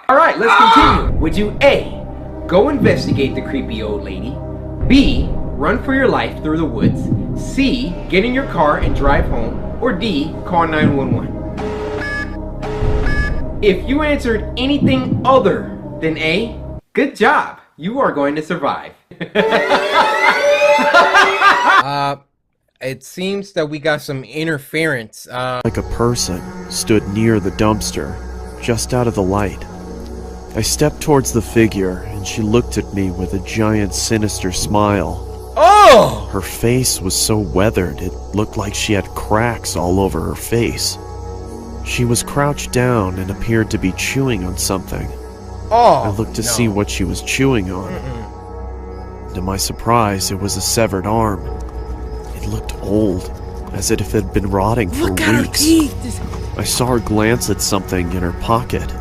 Alright, let's continue. Would you A, go investigate the creepy old lady, B, run for your life through the woods, C, get in your car and drive home, or D, call 911? If you answered anything other than A, good job. You are going to survive. It seems that we got some interference. like a person stood near the dumpster, just out of the light. I stepped towards the figure, and she looked at me with a giant, sinister smile. Oh! Her face was so weathered, it looked like she had cracks all over her face. She was crouched down and appeared to be chewing on something. Oh! I looked to see what she was chewing on. To my surprise, it was a severed arm. It looked old, as if it had been rotting for weeks. I saw her glance at something in her pocket.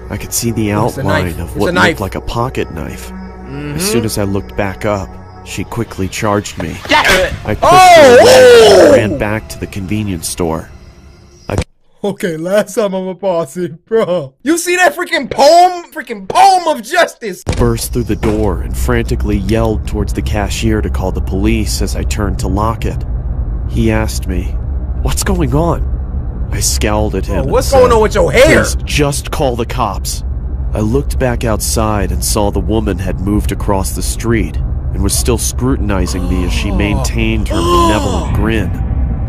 I could see the outline of what looked like a pocket knife. As soon as I looked back up, she quickly charged me. I pushed her away and ran back to the convenience store. Okay, last time I'm a bossy, bro. You see that freaking poem of justice? Burst through the door and frantically yelled towards the cashier to call the police as I turned to lock it. He asked me, "What's going on?" I scowled at him. What's going on with your hair? "Please, just call the cops." I looked back outside and saw the woman had moved across the street and was still scrutinizing me as she maintained her benevolent grin.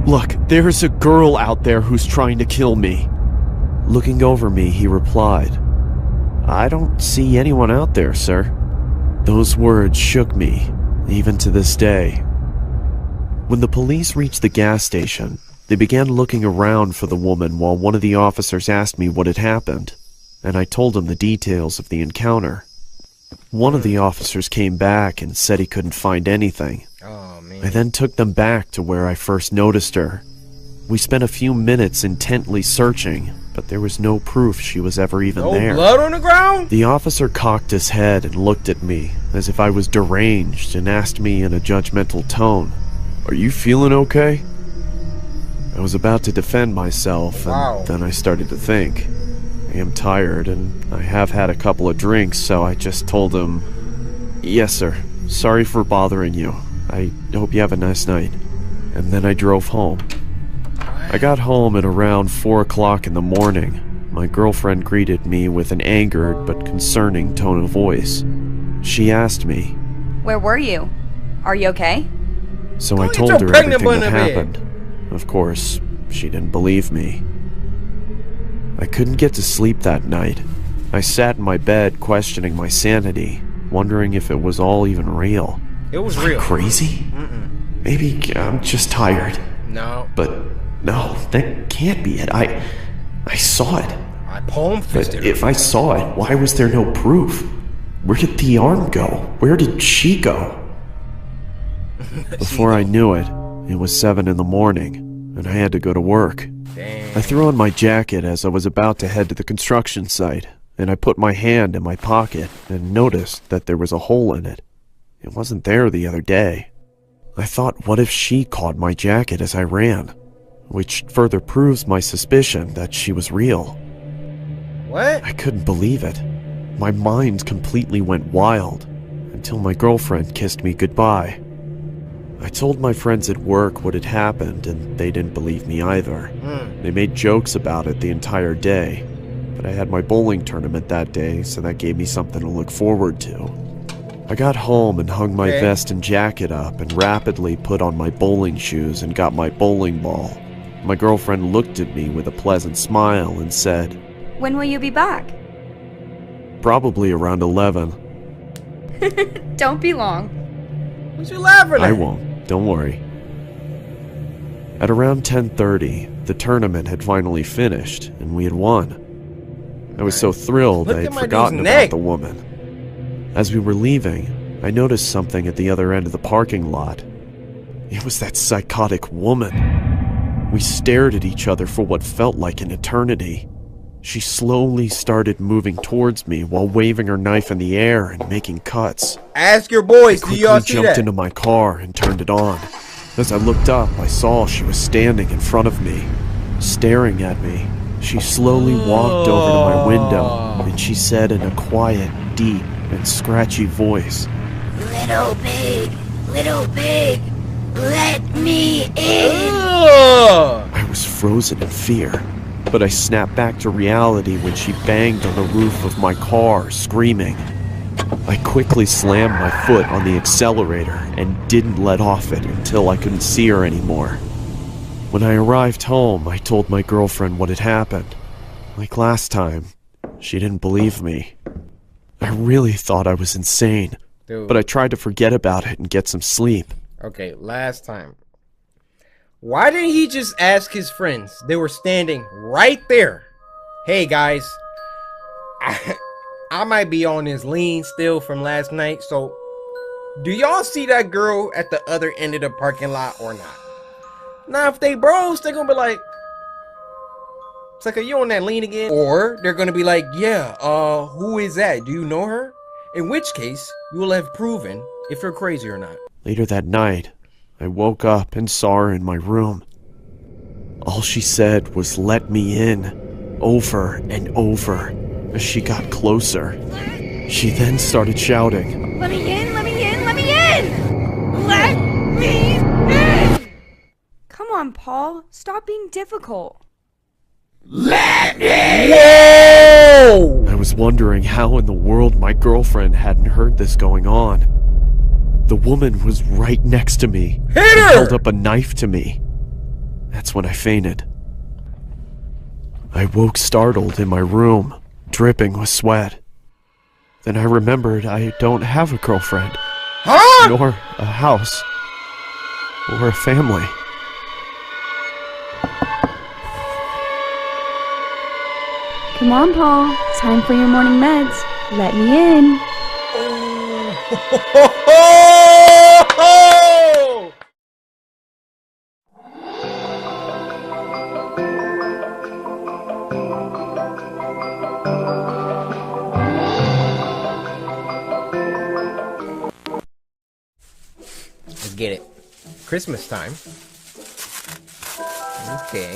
"Look, there's a girl out there who's trying to kill me." Looking over me, he replied, "I don't see anyone out there, sir." Those words shook me, even to this day. When the police reached the gas station, they began looking around for the woman while one of the officers asked me what had happened, and I told him the details of the encounter. One of the officers came back and said he couldn't find anything. I then took them back to where I first noticed her. We spent a few minutes intently searching, but there was no proof she was ever even there. No blood on the ground? The officer cocked his head and looked at me as if I was deranged and asked me in a judgmental tone, "Are you feeling okay?" I was about to defend myself, and then I started to think. I am tired, and I have had a couple of drinks, so I just told him, "Yes, sir. Sorry for bothering you. I hope you have a nice night." And then I drove home. I got home at around 4 o'clock in the morning. My girlfriend greeted me with an angered but concerning tone of voice. She asked me, "Where were you? Are you okay?" So I told her everything that happened. Of course, she didn't believe me. I couldn't get to sleep that night. I sat in my bed questioning my sanity, wondering if it was all even real. It was Am real. I crazy? Maybe I'm just tired. No. But no, that can't be it. I saw it. I palm fisted But her. if I saw it, why was there no proof? Where did the arm go? Where did she go? Before I knew it, it was 7 in the morning, and I had to go to work. I threw on my jacket as I was about to head to the construction site, and I put my hand in my pocket and noticed that there was a hole in it. It wasn't there the other day. I thought, what if she caught my jacket as I ran? Which further proves my suspicion that she was real. What? I couldn't believe it. My mind completely went wild until my girlfriend kissed me goodbye. I told my friends at work what had happened, and they didn't believe me either. They made jokes about it the entire day, but I had my bowling tournament that day, so that gave me something to look forward to. I got home and hung my vest and jacket up and rapidly put on my bowling shoes and got my bowling ball. My girlfriend looked at me with a pleasant smile and said, "When will you be back?" "Probably around 11. Don't be long. What you laughing at? I won't. Don't worry." At around 10:30, the tournament had finally finished, and we had won. I was so thrilled Look I had at my forgotten dude's about neck. the woman. As we were leaving, I noticed something at the other end of the parking lot. It was that psychotic woman. We stared at each other for what felt like an eternity. She slowly started moving towards me while waving her knife in the air and making cuts. Ask your boys, do I y'all quickly see jumped that? into my car and turned it on. As I looked up, I saw she was standing in front of me, staring at me. She slowly walked over to my window, and she said in a quiet, deep, and scratchy voice, Little pig, let me in. I was frozen in fear, but I snapped back to reality when she banged on the roof of my car, screaming. I quickly slammed my foot on the accelerator and didn't let off it until I couldn't see her anymore. When I arrived home, I told my girlfriend what had happened. Like last time, she didn't believe me. I really thought I was insane, Dude. but I tried to forget about it and get some sleep. Okay, last time. Why didn't he just ask his friends? They were standing right there. Hey guys, I might be on this lean still from last night, so do y'all see that girl at the other end of the parking lot or not? Now if they bros, they're gonna be like, it's like, are you on that lean again? Or they're gonna be like, yeah, who is that? Do you know her? In which case, you will have proven if you're crazy or not. Later that night, I woke up and saw her in my room. All she said was, "Let me in," over and over as she got closer. She then started shouting, Let me in, let me in, let me in! Let me in! Come on, Paul. Stop being difficult. Let me Whoa! I was wondering how in the world my girlfriend hadn't heard this going on. The woman was right next to me and held up a knife to me. That's when I fainted. I woke startled in my room, dripping with sweat. Then I remembered I don't have a girlfriend, nor a house, or a family. Come on, Paul. Time for your morning meds. Let me in. get it. Christmas time. Okay.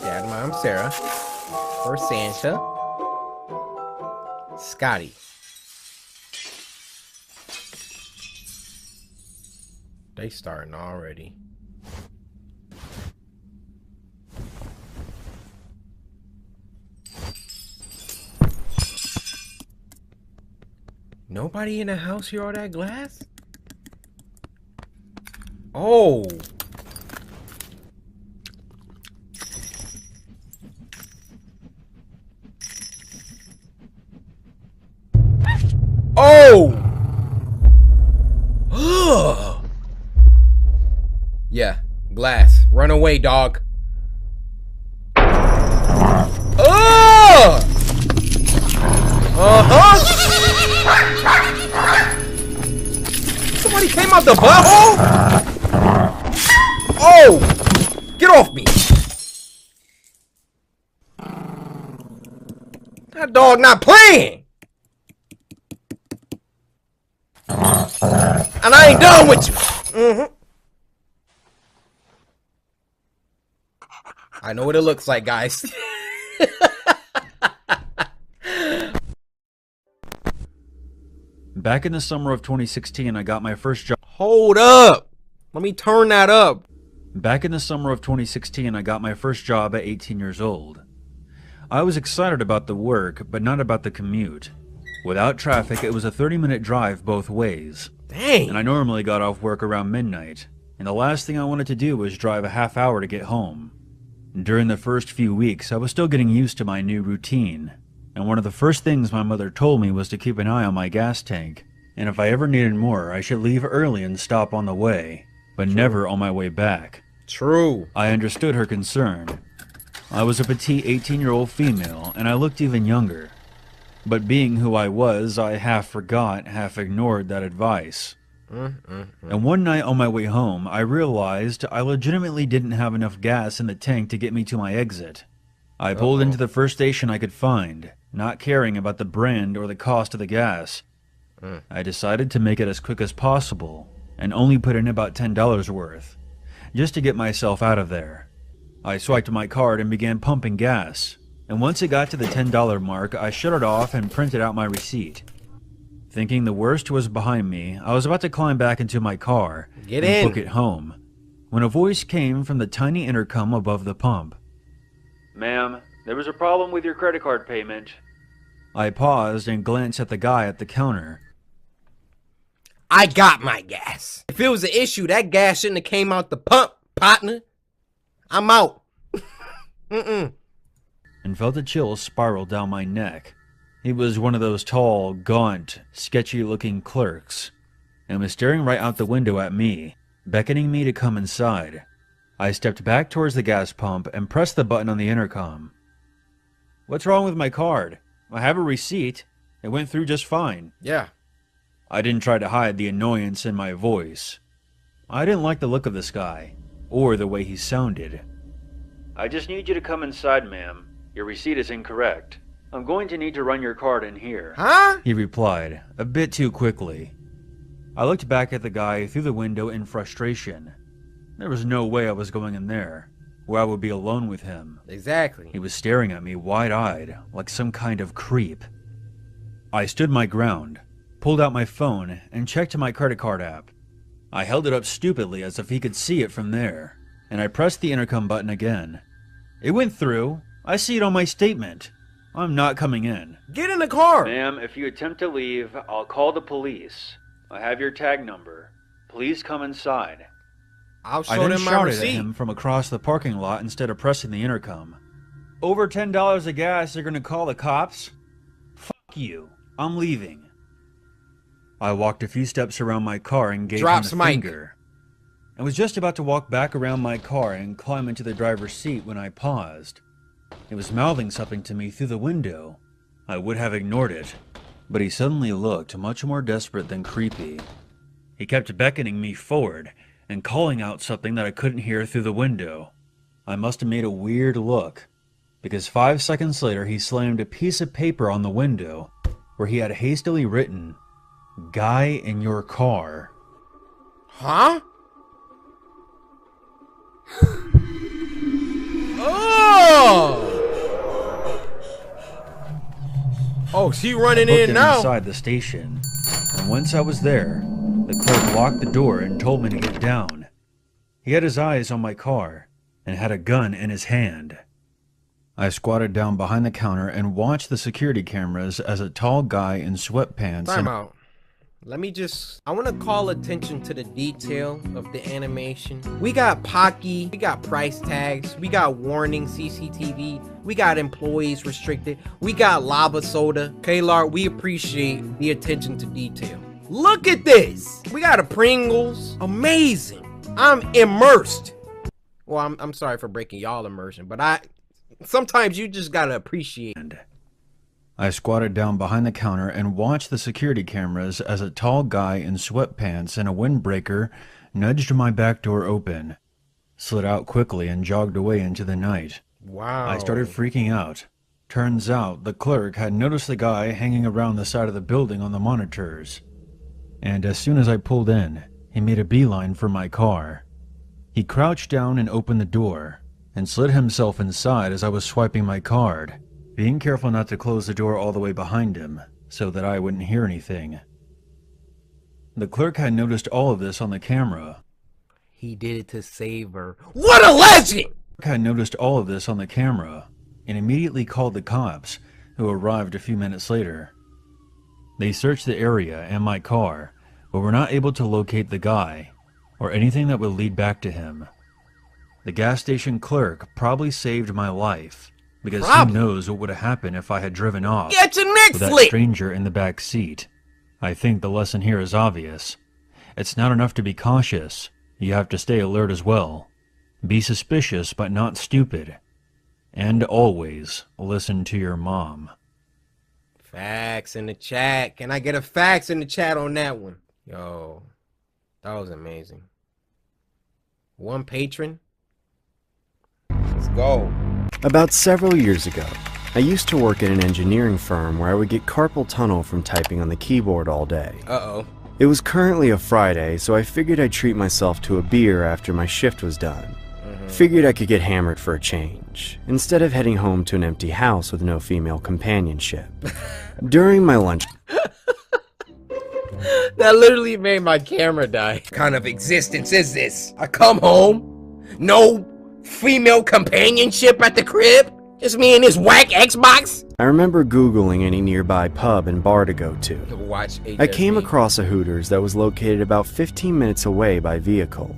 Dad, Mom, Sarah. For Santa. Scotty. They starting already. Nobody in the house hear all that glass? Oh. Oh. Yeah, glass. Run away, dog. Somebody came out the butthole? Oh! Get off me! That dog not playing! And I ain't done with you! I know what it looks like, guys. Back in the summer of 2016, I got my first job. Hold up! Let me turn that up. Back in the summer of 2016, I got my first job at 18 years old. I was excited about the work, but not about the commute. Without traffic, it was a 30-minute drive both ways. Dang! And I normally got off work around midnight, and the last thing I wanted to do was drive a half hour to get home. During the first few weeks, I was still getting used to my new routine, and one of the first things my mother told me was to keep an eye on my gas tank, and if I ever needed more, I should leave early and stop on the way, but never on my way back. True. I understood her concern. I was a petite 18-year-old female, and I looked even younger. But being who I was, I half forgot, half ignored that advice. And one night on my way home, I realized I legitimately didn't have enough gas in the tank to get me to my exit. I pulled into the first station I could find, not caring about the brand or the cost of the gas. I decided to make it as quick as possible, and only put in about $10 worth, just to get myself out of there. I swiped my card and began pumping gas, and once it got to the $10 mark, I shut it off and printed out my receipt. Thinking the worst was behind me, I was about to climb back into my car and book it home, when a voice came from the tiny intercom above the pump. "Ma'am, there was a problem with your credit card payment." I paused and glanced at the guy at the counter. I got my gas. If it was an issue, that gas shouldn't have came out the pump, partner. I'm out. And felt a chill spiral down my neck. He was one of those tall, gaunt, sketchy-looking clerks, and was staring right out the window at me, beckoning me to come inside. I stepped back towards the gas pump and pressed the button on the intercom. "What's wrong with my card? I have a receipt. It went through just fine." Yeah. I didn't try to hide the annoyance in my voice. I didn't like the look of this guy, or the way he sounded. "I just need you to come inside, ma'am. Your receipt is incorrect. I'm going to need to run your card in here." Huh? He replied, a bit too quickly. I looked back at the guy through the window in frustration. There was no way I was going in there, where I would be alone with him. Exactly. He was staring at me wide-eyed, like some kind of creep. I stood my ground, pulled out my phone, and checked my credit card app. I held it up stupidly as if he could see it from there, and I pressed the intercom button again. It went through. I see it on my statement. I'm not coming in. Get in the car! "Ma'am, if you attempt to leave, I'll call the police. I have your tag number. Please come inside." I'll I show then them my shouted at receipt. him from across the parking lot instead of pressing the intercom. "Over $10 of gas, they're gonna call the cops? Fuck you. I'm leaving." I walked a few steps around my car and gave him the finger. I was just about to walk back around my car and climb into the driver's seat when I paused. He was mouthing something to me through the window. I would have ignored it, but he suddenly looked much more desperate than creepy. He kept beckoning me forward and calling out something that I couldn't hear through the window. I must have made a weird look, because 5 seconds later he slammed a piece of paper on the window where he had hastily written, "Guy in your car." Huh? Oh! Oh, she running I booked in him now. inside the station, and once I was there, the clerk locked the door and told me to get down. He had his eyes on my car and had a gun in his hand. I squatted down behind the counter and watched the security cameras as a tall guy in sweatpants Time out. I want to call attention to the detail of the animation. We got Pocky, we got price tags, we got warning CCTV, we got employees restricted, we got lava soda. Kalar, we appreciate the attention to detail. Look at this. We got a Pringles. Amazing. I'm immersed. Well, I'm sorry for breaking y'all immersion, but sometimes you just gotta appreciate. I squatted down behind the counter and watched the security cameras as a tall guy in sweatpants and a windbreaker nudged my back door open, slid out quickly and jogged away into the night. Wow. I started freaking out. Turns out the clerk had noticed the guy hanging around the side of the building on the monitors. And as soon as I pulled in, he made a beeline for my car. He crouched down and opened the door, and slid himself inside as I was swiping my card, being careful not to close the door all the way behind him, so that I wouldn't hear anything. The clerk had noticed all of this on the camera. He did it to save her. What a legend! The clerk had noticed all of this on the camera, and immediately called the cops, who arrived a few minutes later. They searched the area and my car, but were not able to locate the guy, or anything that would lead back to him. The gas station clerk probably saved my life, because who knows what would have happened if I had driven off Get your neck with that flick! stranger in the back seat. I think the lesson here is obvious. It's not enough to be cautious. You have to stay alert as well. Be suspicious but not stupid. And always listen to your mom. Facts in the chat. Can I get a fax in the chat on that one? Yo, that was amazing. One patron. Let's go. About several years ago, I used to work at an engineering firm where I would get carpal tunnel from typing on the keyboard all day. Uh-oh. It was currently a Friday, so I figured I'd treat myself to a beer after my shift was done. Figured I could get hammered for a change, instead of heading home to an empty house with no female companionship. During my lunch... That literally made my camera die. What kind of existence is this? I come home, no female companionship at the crib? Just me and this whack Xbox? I remember Googling any nearby pub and bar to go to. Watch I came across a Hooters that was located about 15 minutes away by vehicle.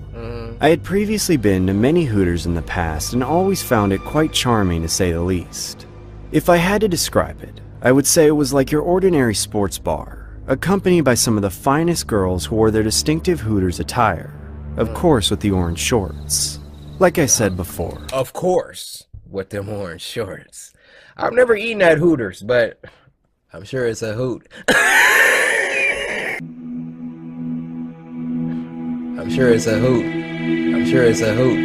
I had previously been to many Hooters in the past and always found it quite charming to say the least. If I had to describe it, I would say it was like your ordinary sports bar, accompanied by some of the finest girls who wore their distinctive Hooters attire, of course with the orange shorts. Like I said before. Of course, with them orange shorts. I've never eaten at Hooters, but I'm sure it's a hoot. I'm sure it's a hoot. I'm sure it's a hoot.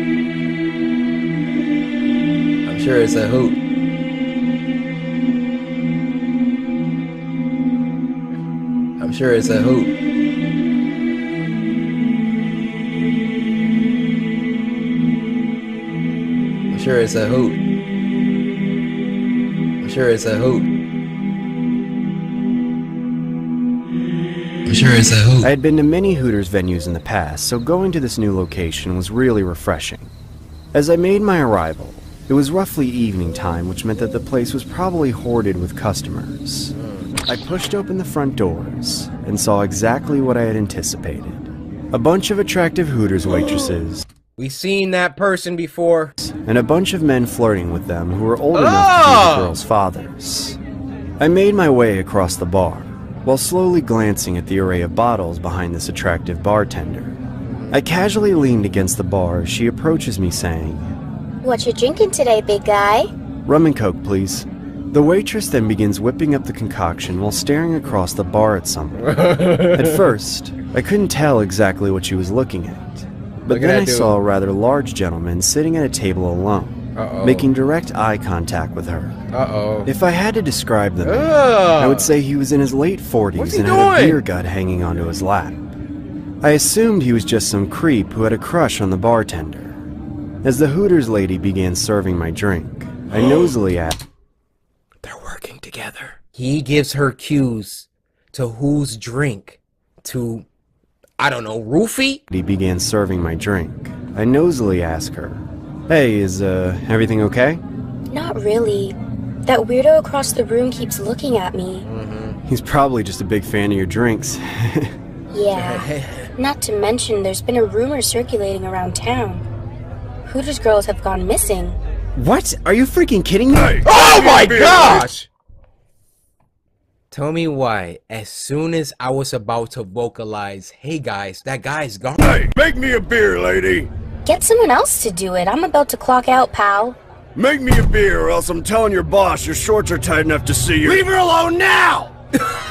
I'm sure it's a hoot. I'm sure it's a hoot. I'm sure it's a hoot. I'm sure it's a hoot. I'm sure it's a hoot. I had been to many Hooters venues in the past, so going to this new location was really refreshing. As I made my arrival, it was roughly evening time, which meant that the place was probably hoarded with customers. I pushed open the front doors and saw exactly what I had anticipated. A bunch of attractive Hooters waitresses. We seen that person before. And a bunch of men flirting with them who were old enough to be the girls' fathers. I made my way across the bar, while slowly glancing at the array of bottles behind this attractive bartender. I casually leaned against the bar as she approaches me saying, What you drinking today, big guy? Rum and Coke, please. The waitress then begins whipping up the concoction while staring across the bar at someone. At first, I couldn't tell exactly what she was looking at. But then I saw a rather large gentleman sitting at a table alone, making direct eye contact with her. If I had to describe the man, I would say he was in his late 40s and had a beer gut hanging onto his lap. I assumed he was just some creep who had a crush on the bartender. As the Hooters lady began serving my drink, I nosily asked, They're working together. He gives her cues to whose drink, to, I don't know, roofie? He began serving my drink. I nosily asked her, Hey, is everything okay? Not really. That weirdo across the room keeps looking at me. He's probably just a big fan of your drinks. Yeah. Not to mention, there's been a rumor circulating around town. Hooters girls have gone missing. What? Are you freaking kidding me? Oh my gosh! Tell me why, as soon as I was about to vocalize, hey guys, that guy's gone. Hey, make me a beer, lady. Get someone else to do it. I'm about to clock out, pal. Make me a beer or else I'm telling your boss your shorts are tight enough to see you. Leave her alone now!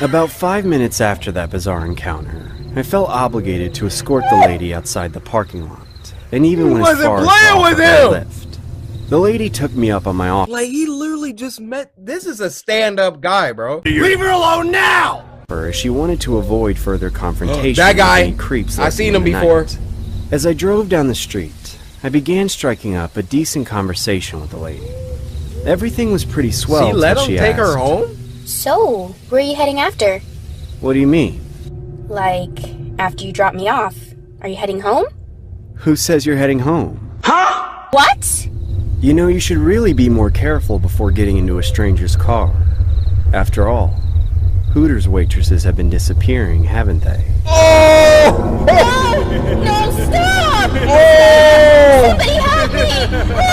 About 5 minutes after that bizarre encounter, I felt obligated to escort the lady outside the parking lot, and even went as far as to offer her a lift. The lady took me up on my offer. Like, he literally just met. This is a stand-up guy, bro. Leave her alone now! As she wanted to avoid further confrontation that guy. with any creeps. I seen him lurking in the before. night. As I drove down the street, I began striking up a decent conversation with the lady. Everything was pretty swell. She let till him she take her asked, home? So, where are you heading after? What do you mean? Like, after you drop me off. Are you heading home? Who says you're heading home? Huh? What? You know, you should really be more careful before getting into a stranger's car. After all, Hooters waitresses have been disappearing, haven't they? Oh! No! No, stop! Oh! Somebody help me! No!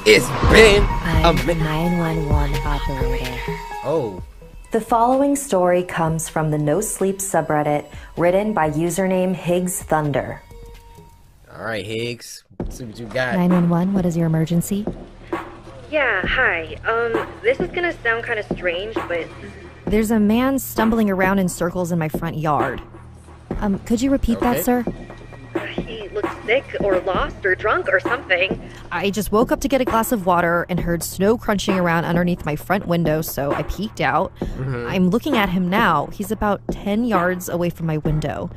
It's been I'm a 911 operator. Oh. The following story comes from the No Sleep subreddit, written by username Higgs Thunder. Alright, Higgs. Let's see what you got. 911, what is your emergency? Yeah, hi. This is gonna sound kind of strange, but There's a man stumbling around in circles in my front yard. Could you repeat that, sir? he looks sick or lost or drunk or something. I just woke up to get a glass of water and heard snow crunching around underneath my front window, so I peeked out. I'm looking at him now. He's about 10 yards away from my window.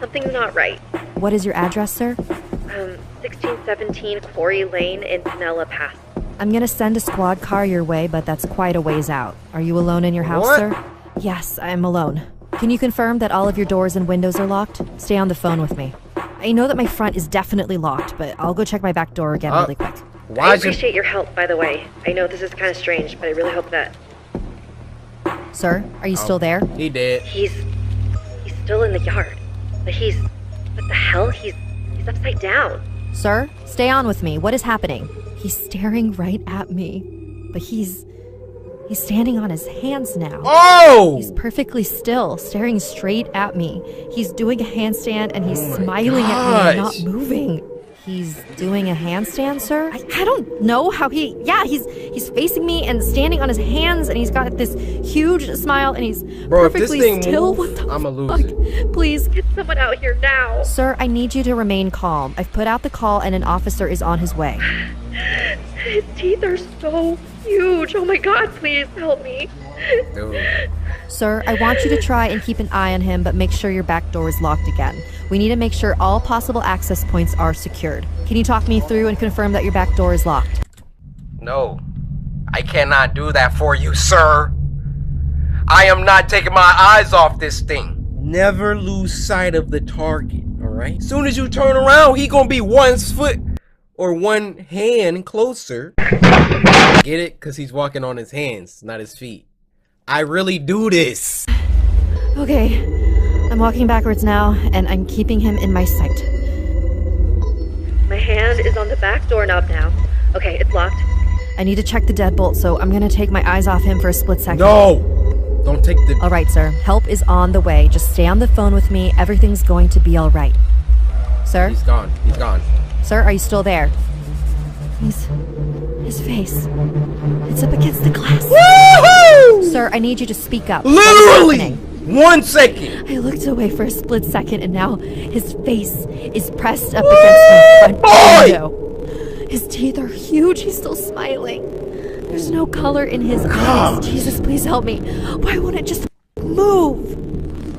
Something's not right. What is your address, sir? 1617 Cory Lane in Pinella Pass. I'm gonna send a squad car your way, but that's quite a ways out. Are you alone in your house, What? sir? Yes, I'm alone. Can you confirm that all of your doors and windows are locked? Stay on the phone with me. I know that my front is definitely locked, but I'll go check my back door again really quick. I appreciate your help, by the way. I know this is kind of strange, but I really hope that... Sir, are you still there? He did. He's still in the yard. But what the hell? He's upside down. Sir, stay on with me. What is happening? He's staring right at me, but he's standing on his hands now. Oh! He's perfectly still, staring straight at me. He's doing a handstand and he's smiling at me and not moving. He's doing a handstand, sir? I don't know how he's facing me and standing on his hands and he's got this huge smile and he's perfectly still. What the I'ma lose it. Please. Get someone out here now. Sir, I need you to remain calm. I've put out the call and an officer is on his way. His teeth are so huge. Oh my god, please help me. Sir, I want you to try and keep an eye on him, but make sure your back door is locked again. We need to make sure all possible access points are secured. Can you talk me through and confirm that your back door is locked? No. I cannot do that for you, sir. I am not taking my eyes off this thing. Never lose sight of the target, alright? Soon as you turn around, he gonna be 1 foot or 1 hand closer. Get it? Because he's walking on his hands, not his feet. I really do this. Okay, I'm walking backwards now, and I'm keeping him in my sight. My hand is on the back doorknob now. Okay, it's locked. I need to check the deadbolt, so I'm gonna take my eyes off him for a split second. No! Don't take the... Alright, sir. Help is on the way. Just stay on the phone with me. Everything's going to be alright. Sir? He's gone. He's gone. Sir, are you still there? His face. It's up against the glass. Woohoo! Sir, I need you to speak up. Literally! 1 second. I looked away for a split second, and now his face is pressed up against my front window. His teeth are huge. He's still smiling. There's no color in his eyes. Jesus, please help me. Why won't it just move?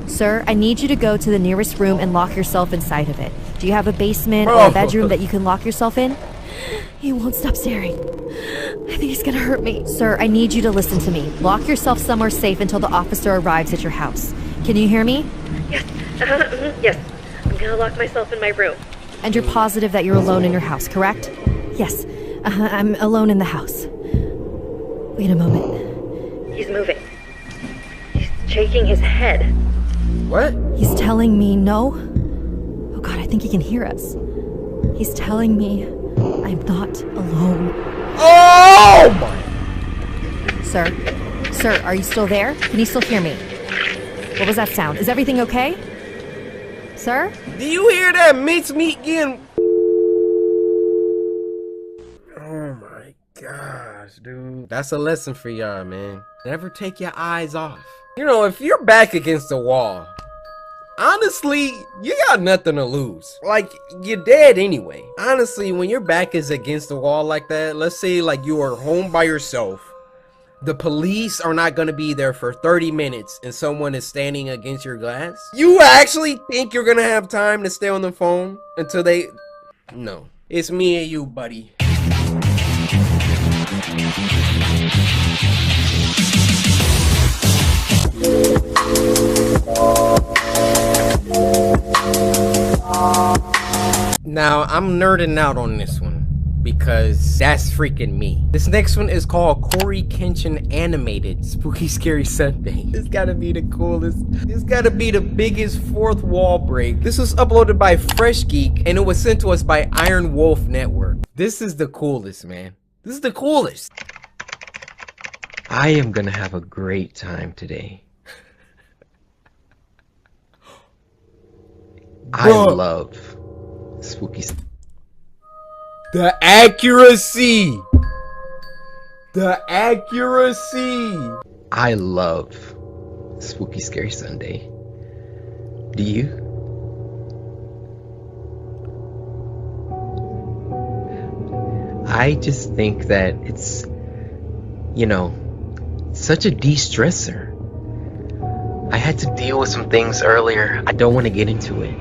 Sir, I need you to go to the nearest room and lock yourself inside of it. Do you have a basement or a bedroom that you can lock yourself in? He won't stop staring. I think he's gonna hurt me. Sir, I need you to listen to me. Lock yourself somewhere safe until the officer arrives at your house. Can you hear me? Yes. Yes. I'm gonna lock myself in my room. And you're positive that you're alone in your house, correct? Yes. I'm alone in the house. Wait a moment. He's moving. He's shaking his head. What? He's telling me no. Oh God, I think he can hear us. He's telling me I'm not alone. Oh my! Sir, are you still there? Can you still hear me? What was that sound? Is everything okay? Sir? Do you hear that mincemeat getting... Oh my gosh, dude. That's a lesson for y'all, man. Never take your eyes off. You know, if you're back against the wall, honestly, you got nothing to lose. Like, you're dead anyway. Honestly, when your back is against the wall like that, let's say like you are home by yourself, the police are not gonna be there for 30 minutes and someone is standing against your glass. You actually think you're gonna have time to stay on the phone until they... No. It's me and you, buddy. Now, I'm nerding out on this one because that's freaking me. This next one is called Cory Kenshin Animated Spooky Scary Sunday. This gotta be the coolest. This gotta be the biggest fourth wall break. This was uploaded by Fresh Geek and it was sent to us by Iron Wolf Network. This is the coolest, man. This is the coolest. I am gonna have a great time today. I love spooky. The accuracy! The accuracy! I love Spooky Scary Sunday. Do you? I just think that it's, you know, such a de-stressor. I had to deal with some things earlier. I don't want to get into it.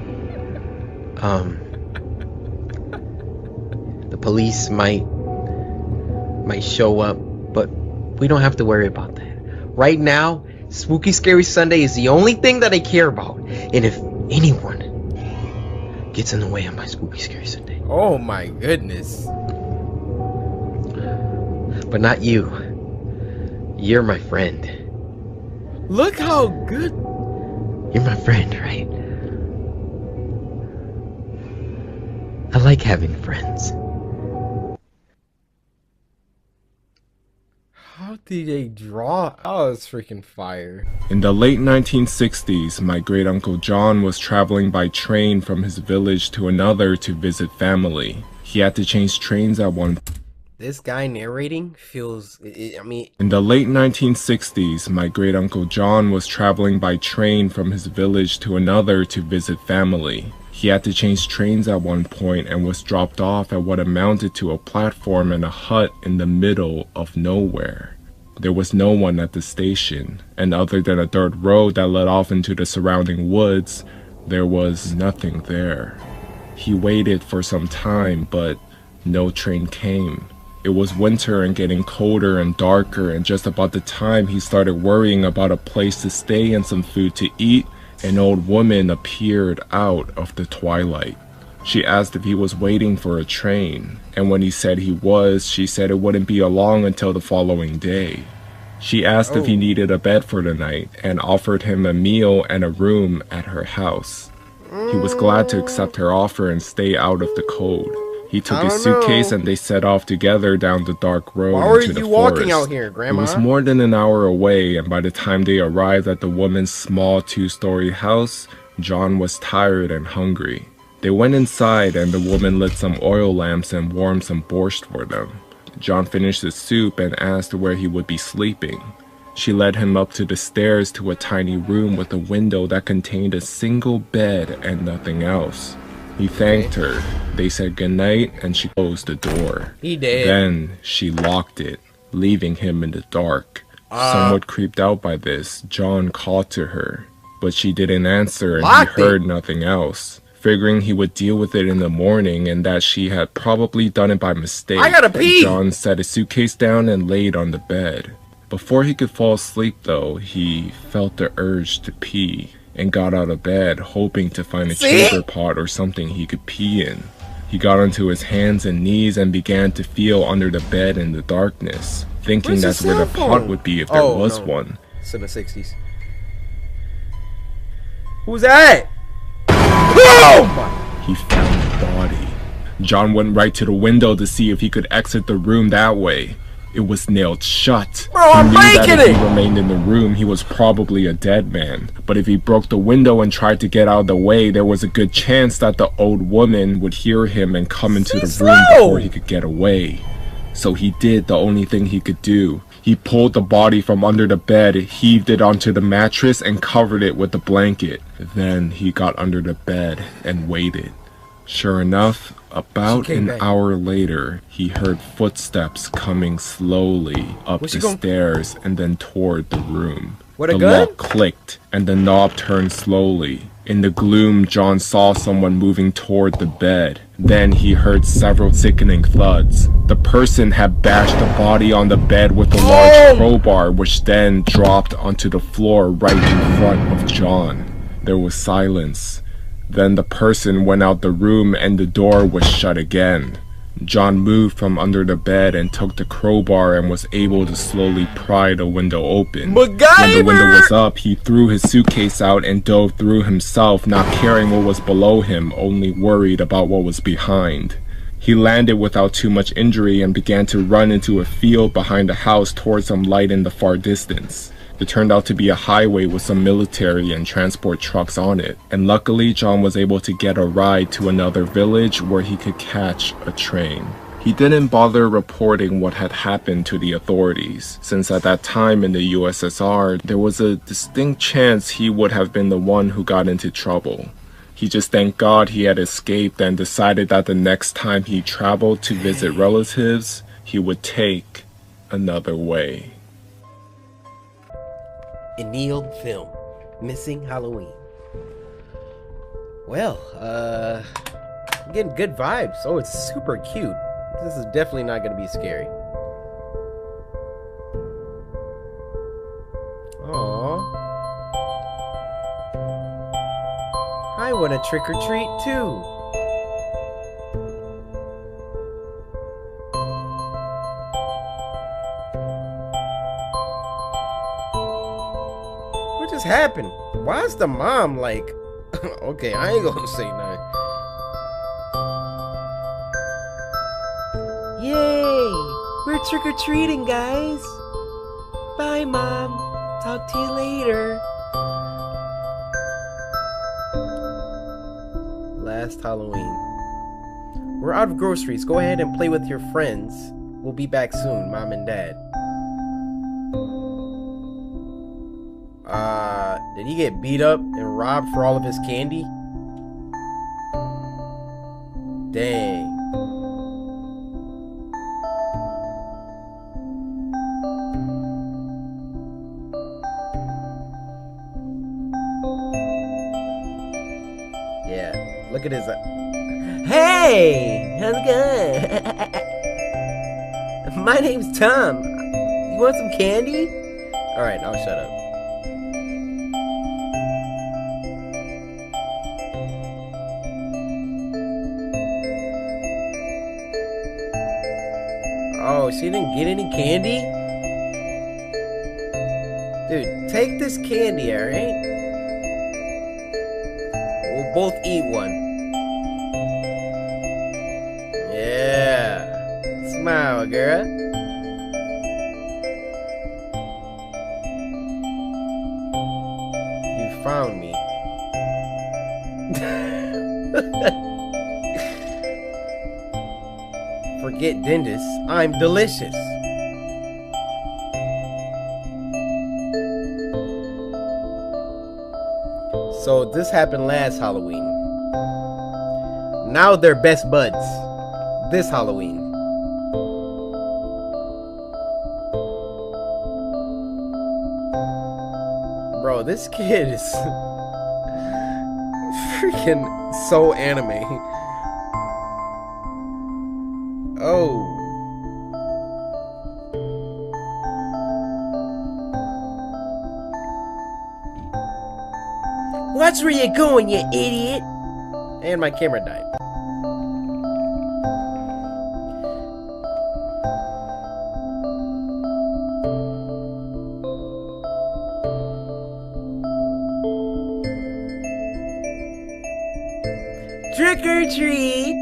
The police might show up, but we don't have to worry about that. Right now, Spooky Scary Sunday is the only thing that I care about. And if anyone gets in the way of my Spooky Scary Sunday. Oh my goodness. But not you. You're my friend. Look how good. You're my friend, right? I like having friends. How did they draw? Oh, it's freaking fire. In the late 1960s, my great-uncle John was traveling by train from his village to another to visit family. He had to change trains at one point. This guy narrating feels, I mean... In the late 1960s, my great-uncle John was traveling by train from his village to another to visit family. He had to change trains at one point and was dropped off at what amounted to a platform and a hut in the middle of nowhere. There was no one at the station, and other than a dirt road that led off into the surrounding woods, there was nothing there. He waited for some time, but no train came. It was winter and getting colder and darker, and just about the time he started worrying about a place to stay and some food to eat, an old woman appeared out of the twilight. She asked if he was waiting for a train, and when he said he was, she said it wouldn't be long until the following day. She asked if he needed a bed for the night, and offered him a meal and a room at her house. He was glad to accept her offer and stay out of the cold. He took his suitcase and they set off together down the dark road into the forest. Why were you walking out here, Grandma? It was more than an hour away, and by the time they arrived at the woman's small two-story house, John was tired and hungry. They went inside and the woman lit some oil lamps and warmed some borscht for them. John finished his soup and asked where he would be sleeping. She led him up to the stairs to a tiny room with a window that contained a single bed and nothing else. He thanked her. They said goodnight and she closed the door. He did. Then she locked it, leaving him in the dark. Somewhat creeped out by this, John called to her, but she didn't answer and he heard nothing else. Figuring he would deal with it in the morning and that she had probably done it by mistake, I gotta pee! John set his suitcase down and laid on the bed. Before he could fall asleep though, he felt the urge to pee and got out of bed hoping to find a chamber pot or something he could pee in. He got onto his hands and knees and began to feel under the bed in the darkness, thinking that's where the pot would be if there was one. It's in the 60s. Who's that? Oh! He found the body. John went right to the window to see if he could exit the room that way. It was nailed shut. Bro, I'm breaking it! If he remained in the room, he was probably a dead man. But if he broke the window and tried to get out of the way, there was a good chance that the old woman would hear him and come into the room before he could get away. So he did the only thing he could do. He pulled the body from under the bed, heaved it onto the mattress, and covered it with a blanket. Then he got under the bed and waited. Sure enough, about an hour later, he heard footsteps coming slowly up the stairs and then toward the room. The lock clicked and the knob turned slowly. In the gloom, John saw someone moving toward the bed. Then he heard several sickening thuds. The person had bashed the body on the bed with a large crowbar, which then dropped onto the floor right in front of John. There was silence. Then the person went out the room and the door was shut again. John moved from under the bed and took the crowbar and was able to slowly pry the window open. When the window was up, he threw his suitcase out and dove through himself, not caring what was below him, only worried about what was behind. He landed without too much injury and began to run into a field behind the house towards some light in the far distance. It turned out to be a highway with some military and transport trucks on it, and luckily John was able to get a ride to another village where he could catch a train. He didn't bother reporting what had happened to the authorities, since at that time in the USSR, there was a distinct chance he would have been the one who got into trouble. He just thanked God he had escaped and decided that the next time he traveled to visit relatives, he would take another way. Annealed film. Missing Halloween. Well, I'm getting good vibes. Oh, it's super cute. This is definitely not gonna be scary. Aww. I want a trick or treat too. What just happened? Why is the mom like... Okay, I ain't gonna say nothing. Yay! We're trick-or-treating, guys! Bye, Mom. Talk to you later. Last Halloween. We're out of groceries. Go ahead and play with your friends. We'll be back soon, Mom and Dad. Did he get beat up and robbed for all of his candy? Dang. Yeah, look at his... Hey! How's it going? My name's Tom. You want some candy? Alright, I'll shut up. Oh, she didn't get any candy? Dude, take this candy, alright? We'll both eat one. Yeah. Smile, girl. You found me. Forget dentist. I'm delicious. So this happened last Halloween. Now they're best buds. This Halloween. Bro, this kid is freaking so anime. Oh. Watch where you're going, you idiot. And my camera died. Trick or treat!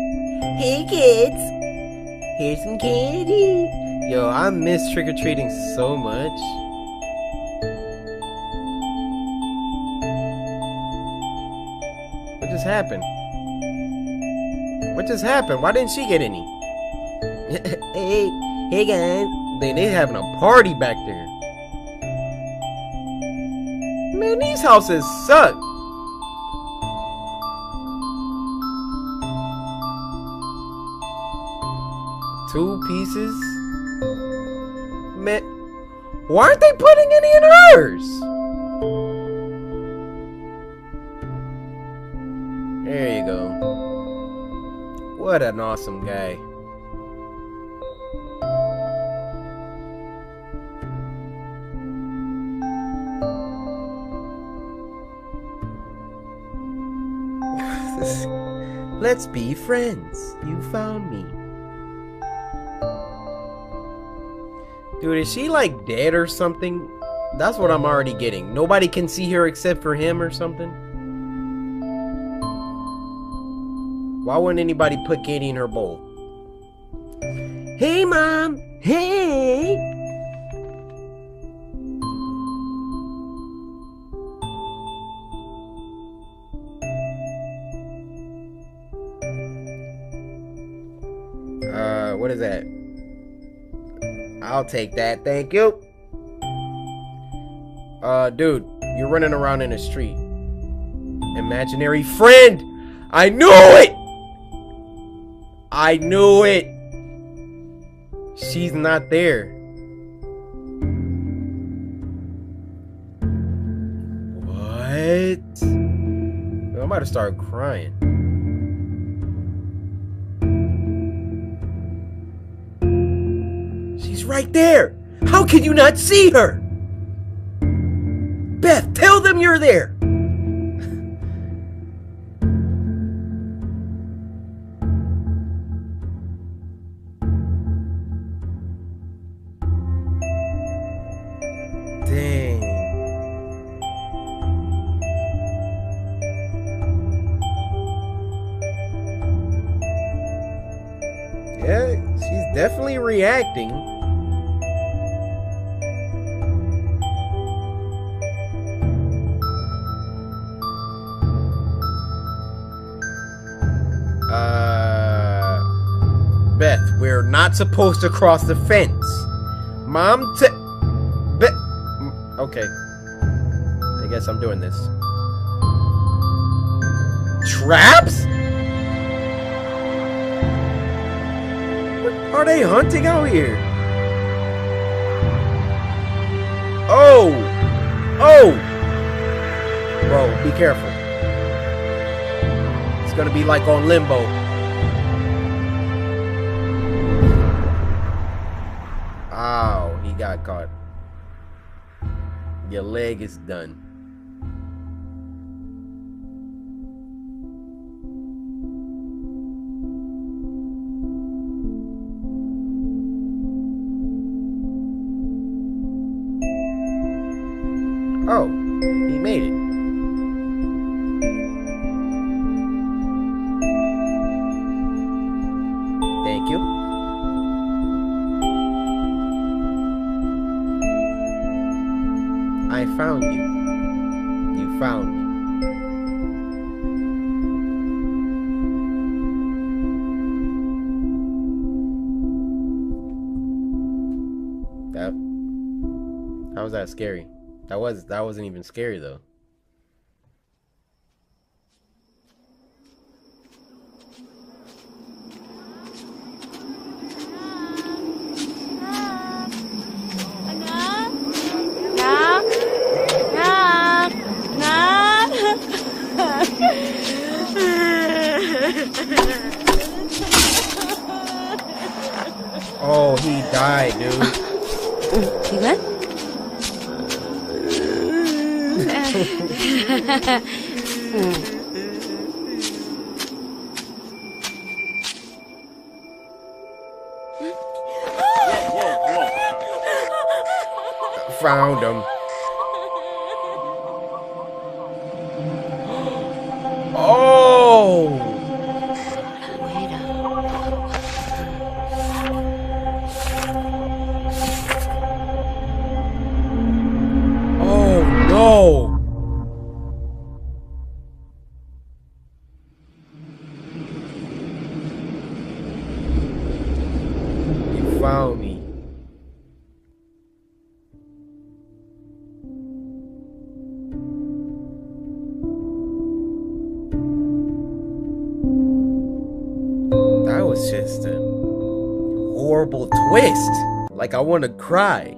Hey kids! Here's some candy! Yo, I miss trick or treating so much. What just happened? What just happened? Why didn't she get any? hey guys! They having a party back there. Man, these houses suck. Two pieces? Man, why aren't they putting any in hers? There you go. What an awesome guy. Let's be friends. You found me. Dude, is she like dead or something? That's what I'm already getting. Nobody can see her except for him or something? Why wouldn't anybody put candy in her bowl? Hey, Mom! Hey! What is that? I'll take that, thank you. Dude, you're running around in the street. Imaginary friend! I knew it! I knew it! She's not there. What? I'm about to start crying. She's right there! How can you not see her? Beth, tell them you're there! Dang. Yeah, she's definitely reacting. Beth, we're not supposed to cross the fence. Mom, okay. I guess I'm doing this. Traps? What are they hunting out here? Oh! Oh! Bro, be careful. It's gonna be like on Limbo. Ow, he got caught. Your leg is done. Oh, he made it. Thank you. I found you. You found me. How was that scary? That wasn't even scary though. He died, dude. You good? Found him. Oh! Oh no! You found me. That was just a horrible twist. Like, I want to cry.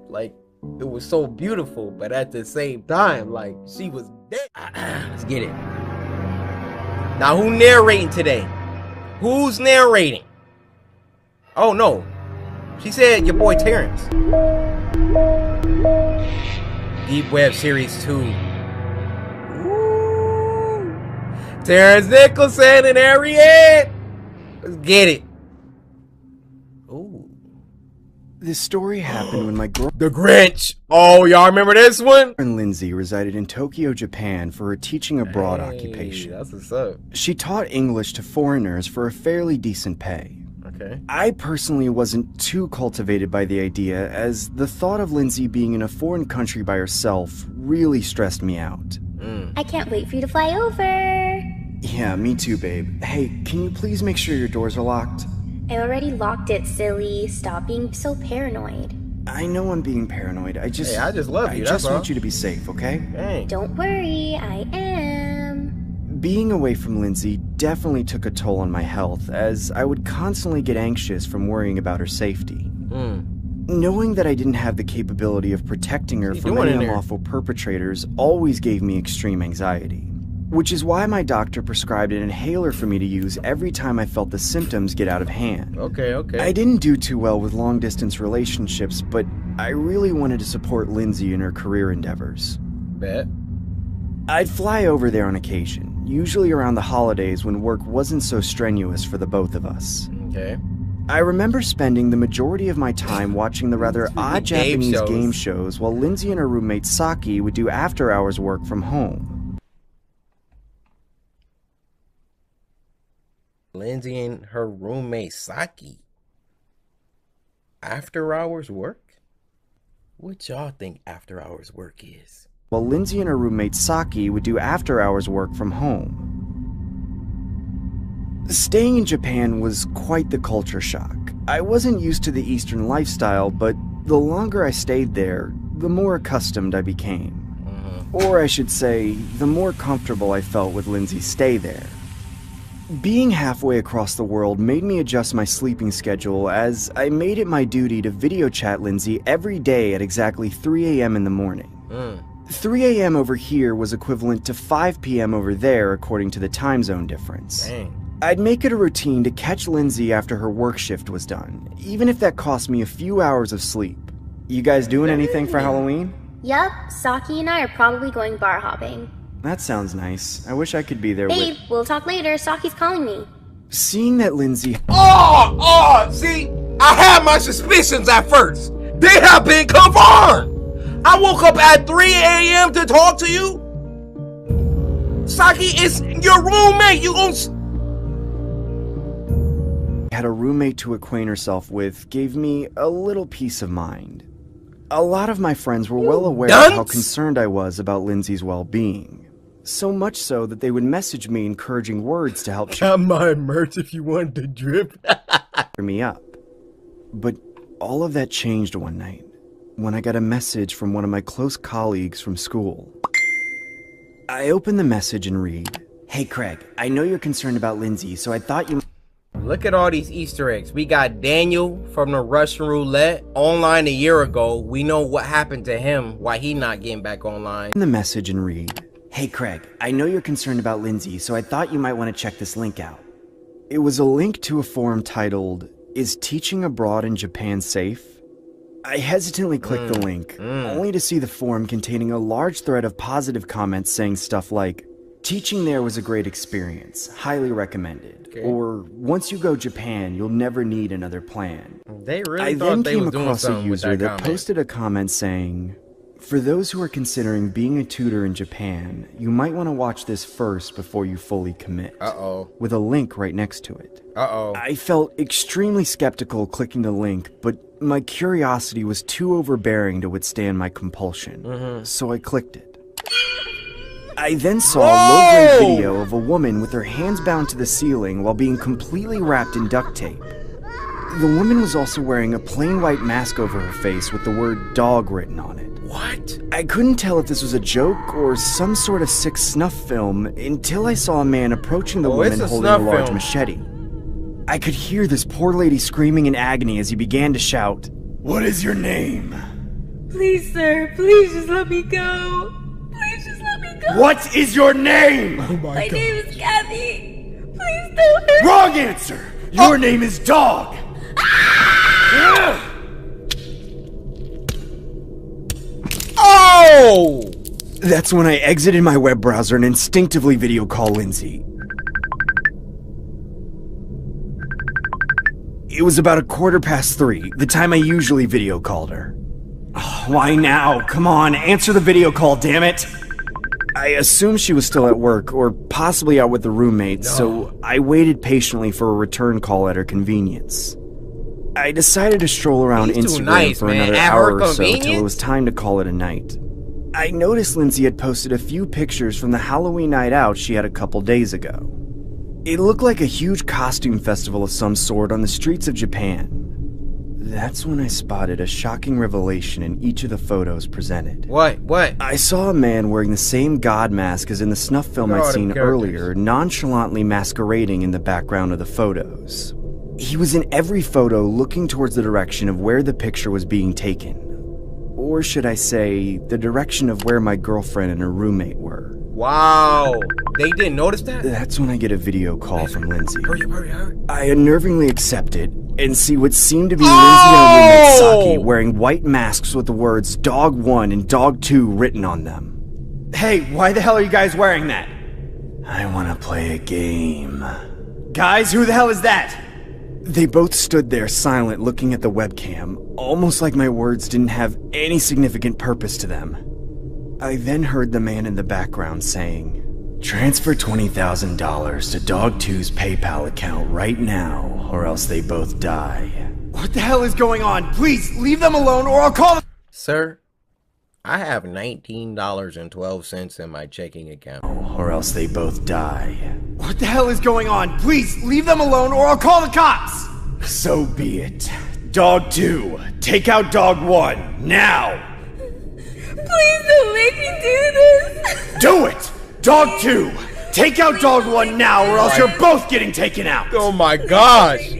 Like, it was so beautiful, but at the same time, like, she was dead. Let's get it. Now, who narrating today? Who's narrating? Oh, no. She said your boy Terrence. Deep Web Series 2. Ooh. Terrence Nicholson and Harriet. Let's get it. Ooh. This story happened when my The Grinch. Oh, y'all remember this one? girlfriend Lindsay resided in Tokyo, Japan for her teaching abroad occupation. That's what's up. She taught English to foreigners for a fairly decent pay. Okay. I personally wasn't too cultivated by the idea, as the thought of Lindsay being in a foreign country by herself really stressed me out. I can't wait for you to fly over. Yeah, me too, babe. Hey, can you please make sure your doors are locked? I already locked it, silly. Stop being so paranoid. I know I'm being paranoid. I just love you, I that's just want all. you to be safe, okay? Dang. Don't worry, I am. Being away from Lindsay definitely took a toll on my health, as I would constantly get anxious from worrying about her safety. Knowing that I didn't have the capability of protecting her from any unlawful perpetrators always gave me extreme anxiety. Which is why my doctor prescribed an inhaler for me to use every time I felt the symptoms get out of hand. Okay. I didn't do too well with long-distance relationships, but I really wanted to support Lindsay in her career endeavors. Bet. I'd fly over there on occasion, usually around the holidays when work wasn't so strenuous for the both of us. Okay. I remember spending the majority of my time watching the rather odd Game Japanese shows. game shows while Lindsay and her roommate Saki would do after-hours work from home. Lindsay and her roommate Saki. After hours work? What y'all think after hours work is? While Lindsay and her roommate Saki would do after-hours work from home. Staying in Japan was quite the culture shock. I wasn't used to the Eastern lifestyle, but the longer I stayed there, the more accustomed I became. Or I should say, the more comfortable I felt with Lindsay's stay there. Being halfway across the world made me adjust my sleeping schedule, as I made it my duty to video chat Lindsay every day at exactly 3 a.m. in the morning. 3 a.m. over here was equivalent to 5 p.m. over there according to the time zone difference. Dang. I'd make it a routine to catch Lindsay after her work shift was done, even if that cost me a few hours of sleep. You guys doing anything for Halloween? Yup, Saki and I are probably going bar hopping. That sounds nice. I wish I could be there Babe, we'll talk later. Saki's calling me. Seeing that Lindsay... See, I had my suspicions at first. They have been confirmed. I woke up at 3 a.m. to talk to you. Saki is your roommate. You gon' had a roommate to acquaint herself with gave me a little peace of mind. A lot of my friends were well aware of how concerned I was about Lindsay's well-being. So much so that they would message me encouraging words to help cheer my merch if you want to drip me up. But all of that changed one night when I got a message from one of my close colleagues from school. I opened the message and read, "Hey Craig, I know you're concerned about Lindsay, so I thought you..." Look at all these Easter eggs. We got Daniel from the Russian roulette online a year ago. We know what happened to him, why he not getting back online. The message and read, "Hey Craig, I know you're concerned about Lindsay, so I thought you might want to check this link out." It was a link to a forum titled, Is teaching abroad in Japan safe? I hesitantly clicked the link, only to see the forum containing a large thread of positive comments saying stuff like, teaching there was a great experience, highly recommended. Okay. Or, once you go Japan, you'll never need another plan. They really I thought then they came was doing across a something with user that comment. posted a comment saying, for those who are considering being a tutor in Japan, you might want to watch this first before you fully commit. Uh-oh. With a link right next to it. Uh-oh. I felt extremely skeptical clicking the link, but my curiosity was too overbearing to withstand my compulsion, so I clicked it. I then saw a low-grade video of a woman with her hands bound to the ceiling while being completely wrapped in duct tape. The woman was also wearing a plain white mask over her face with the word dog written on it. What? I couldn't tell if this was a joke or some sort of sick snuff film until I saw a man approaching the woman holding a large machete. I could hear this poor lady screaming in agony as he began to shout, "What is your name?" Please, sir, please just let me go. Please just let me go. What is your name? My name is Kathy. Please don't hurt me. Wrong answer! Your name is Dog! Oh! That's when I exited my web browser and instinctively video called Lindsay. It was about 3:15, the time I usually video called her. Oh, why now? Come on, answer the video call, damn it! I assumed she was still at work, or possibly out with the roommates, so I waited patiently for a return call at her convenience. I decided to stroll around He's too Instagram nice, for man. another At hour her or so till convenience? it was time to call it a night. I noticed Lindsay had posted a few pictures from the Halloween night out she had a couple days ago. It looked like a huge costume festival of some sort on the streets of Japan. That's when I spotted a shocking revelation in each of the photos presented. What? I saw a man wearing the same god mask as in the snuff film Look at I'd all them seen characters. earlier, nonchalantly masquerading in the background of the photos. He was in every photo looking towards the direction of where the picture was being taken. Or should I say, the direction of where my girlfriend and her roommate were. Wow. They didn't notice that? That's when I get a video call from Lindsay. Hurry. I unnervingly accept it and see what seemed to be Lindsay and her roommate Saki wearing white masks with the words Dog 1 and Dog 2 written on them. Hey, why the hell are you guys wearing that? I want to play a game. Guys, who the hell is that? They both stood there silent looking at the webcam, almost like my words didn't have any significant purpose to them. I then heard the man in the background saying, "Transfer $20,000 to Dog 2's PayPal account right now, or else they both die." What the hell is going on? Please, leave them alone or I'll call them! Sir, I have $19.12 in my checking account. Or else they both die. What the hell is going on? Please, leave them alone or I'll call the cops! So be it. Dog 2, take out Dog 1, now! Please don't make me do this. Do it! Dog 2, take out Dog 1 now or else you're both getting taken out! Oh my gosh!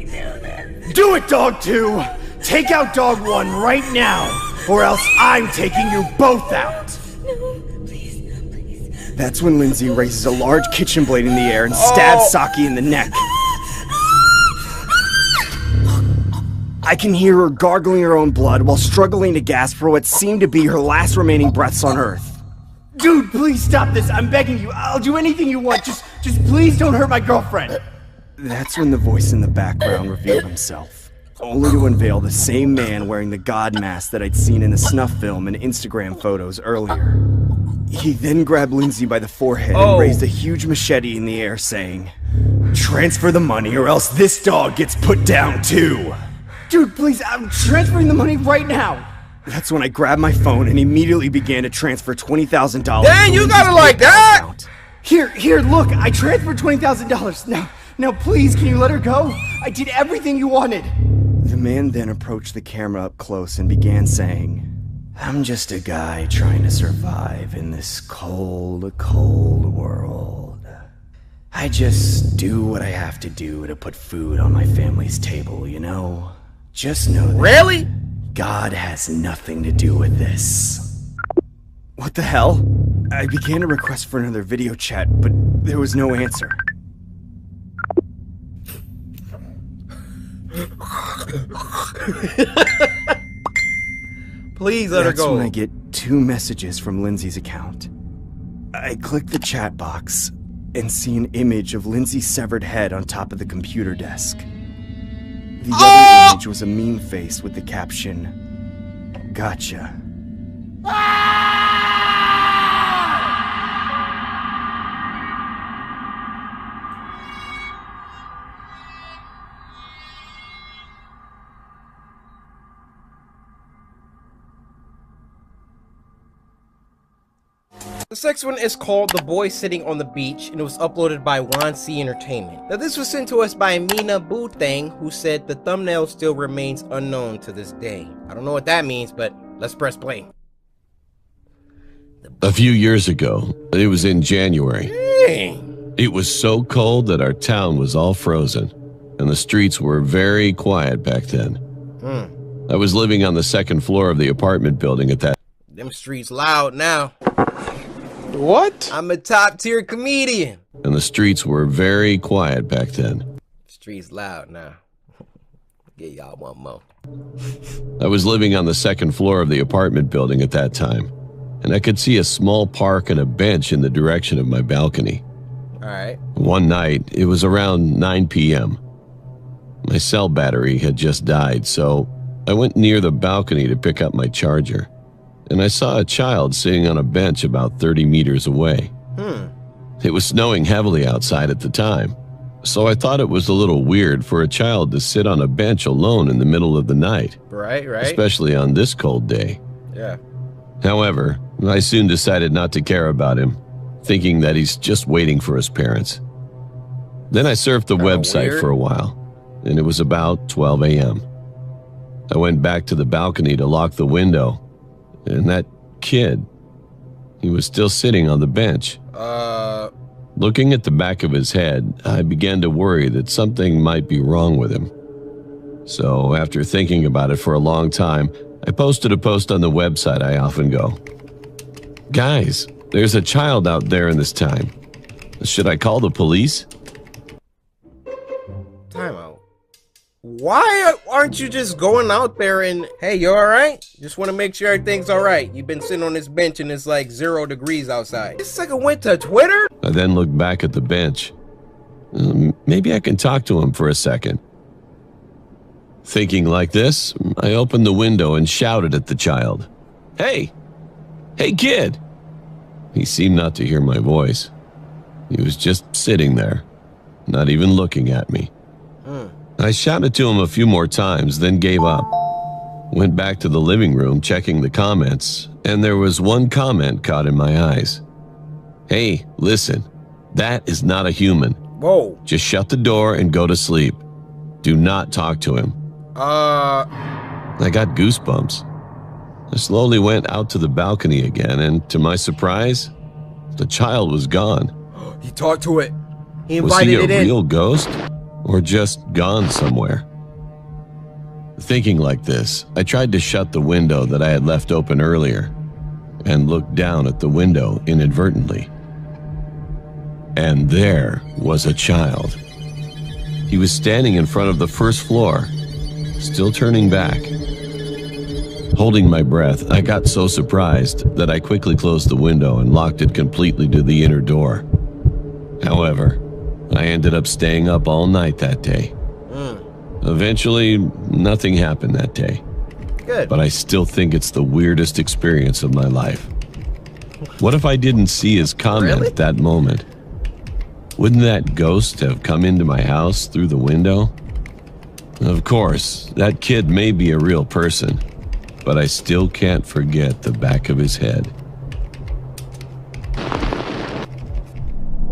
Do it, Dog 2! Take out Dog 1 right now, or else I'm taking you both out! No, please. That's when Lindsay raises a large kitchen blade in the air and stabs Saki in the neck. I can hear her gargling her own blood while struggling to gasp for what seemed to be her last remaining breaths on Earth. Dude, please stop this. I'm begging you. I'll do anything you want. Just please don't hurt my girlfriend. That's when the voice in the background revealed himself, only to unveil the same man wearing the god mask that I'd seen in the snuff film and Instagram photos earlier. He then grabbed Lindsay by the forehead and raised a huge machete in the air, saying, "Transfer the money or else this dog gets put down too." Dude, please, I'm transferring the money right now. That's when I grabbed my phone and immediately began to transfer $20,000. Dang, you got it like that? Here, look, I transferred $20,000. Now, please, can you let her go? I did everything you wanted. The man then approached the camera up close and began saying, "I'm just a guy trying to survive in this cold, cold world. I just do what I have to do to put food on my family's table, you know? Just know that Really? God has nothing to do with this." What the hell? I began to request for another video chat, but there was no answer. Please let her That's go. when I get 2 messages from Lindsay's account. I click the chat box and see an image of Lindsay's severed head on top of the computer desk. The other image was a meme face with the caption, "Gotcha." The next one is called The Boy Sitting on the Beach, and it was uploaded by Juan C Entertainment. Now this was sent to us by Mina Boothang, who said the thumbnail still remains unknown to this day. I don't know what that means, but let's press play. A few years ago, it was in January. Dang. It was so cold that our town was all frozen, and the streets were very quiet back then. I was living on the 2nd floor of the apartment building at that. Them streets loud now. What? I'm a top tier comedian. And the streets were very quiet back then. Streets loud now. Get y'all one more. I was living on the 2nd floor of the apartment building at that time, and I could see a small park and a bench in the direction of my balcony. Alright. One night, it was around 9 p.m. My cell battery had just died, so I went near the balcony to pick up my charger, and I saw a child sitting on a bench about 30 meters away. It was snowing heavily outside at the time, so I thought it was a little weird for a child to sit on a bench alone in the middle of the night. Right. Especially on this cold day. Yeah. However, I soon decided not to care about him, thinking that he's just waiting for his parents. Then I surfed the website weird. for a while, and it was about 12 a.m. I went back to the balcony to lock the window, and that kid, he was still sitting on the bench. Looking at the back of his head, I began to worry that something might be wrong with him. So after thinking about it for a long time, I posted a post on the website I often go. Guys, there's a child out there in this time. Should I call the police? Time out. Why aren't you just going out there and, hey, you alright? Just want to make sure everything's alright. You've been sitting on this bench and it's like 0 degrees outside. This second went to Twitter? I then looked back at the bench. Maybe I can talk to him for a second. Thinking like this, I opened the window and shouted at the child. Hey! Hey, kid! He seemed not to hear my voice. He was just sitting there, not even looking at me. I shouted to him a few more times, then gave up. Went back to the living room, checking the comments, and there was one comment caught in my eyes. Hey, listen, that is not a human. Whoa. Just shut the door and go to sleep. Do not talk to him. I got goosebumps. I slowly went out to the balcony again, and to my surprise, the child was gone. He talked to it. He Was invited he it a in. real ghost, or just gone somewhere? Thinking like this, I tried to shut the window that I had left open earlier, and looked down at the window inadvertently. And there was a child. He was standing in front of the first floor, still turning back. Holding my breath, I got so surprised that I quickly closed the window and locked it completely to the inner door. However, I ended up staying up all night that day. Eventually, nothing happened that day. Good. But I still think it's the weirdest experience of my life. What if I didn't see his comment at that moment? Wouldn't that ghost have come into my house through the window? Of course, that kid may be a real person, but I still can't forget the back of his head.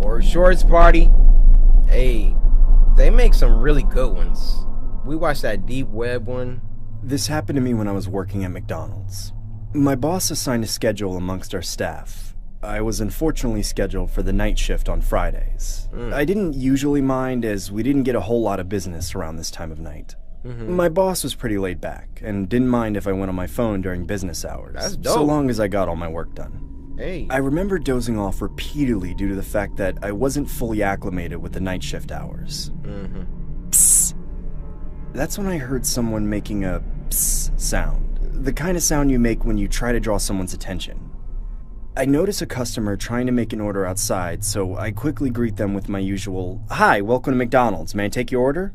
Or Shorts Party. Hey, they make some really good ones. We watched that Deep Web one. This happened to me when I was working at McDonald's. My boss assigned a schedule amongst our staff. I was unfortunately scheduled for the night shift on Fridays. I didn't usually mind, as we didn't get a whole lot of business around this time of night. My boss was pretty laid back and didn't mind if I went on my phone during business hours, That's dope. so long as I got all my work done. Hey. I remember dozing off repeatedly due to the fact that I wasn't fully acclimated with the night shift hours. Psst. That's when I heard someone making a psst sound. The kind of sound you make when you try to draw someone's attention. I notice a customer trying to make an order outside, so I quickly greet them with my usual, "Hi, welcome to McDonald's. May I take your order?"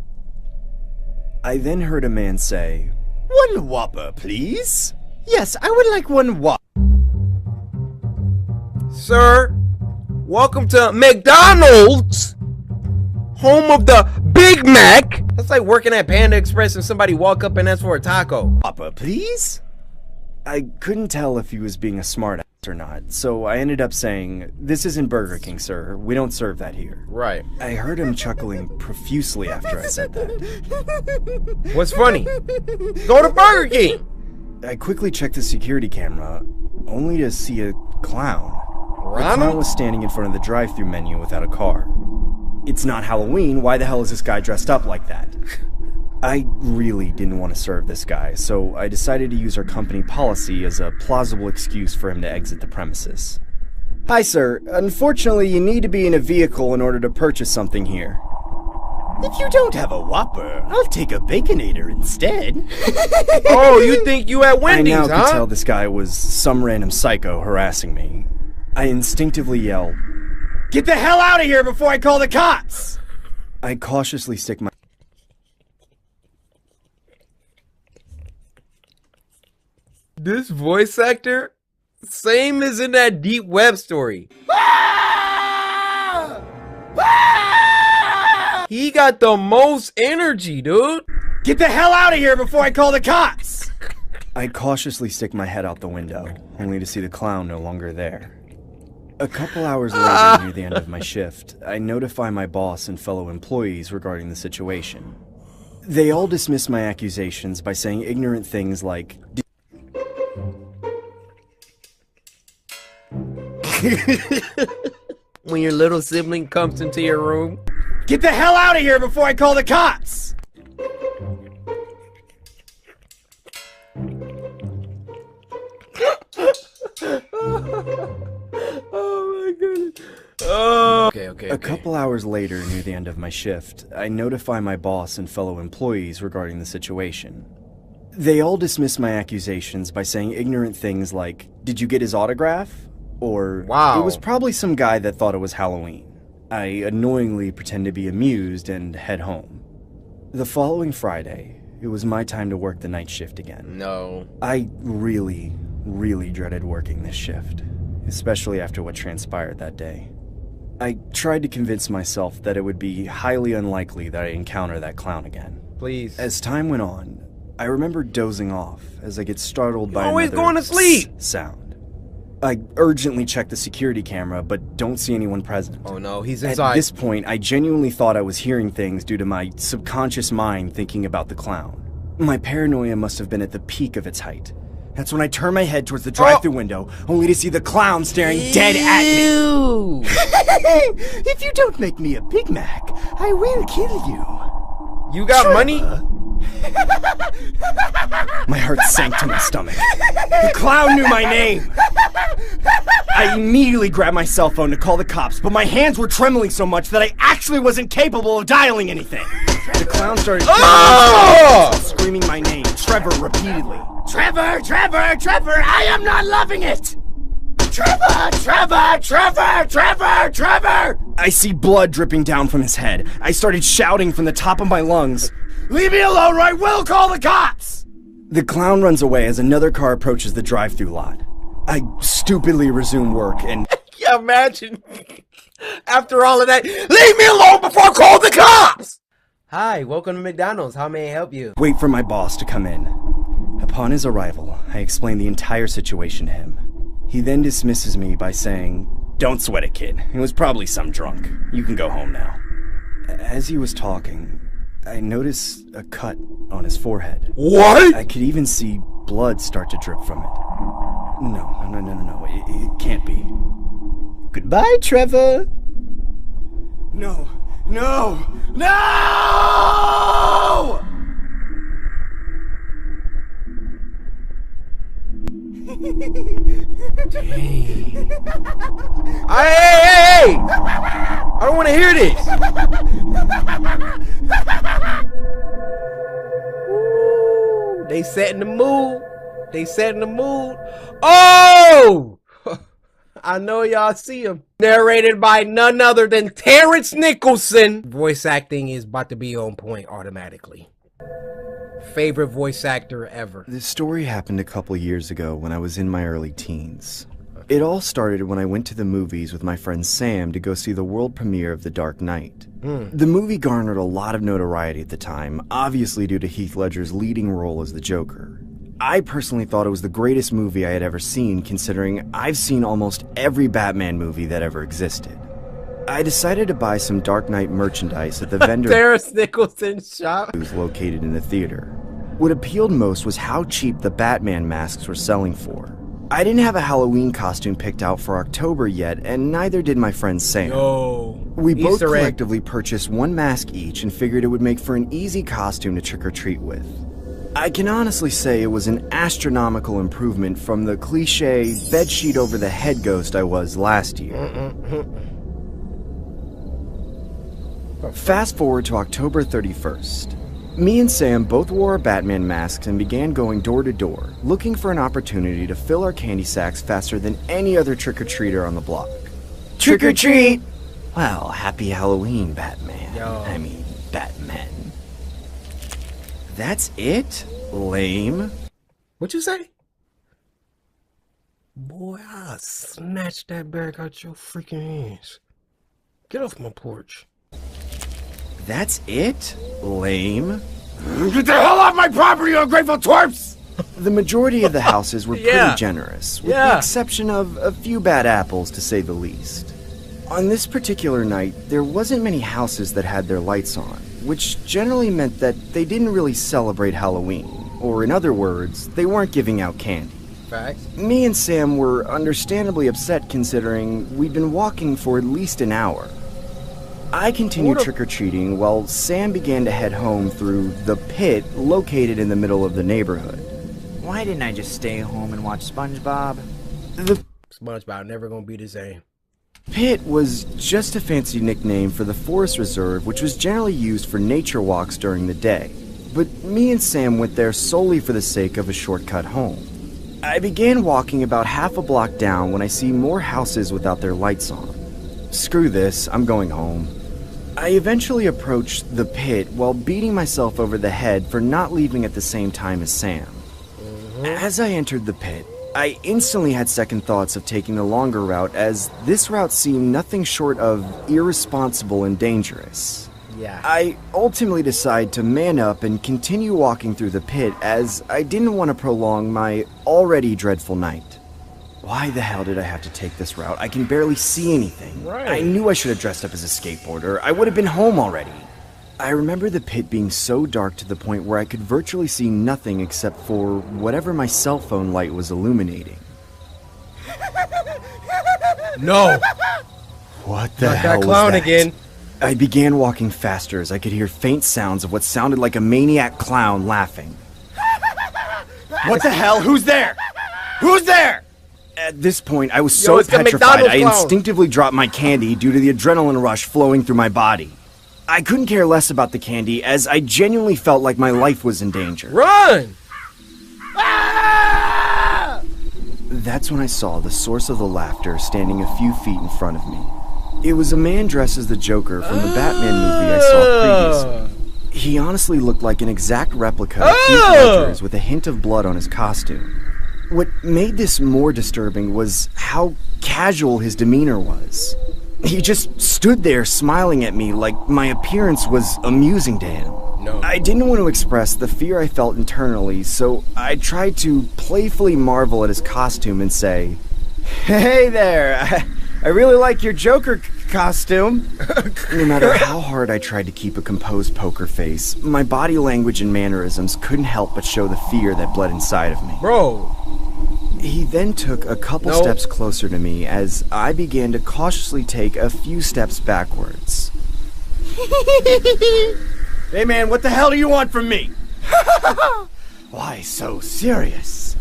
I then heard a man say, "One Whopper, please. Yes, I would like one Whopper." Sir, welcome to McDonald's, home of the Big Mac. That's like working at Panda Express and somebody walk up and ask for a taco. "Whopper, please?" I couldn't tell if he was being a smartass or not, so I ended up saying, "This isn't Burger King, sir. We don't serve that here." Right. I heard him chuckling profusely after I said that. What's funny? Go to Burger King. I quickly checked the security camera, only to see a clown. The clown was standing in front of the drive-thru menu without a car. It's not Halloween. Why the hell is this guy dressed up like that? I really didn't want to serve this guy, so I decided to use our company policy as a plausible excuse for him to exit the premises. "Hi, sir. Unfortunately, you need to be in a vehicle in order to purchase something here." "If you don't have a Whopper, I'll take a Baconator instead." Oh, you think you at Wendy's, I now huh? could tell this guy was some random psycho harassing me. I instinctively yell, "Get the hell out of here before I call the cops!" I cautiously stick my... This voice actor, same as in that deep web story. He got the most energy, dude. "Get the hell out of here before I call the cops!" I cautiously stick my head out the window, only to see the clown no longer there. A couple hours later, near the end of my shift, I notify my boss and fellow employees regarding the situation. They all dismiss my accusations by saying ignorant things like, When your little sibling comes into your room. "Get the hell out of here before I call the cops!" Oh my goodness. Oh. Okay. A couple hours later, near the end of my shift, I notify my boss and fellow employees regarding the situation. They all dismiss my accusations by saying ignorant things like, "Did you get his autograph?" Or, "Wow, it was probably some guy that thought it was Halloween." I annoyingly pretend to be amused and head home. The following Friday, it was my time to work the night shift again. No. I really dreaded working this shift, especially after what transpired that day. I tried to convince myself that it would be highly unlikely that I'd encounter that clown again. Please. As time went on, I remember dozing off as I get startled by always another going to sleep sound. I urgently check the security camera, but don't see anyone present. Oh no, he's inside. At this point, I genuinely thought I was hearing things due to my subconscious mind thinking about the clown. My paranoia must have been at the peak of its height. That's when I turn my head towards the drive-thru window, only to see the clown staring dead at me. "If you don't make me a Big Mac, I will kill you." You got money? My heart sank to my stomach. The clown knew my name. I immediately grabbed my cell phone to call the cops, but my hands were trembling so much that I actually wasn't capable of dialing anything. The clown started screaming my name, Trevor, repeatedly. "Trevor, Trevor, Trevor, I am not loving it! Trevor, Trevor, Trevor, Trevor, Trevor!" I see blood dripping down from his head. I started shouting from the top of my lungs, "Leave me alone or I will call the cops!" The clown runs away as another car approaches the drive-thru lot. I stupidly resume work and... Yeah, imagine. After all of that, leave me alone before I call the cops! Hi, welcome to McDonald's. How may I help you? Wait for my boss to come in. Upon his arrival, I explain the entire situation to him. He then dismisses me by saying, "Don't sweat it, kid. It was probably some drunk. You can go home now." As he was talking, I noticed a cut on his forehead. What? I could even see blood start to drip from it. No. It can't be. "Goodbye, Trevor." No! Hey! I don't want to hear this. They setting the mood. They setting the mood. Oh! I know y'all see him. Narrated by none other than Terrence Nicholson. Voice acting is about to be on point automatically. Favorite voice actor ever. This story happened a couple years ago when I was in my early teens. It all started when I went to the movies with my friend Sam to go see the world premiere of The Dark Knight. The movie garnered a lot of notoriety at the time, obviously due to Heath Ledger's leading role as the Joker. I personally thought it was the greatest movie I had ever seen, considering I've seen almost every Batman movie that ever existed. I decided to buy some Dark Knight merchandise at the vendor Terrence Nicholson shop was located in the theater. What appealed most was how cheap the Batman masks were selling for. I didn't have a Halloween costume picked out for October yet, and neither did my friend Sam. We both Easter egg. collectively purchased one mask each and figured it would make for an easy costume to trick-or-treat with. I can honestly say it was an astronomical improvement from the cliche bedsheet over the head ghost I was last year. Fast forward to October 31st. Me and Sam both wore our Batman masks and began going door to door, looking for an opportunity to fill our candy sacks faster than any other trick-or-treater on the block. Trick-or-treat! Well, happy Halloween, Batman. I mean, Batman. That's it? Lame. What you say? Boy, I'll snatch that bag out your freaking hands. Get off my porch. That's it? Lame. Get the hell off my property, you ungrateful twerps! The majority of the houses were Yeah. pretty generous, with the exception of a few bad apples, to say the least. On this particular night, there wasn't many houses that had their lights on, which generally meant that they didn't really celebrate Halloween, or in other words, they weren't giving out candy. Facts. Me and Sam were understandably upset considering we'd been walking for at least an hour. I continued trick-or-treating while Sam began to head home through the pit located in the middle of the neighborhood. Why didn't I just stay home and watch SpongeBob? The SpongeBob never gonna be the same. pit was just a fancy nickname for the forest reserve, which was generally used for nature walks during the day. But me and Sam went there solely for the sake of a shortcut home. I began walking about half a block down when I see more houses without their lights on. Screw this, I'm going home. I eventually approached the pit while beating myself over the head for not leaving at the same time as Sam. As I entered the pit, I instantly had second thoughts of taking the longer route, as this route seemed nothing short of irresponsible and dangerous. Yeah. I ultimately decided to man up and continue walking through the pit, as I didn't want to prolong my already dreadful night. Why the hell did I have to take this route? I can barely see anything. Right. I knew I should have dressed up as a skateboarder. I would have been home already. I remember the pit being so dark to the point where I could virtually see nothing except for whatever my cell phone light was illuminating. No! What the Not hell that clown was that? again. I began walking faster as I could hear faint sounds of what sounded like a maniac clown laughing. What the hell? Who's there? Who's there? At this point, I was so it's the petrified McDonald's I clown. instinctively dropped my candy due to the adrenaline rush flowing through my body. I couldn't care less about the candy, as I genuinely felt like my life was in danger. Run! That's when I saw the source of the laughter standing a few feet in front of me. It was a man dressed as the Joker from the Batman movie I saw previously. He honestly looked like an exact replica of Heath Ledger's with a hint of blood on his costume. What made this more disturbing was how casual his demeanor was. He just stood there smiling at me like my appearance was amusing to him. No. I didn't want to express the fear I felt internally, so I tried to playfully marvel at his costume and say, "Hey there, I really like your Joker costume." No matter how hard I tried to keep a composed poker face, my body language and mannerisms couldn't help but show the fear that bled inside of me. Bro. He then took a couple steps closer to me as I began to cautiously take a few steps backwards. Hey man, what the hell do you want from me? Why so serious?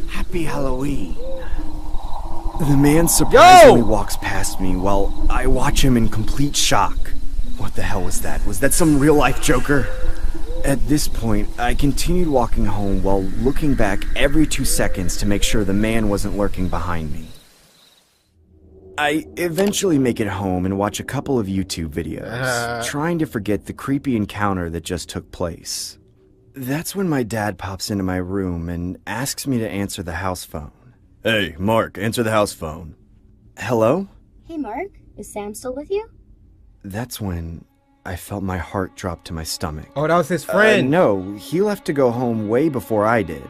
Happy Halloween. The man surprisingly walks past me while I watch him in complete shock. What the hell was that? Was that some real-life Joker? At this point, I continued walking home while looking back every 2 seconds to make sure the man wasn't lurking behind me. I eventually make it home and watch a couple of YouTube videos, trying to forget the creepy encounter that just took place. That's when my dad pops into my room and asks me to answer the house phone. Hey, Mark, answer the house phone. Hello? Hey, Mark, is Sam still with you? That's when I felt my heart drop to my stomach. Oh, that was his friend. No, he left to go home way before I did.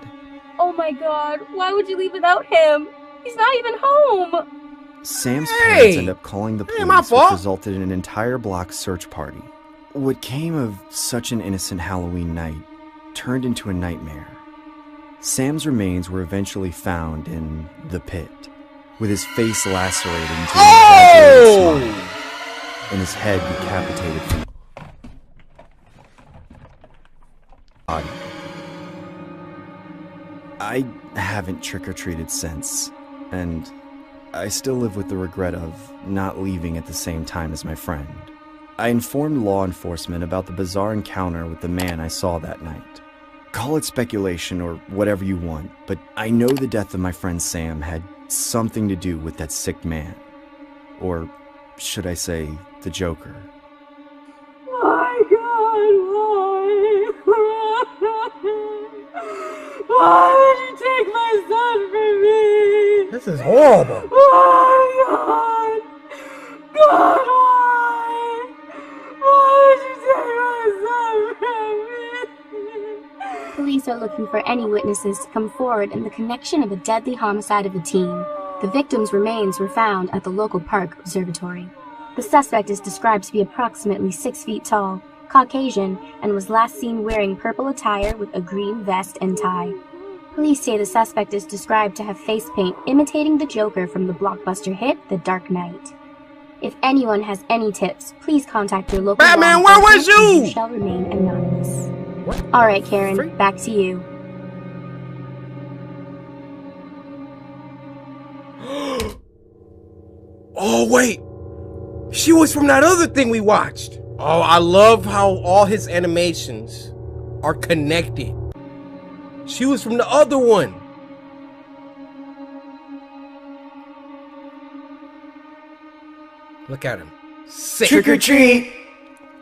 Oh my god, why would you leave without him? He's not even home! Sam's parents end up calling the police, which resulted in an entire block search party. What came of such an innocent Halloween night turned into a nightmare. Sam's remains were eventually found in the pit, with his face lacerated into an exaggerated smile, and his head decapitated from body. I haven't trick-or-treated since, and I still live with the regret of not leaving at the same time as my friend. I informed law enforcement about the bizarre encounter with the man I saw that night. Call it speculation or whatever you want, but I know the death of my friend Sam had something to do with that sick man. Or should I say, the Joker. My god, why? Why did you take my son from me? This is horrible. Why, God? God, why? Why did you take my son from me? Police are looking for any witnesses to come forward in the connection of a deadly homicide of a teen. The victim's remains were found at the local park observatory. The suspect is described to be approximately 6 feet tall, Caucasian, and was last seen wearing purple attire with a green vest and tie. Police say the suspect is described to have face paint imitating the Joker from the blockbuster hit The Dark Knight. If anyone has any tips, please contact your local Batman, where was you? and you shall remain anonymous. Alright, Karen, back to you. Oh, wait. She was from that other thing we watched. Oh, I love how all his animations are connected. She was from the other one. Look at him. Sick. Trick or treat!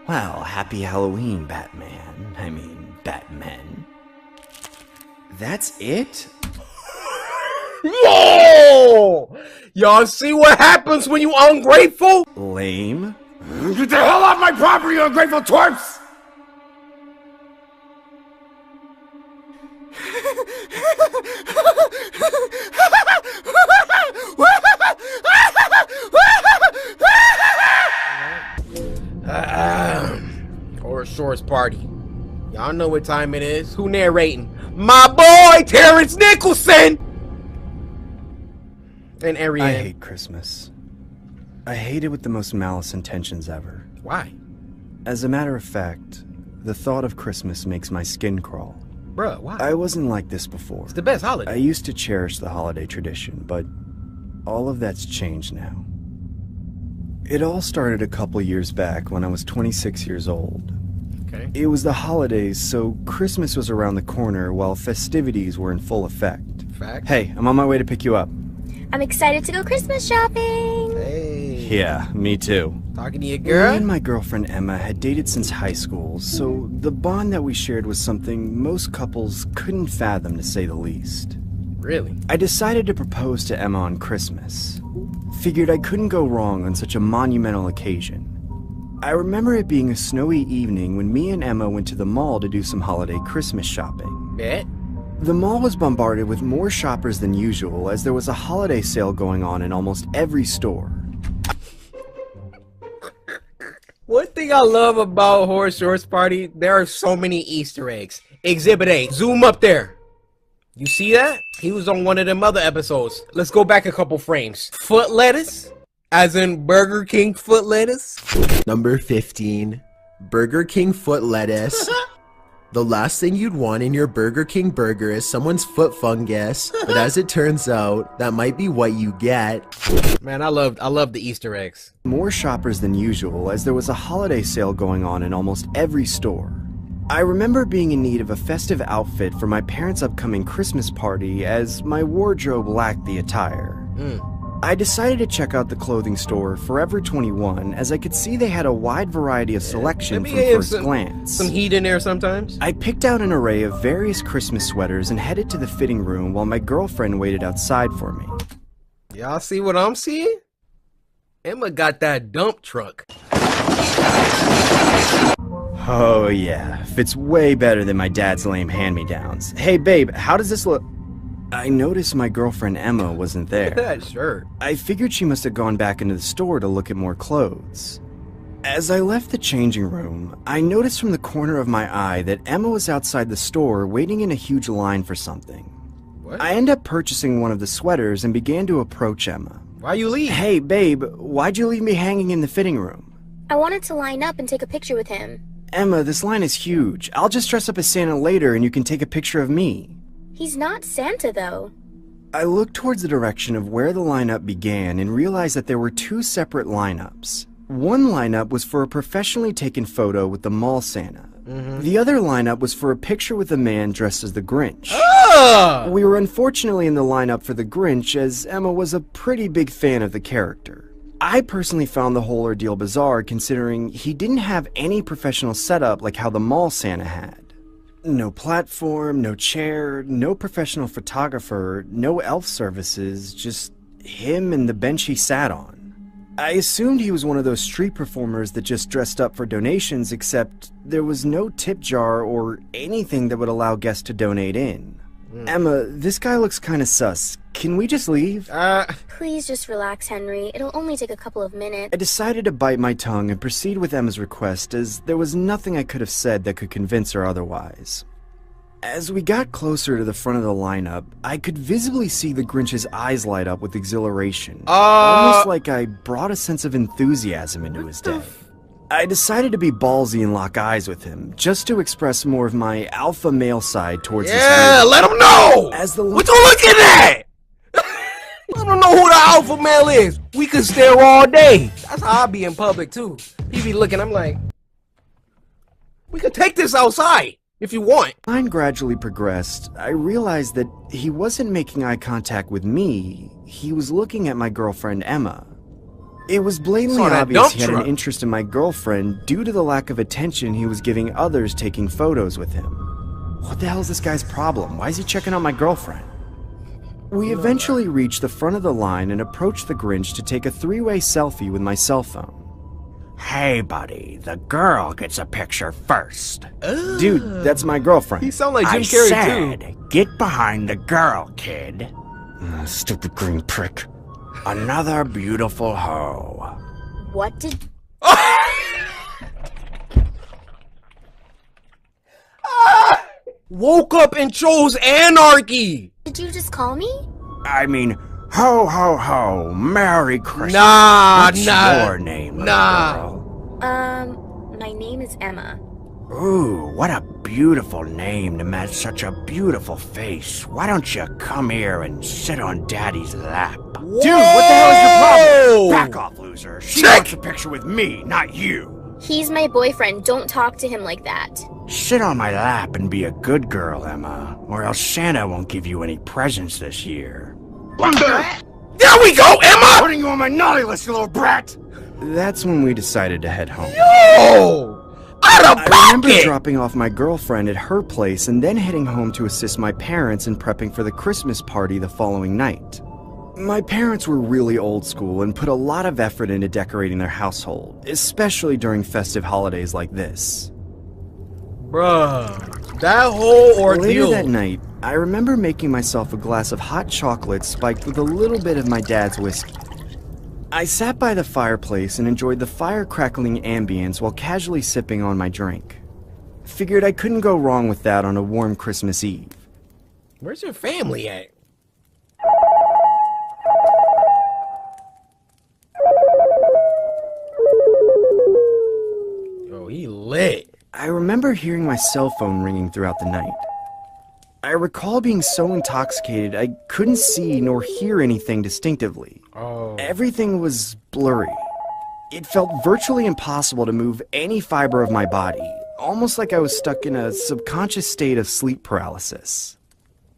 Well, happy Halloween, Batman. I mean, Batman. That's it? Yo! Y'all see what happens when you ungrateful? Lame. Get the hell off my property, you ungrateful twerps! Or a Shores party. Y'all know what time it is. Who narrating? My boy, Terrence Nicholson! And Ariane. I hate Christmas. I hate it with the most malice intentions ever. Why? As a matter of fact, the thought of Christmas makes my skin crawl. Bruh, why? I wasn't like this before. It's the best holiday. I used to cherish the holiday tradition, but all of that's changed now. It all started a couple years back when I was 26 years old. Okay. It was the holidays, so Christmas was around the corner while festivities were in full effect. Fact. Hey, I'm on my way to pick you up. I'm excited to go Christmas shopping. Hey. Yeah, me too. Talking to your girl? Me and my girlfriend Emma had dated since high school, so the bond that we shared was something most couples couldn't fathom, to say the least. Really? I decided to propose to Emma on Christmas. Figured I couldn't go wrong on such a monumental occasion. I remember it being a snowy evening when me and Emma went to the mall to do some holiday Christmas shopping. Bet. The mall was bombarded with more shoppers than usual as there was a holiday sale going on in almost every store. One thing I love about Horror Shorts Party, there are so many Easter eggs. Exhibit A, zoom up there. You see that? He was on one of them other episodes. Let's go back a couple frames. Foot lettuce, as in Burger King foot lettuce. Number 15, Burger King foot lettuce. The last thing you'd want in your Burger King burger is someone's foot fungus, but as it turns out, that might be what you get. Man, I love the Easter eggs. More shoppers than usual as there was a holiday sale going on in almost every store. I remember being in need of a festive outfit for my parents' upcoming Christmas party as my wardrobe lacked the attire. I decided to check out the clothing store Forever 21 as I could see they had a wide variety of selection from first glance. Some heat in there sometimes. I picked out an array of various Christmas sweaters and headed to the fitting room while my girlfriend waited outside for me. Y'all see what I'm seeing? Emma got that dump truck. Oh yeah, fits way better than my dad's lame hand-me-downs. Hey babe, how does this look? I noticed my girlfriend Emma wasn't there. Sure. I figured she must have gone back into the store to look at more clothes. As I left the changing room, I noticed from the corner of my eye that Emma was outside the store waiting in a huge line for something. What? I ended up purchasing one of the sweaters and began to approach Emma. Why you leave? Hey babe, why'd you leave me hanging in the fitting room? I wanted to line up and take a picture with him. Emma, this line is huge. I'll just dress up as Santa later and you can take a picture of me. He's not Santa, though. I looked towards the direction of where the lineup began and realized that there were two separate lineups. One lineup was for a professionally taken photo with the mall Santa. The other lineup was for a picture with a man dressed as the Grinch. We were unfortunately in the lineup for the Grinch as Emma was a pretty big fan of the character. I personally found the whole ordeal bizarre considering he didn't have any professional setup like how the mall Santa had. No platform, no chair, no professional photographer, no elf services, just him and the bench he sat on. I assumed he was one of those street performers that just dressed up for donations, except there was no tip jar or anything that would allow guests to donate in. Emma, this guy looks kinda sus. Can we just leave? Please just relax, Henry. It'll only take a couple of minutes. I decided to bite my tongue and proceed with Emma's request as there was nothing I could have said that could convince her otherwise. As we got closer to the front of the lineup, I could visibly see the Grinch's eyes light up with exhilaration. Almost like I brought a sense of enthusiasm into his day. I decided to be ballsy and lock eyes with him, just to express more of my alpha male side towards this Yeah, let him know! What you looking at? Let him know who the alpha male is. We could stare all day. That's how I be in public, too. He be looking, I'm like, we could take this outside. If you want. As time gradually progressed, I realized that he wasn't making eye contact with me, he was looking at my girlfriend Emma. It was blatantly obvious he had an interest in my girlfriend due to the lack of attention he was giving others taking photos with him. What the hell is this guy's problem? Why is he checking out my girlfriend? We eventually reached the front of the line and approached the Grinch to take a three-way selfie with my cell phone. Hey, buddy, the girl gets a picture first. Dude, that's my girlfriend. He sound like Jim Carrey, too. Get behind the girl, kid. Stupid green prick. Another beautiful hoe. What did... Woke up and chose anarchy. Did you just call me? I mean, ho, ho, ho. Merry Christmas. What's your name, little girl? My name is Emma. Ooh, what a beautiful name to match such a beautiful face. Why don't you come here and sit on Daddy's lap? Whoa! Dude, what the hell is your problem? Back off, loser. She wants a picture with me, not you. He's my boyfriend. Don't talk to him like that. Sit on my lap and be a good girl, Emma, or else Santa won't give you any presents this year. There we go, Emma! Putting you on my naughty list, you little brat! That's when we decided to head home. Yo! I remember dropping off my girlfriend at her place and then heading home to assist my parents in prepping for the Christmas party the following night. My parents were really old school and put a lot of effort into decorating their household, especially during festive holidays like this. Bruh, that whole ordeal. Later that night, I remember making myself a glass of hot chocolate spiked with a little bit of my dad's whiskey. I sat by the fireplace and enjoyed the fire-crackling ambience while casually sipping on my drink. Figured I couldn't go wrong with that on a warm Christmas Eve. Where's your family at? Oh, he lit. I remember hearing my cell phone ringing throughout the night. I recall being so intoxicated I couldn't see nor hear anything distinctively. Everything was blurry. It felt virtually impossible to move any fiber of my body, almost like I was stuck in a subconscious state of sleep paralysis.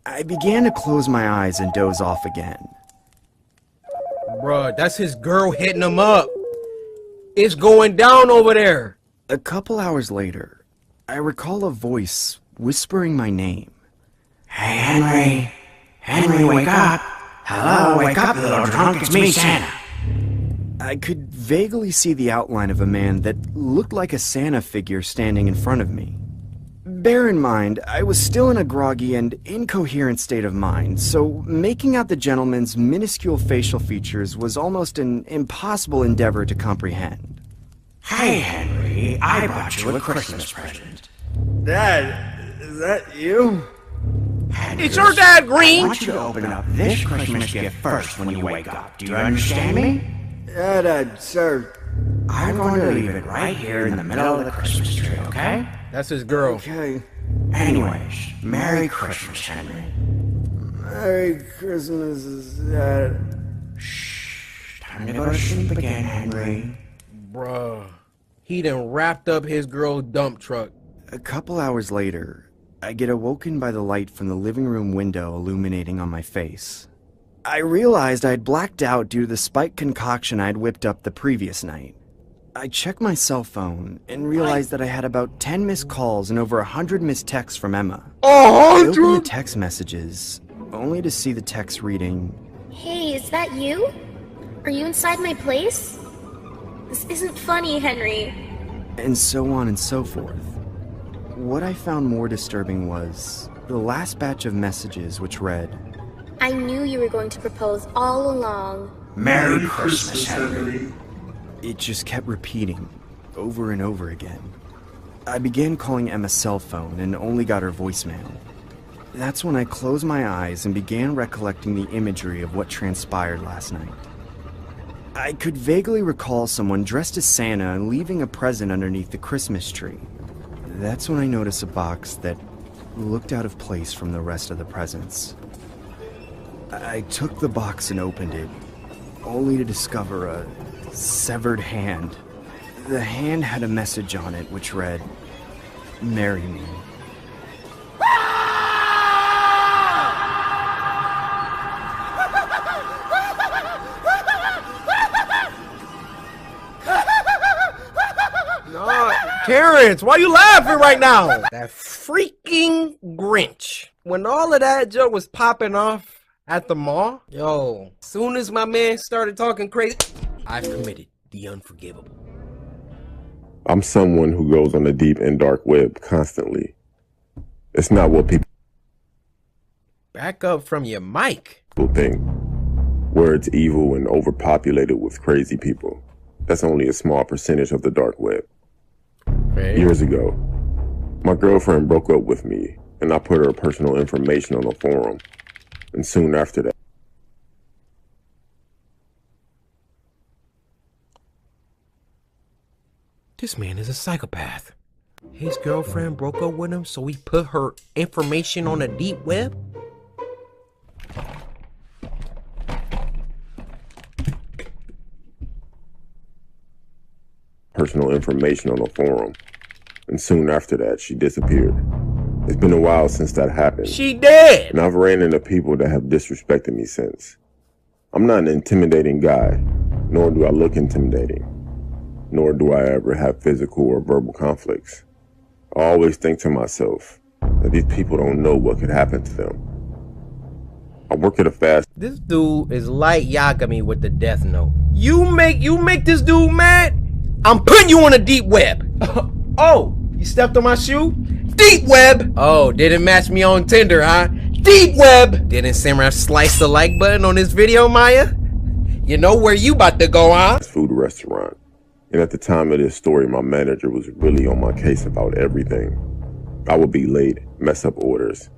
I began to close my eyes and doze off again. Bruh, that's his girl hitting him up. It's going down over there. A couple hours later, I recall a voice whispering my name. Hey, Henry. Henry, wake up. Hello, wake up, little drunk. It's me, Santa. I could vaguely see the outline of a man that looked like a Santa figure standing in front of me. Bear in mind, I was still in a groggy and incoherent state of mind, so making out the gentleman's minuscule facial features was almost an impossible endeavor to comprehend. Hey, Henry, I brought you a Christmas present. Dad, is that you? Henry, it's your dad, Green! I want you to open up this Christmas gift first when you wake up. Do you understand me? Yeah, Dad, sir. I'm going to leave it right here in the middle of the Christmas tree, okay? That's his girl. Okay. Anyways, Merry Christmas, Henry. Merry Christmas, Dad. Shh, time to go to sleep again, Henry. Bruh. He done wrapped up his girl's dump truck. A couple hours later, I get awoken by the light from the living room window illuminating on my face. I realized I'd blacked out due to the spiked concoction I'd whipped up the previous night. I checked my cell phone and realized that I had about 10 missed calls and over 100 missed texts from Emma. I opened the text messages, only to see the text reading, Hey, is that you? Are you inside my place? This isn't funny, Henry. and so on and so forth. What I found more disturbing was the last batch of messages, which read, I knew you were going to propose all along. Merry Christmas, Henry. It just kept repeating, over and over again. I began calling Emma's cell phone and only got her voicemail. That's when I closed my eyes and began recollecting the imagery of what transpired last night. I could vaguely recall someone dressed as Santa and leaving a present underneath the Christmas tree. That's when I noticed a box that looked out of place from the rest of the presents. I took the box and opened it, only to discover a severed hand. The hand had a message on it which read, Marry me. No, Terrence, why you laughing right now? That freaking Grinch. When all of that joke was popping off at the mall, yo, soon as my man started talking crazy, I've committed the unforgivable. I'm someone who goes on the deep and dark web constantly. It's not what people Back up from your mic. think, where it's evil and overpopulated with crazy people. That's only a small percentage of the dark web. Okay. Years ago, my girlfriend broke up with me, and I put her personal information on a forum. And soon after that, This man is a psychopath. His girlfriend broke up with him, so he put her information on the deep web? personal information on a forum. And soon after that, she disappeared. It's been a while since that happened. She dead! And I've ran into people that have disrespected me since. I'm not an intimidating guy, nor do I look intimidating. Nor do I ever have physical or verbal conflicts. I always think to myself that these people don't know what could happen to them. I work at a fast. This dude is like Yagami with the death note. You make this dude mad? I'm putting you on a deep web. Oh, you stepped on my shoe? Deep web! Oh, didn't match me on Tinder, huh? Deep web! Didn't Samra slice the like button on this video, Maya? You know where you about to go, huh? Food restaurant. And at the time of this story, my manager was really on my case about everything. I would be late, mess up orders,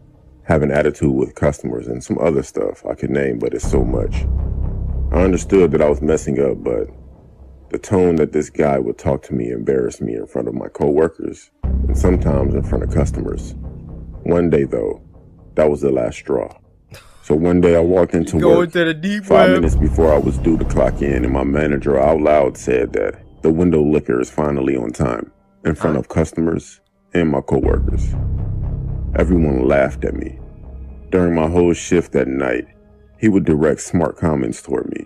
have an attitude with customers, and some other stuff I could name, but it's so much. I understood that I was messing up, but the tone that this guy would talk to me embarrassed me in front of my coworkers, and sometimes in front of customers. One day, though, that was the last straw. So one day I walked into work to the deep 5 minutes before I was due to clock in, and my manager out loud said that the window liquor is finally on time in front of customers and my coworkers. Everyone laughed at me. During my whole shift that night, he would direct smart comments toward me,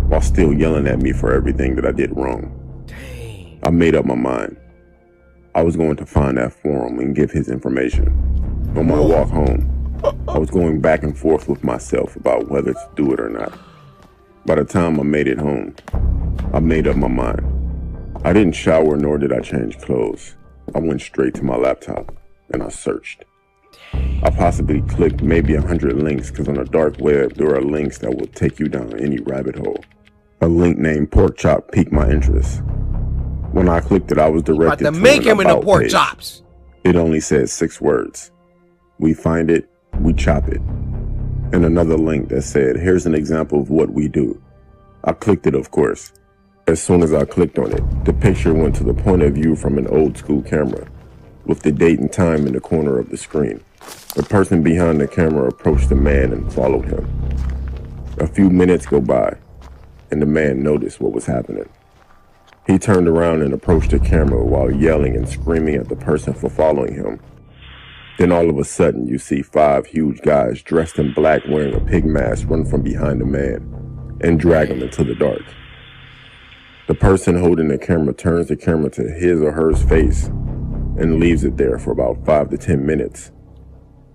while still yelling at me for everything that I did wrong. Dang. I made up my mind. I was going to find that forum and give his information. On my walk home, I was going back and forth with myself about whether to do it or not. By the time I made it home, I made up my mind. I didn't shower nor did I change clothes. I went straight to my laptop and I searched. I possibly clicked maybe 100 links because on the dark web there are links that will take you down any rabbit hole. A link named Pork Chop piqued my interest. When I clicked it, I was directed About to make him an into about pork page. chops. It only said 6 words. We find it, we chop it. And another link that said, here's an example of what we do. I clicked it, of course. As soon as I clicked on it, the picture went to the point of view from an old school camera, with the date and time in the corner of the screen. The person behind the camera approached the man and followed him. A few minutes go by, and the man noticed what was happening. He turned around and approached the camera while yelling and screaming at the person for following him. Then all of a sudden, you see 5 huge guys dressed in black wearing a pig mask run from behind the man and drag him into the dark. The person holding the camera turns the camera to his or her face and leaves it there for about 5 to 10 minutes.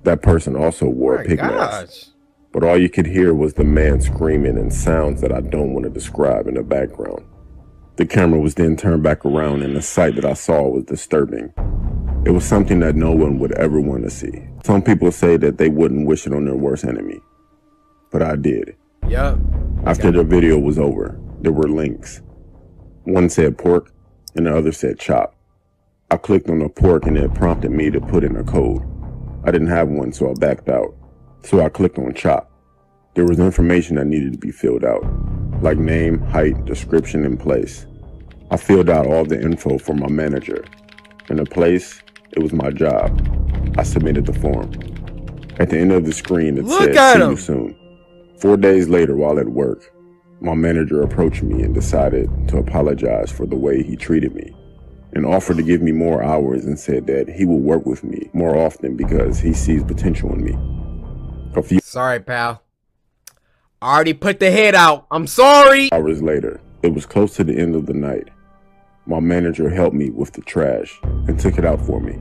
That person also wore a pig mask, but all you could hear was the man screaming and sounds that I don't want to describe in the background. The camera was then turned back around and the sight that I saw was disturbing. It was something that no one would ever want to see. Some people say that they wouldn't wish it on their worst enemy, but I did. Yeah. After the video was over, there were links. One said pork and the other said chop. I clicked on the pork and it prompted me to put in a code. I didn't have one, so I backed out. So I clicked on chop. There was information that needed to be filled out, like name, height, description, and place. I filled out all the info for my manager. And the place, it was my job. I submitted the form. At the end of the screen, it said, see you soon. 4 days later, while at work, my manager approached me and decided to apologize for the way he treated me, and offered to give me more hours and said that he will work with me more often because he sees potential in me. Sorry, pal. I already put the head out. I'm sorry. Hours later, it was close to the end of the night. My manager helped me with the trash and took it out for me.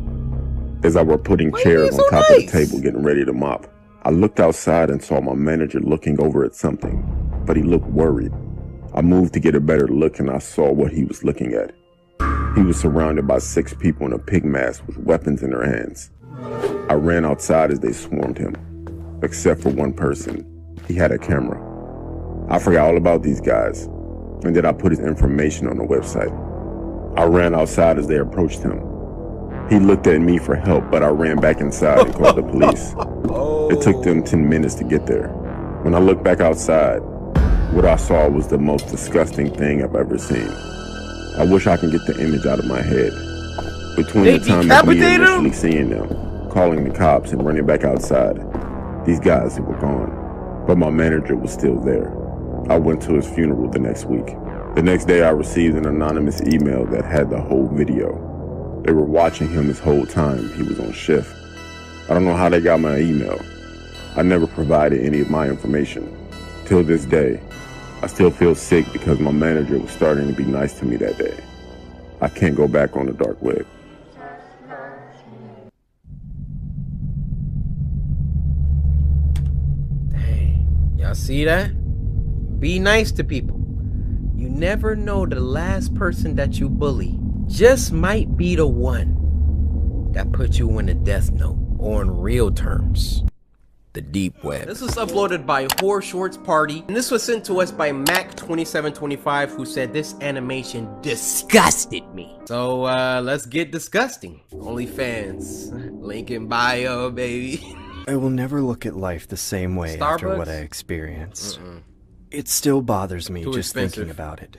As I were putting chairs on top of the table getting ready to mop, I looked outside and saw my manager looking over at something, but he looked worried. I moved to get a better look and I saw what he was looking at. He was surrounded by 6 people in a pig mask with weapons in their hands. I ran outside as they swarmed him, except for one person. He had a camera. I forgot all about these guys, and then I put his information on the website. I ran outside as they approached him. He looked at me for help, but I ran back inside and called the police. It took them 10 minutes to get there. When I looked back outside, what I saw was the most disgusting thing I've ever seen. I wish I could get the image out of my head. Between the time of me initially seeing them, calling the cops, and running back outside, these guys were gone. But my manager was still there. I went to his funeral the next week. The next day I received an anonymous email that had the whole video. They were watching him this whole time he was on shift. I don't know how they got my email. I never provided any of my information. Till this day, I still feel sick because my manager was starting to be nice to me that day. I can't go back on the dark web. Y'all see that? Be nice to people. You never know the last person that you bully just might be the one that put you in a death note, or in real terms, the deep web. This was uploaded by Horror Shorts Party, and this was sent to us by Mac2725, who said this animation disgusted me. So let's get disgusting. OnlyFans, link in bio, baby. I will never look at life the same way after what I experienced. It still bothers me just thinking about it.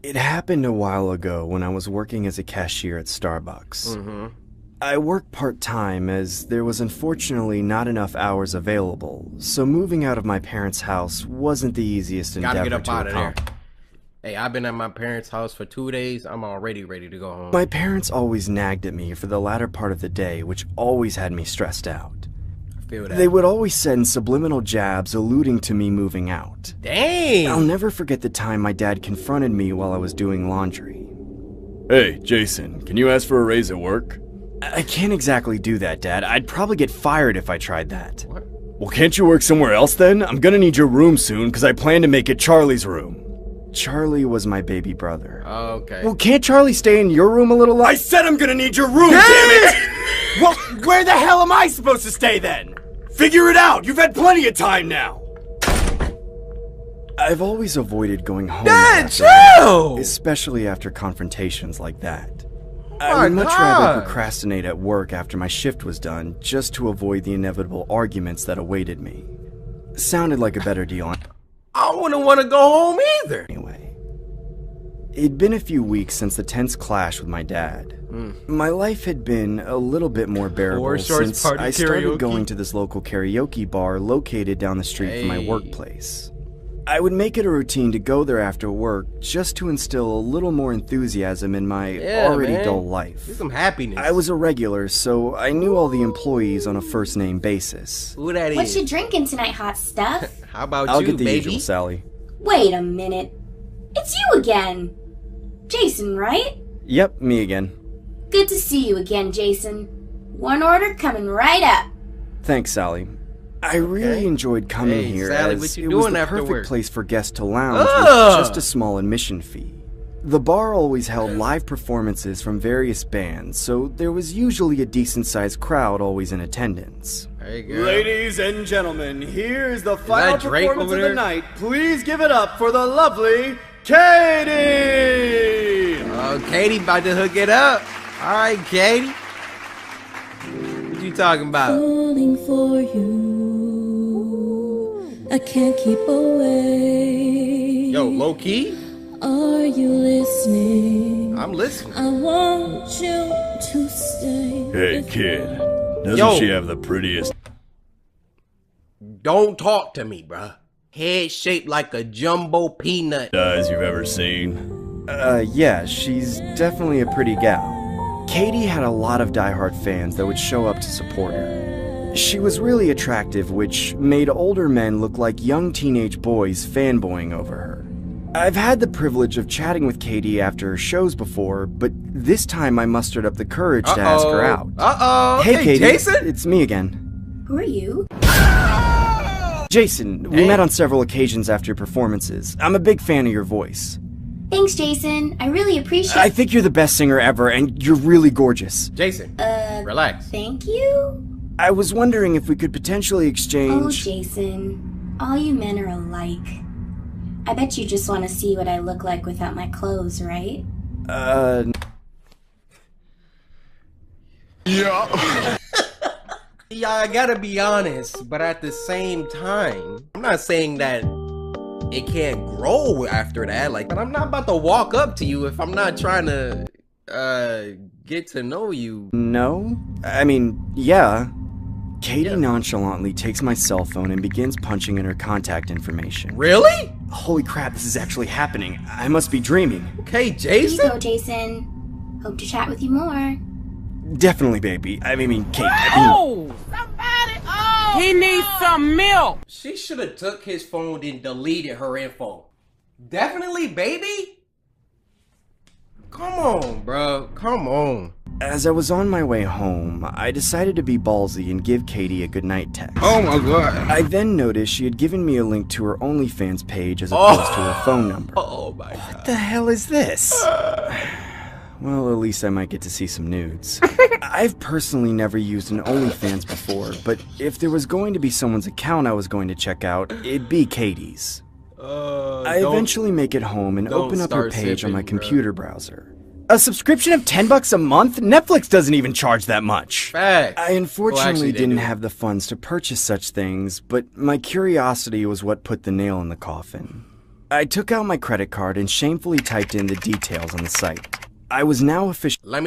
It happened a while ago when I was working as a cashier at Starbucks. I worked part-time as there was unfortunately not enough hours available, so moving out of my parents' house wasn't the easiest endeavor to accomplish. Hey, I've been at my parents' house for 2 days. I'm already ready to go home. My parents always nagged at me for the latter part of the day, which always had me stressed out. I feel that. They would always send subliminal jabs alluding to me moving out. Dang! I'll never forget the time my dad confronted me while I was doing laundry. Hey, Jason, can you ask for a raise at work? I can't exactly do that, Dad. I'd probably get fired if I tried that. What? Well, can't you work somewhere else then? I'm gonna need your room soon, because I plan to make it Charlie's room. Charlie was my baby brother. Oh, okay. Well, can't Charlie stay in your room a little longer? I said I'm gonna need your room, damn it! Well, where the hell am I supposed to stay then? Figure it out! You've had plenty of time now! I've always avoided going home. Dad, chill! Especially after confrontations like that. Oh I would my much rather God. procrastinate at work after my shift was done, just to avoid the inevitable arguments that awaited me. Sounded like a better deal. I wouldn't want to go home either. Anyway, it'd been a few weeks since the tense clash with my dad. My life had been a little bit more bearable since I started going to this local karaoke bar located down the street from my workplace. I would make it a routine to go there after work just to instill a little more enthusiasm in my already dull life. Get some happiness. I was a regular, so I knew all the employees on a first-name basis. Who that What is? you drinking tonight, hot stuff? How about I'll you, get the baby? usual, Sally. Wait a minute. It's you again. Jason, right? Yep, me again. Good to see you again, Jason. One order coming right up. Thanks, Sally. I really enjoyed coming Hey, here Sally, as what you it was doing the after perfect work? place for guests to lounge with just a small admission fee. The bar always held live performances from various bands, so there was usually a decent-sized crowd always in attendance. Hey, girl. Ladies and gentlemen, here's the final Drake performance over of the there? night. Please give it up for the lovely Katie! Oh, Katie about to hook it up. All right, Katie. What you talking about? Falling for you. I can't keep away. Yo, low key? Are you listening? I'm listening. I want you to stay. Hey, kid. Doesn't Yo. she have the prettiest... Don't talk to me, bruh. Head shaped like a jumbo peanut. eyes you've ever seen? Yeah, she's definitely a pretty gal. Katie had a lot of diehard fans that would show up to support her. She was really attractive, which made older men look like young teenage boys fanboying over her. I've had the privilege of chatting with Katie after her shows before, but this time I mustered up the courage to ask her out. Hey, Katie, Jason? it's me again. Who are you? Jason, we met on several occasions after your performances. I'm a big fan of your voice. Thanks, Jason. I really appreciate I think you're the best singer ever, and you're really gorgeous. Jason, relax. Thank you? I was wondering if we could potentially Oh, exchange... Jason. All you men are alike. I bet you just want to see what I look like without my clothes, right? Yeah. Yeah, I gotta be honest, but at the same time, I'm not saying that it can't grow after that. Like, but I'm not about to walk up to you if I'm not trying to get to know you. No? I mean, yeah. Katie nonchalantly takes my cell phone and begins punching in her contact information. Really? Holy crap, this is actually happening. I must be dreaming. Okay, Here you Jason. go, Jason. Hope to chat with you more. Definitely, baby. I mean, Kate, He needs some milk. She should have took his phone and deleted her info. Definitely, baby. Come on, bro. Come on. As I was on my way home, I decided to be ballsy and give Katie a goodnight text. Oh my god. I then noticed she had given me a link to her OnlyFans page as opposed to her phone number. Oh my god. What the hell is this? Well, at least I might get to see some nudes. I've personally never used an OnlyFans before, but if there was going to be someone's account I was going to check out, it'd be Katie's. I eventually make it home and open up her page on my computer browser. A subscription of $10 a month? Netflix doesn't even charge that much. Facts. I unfortunately they didn't do. have the funds to purchase such things, but my curiosity was what put the nail in the coffin. I took out my credit card and shamefully typed in the details on the site. I was now officially... Let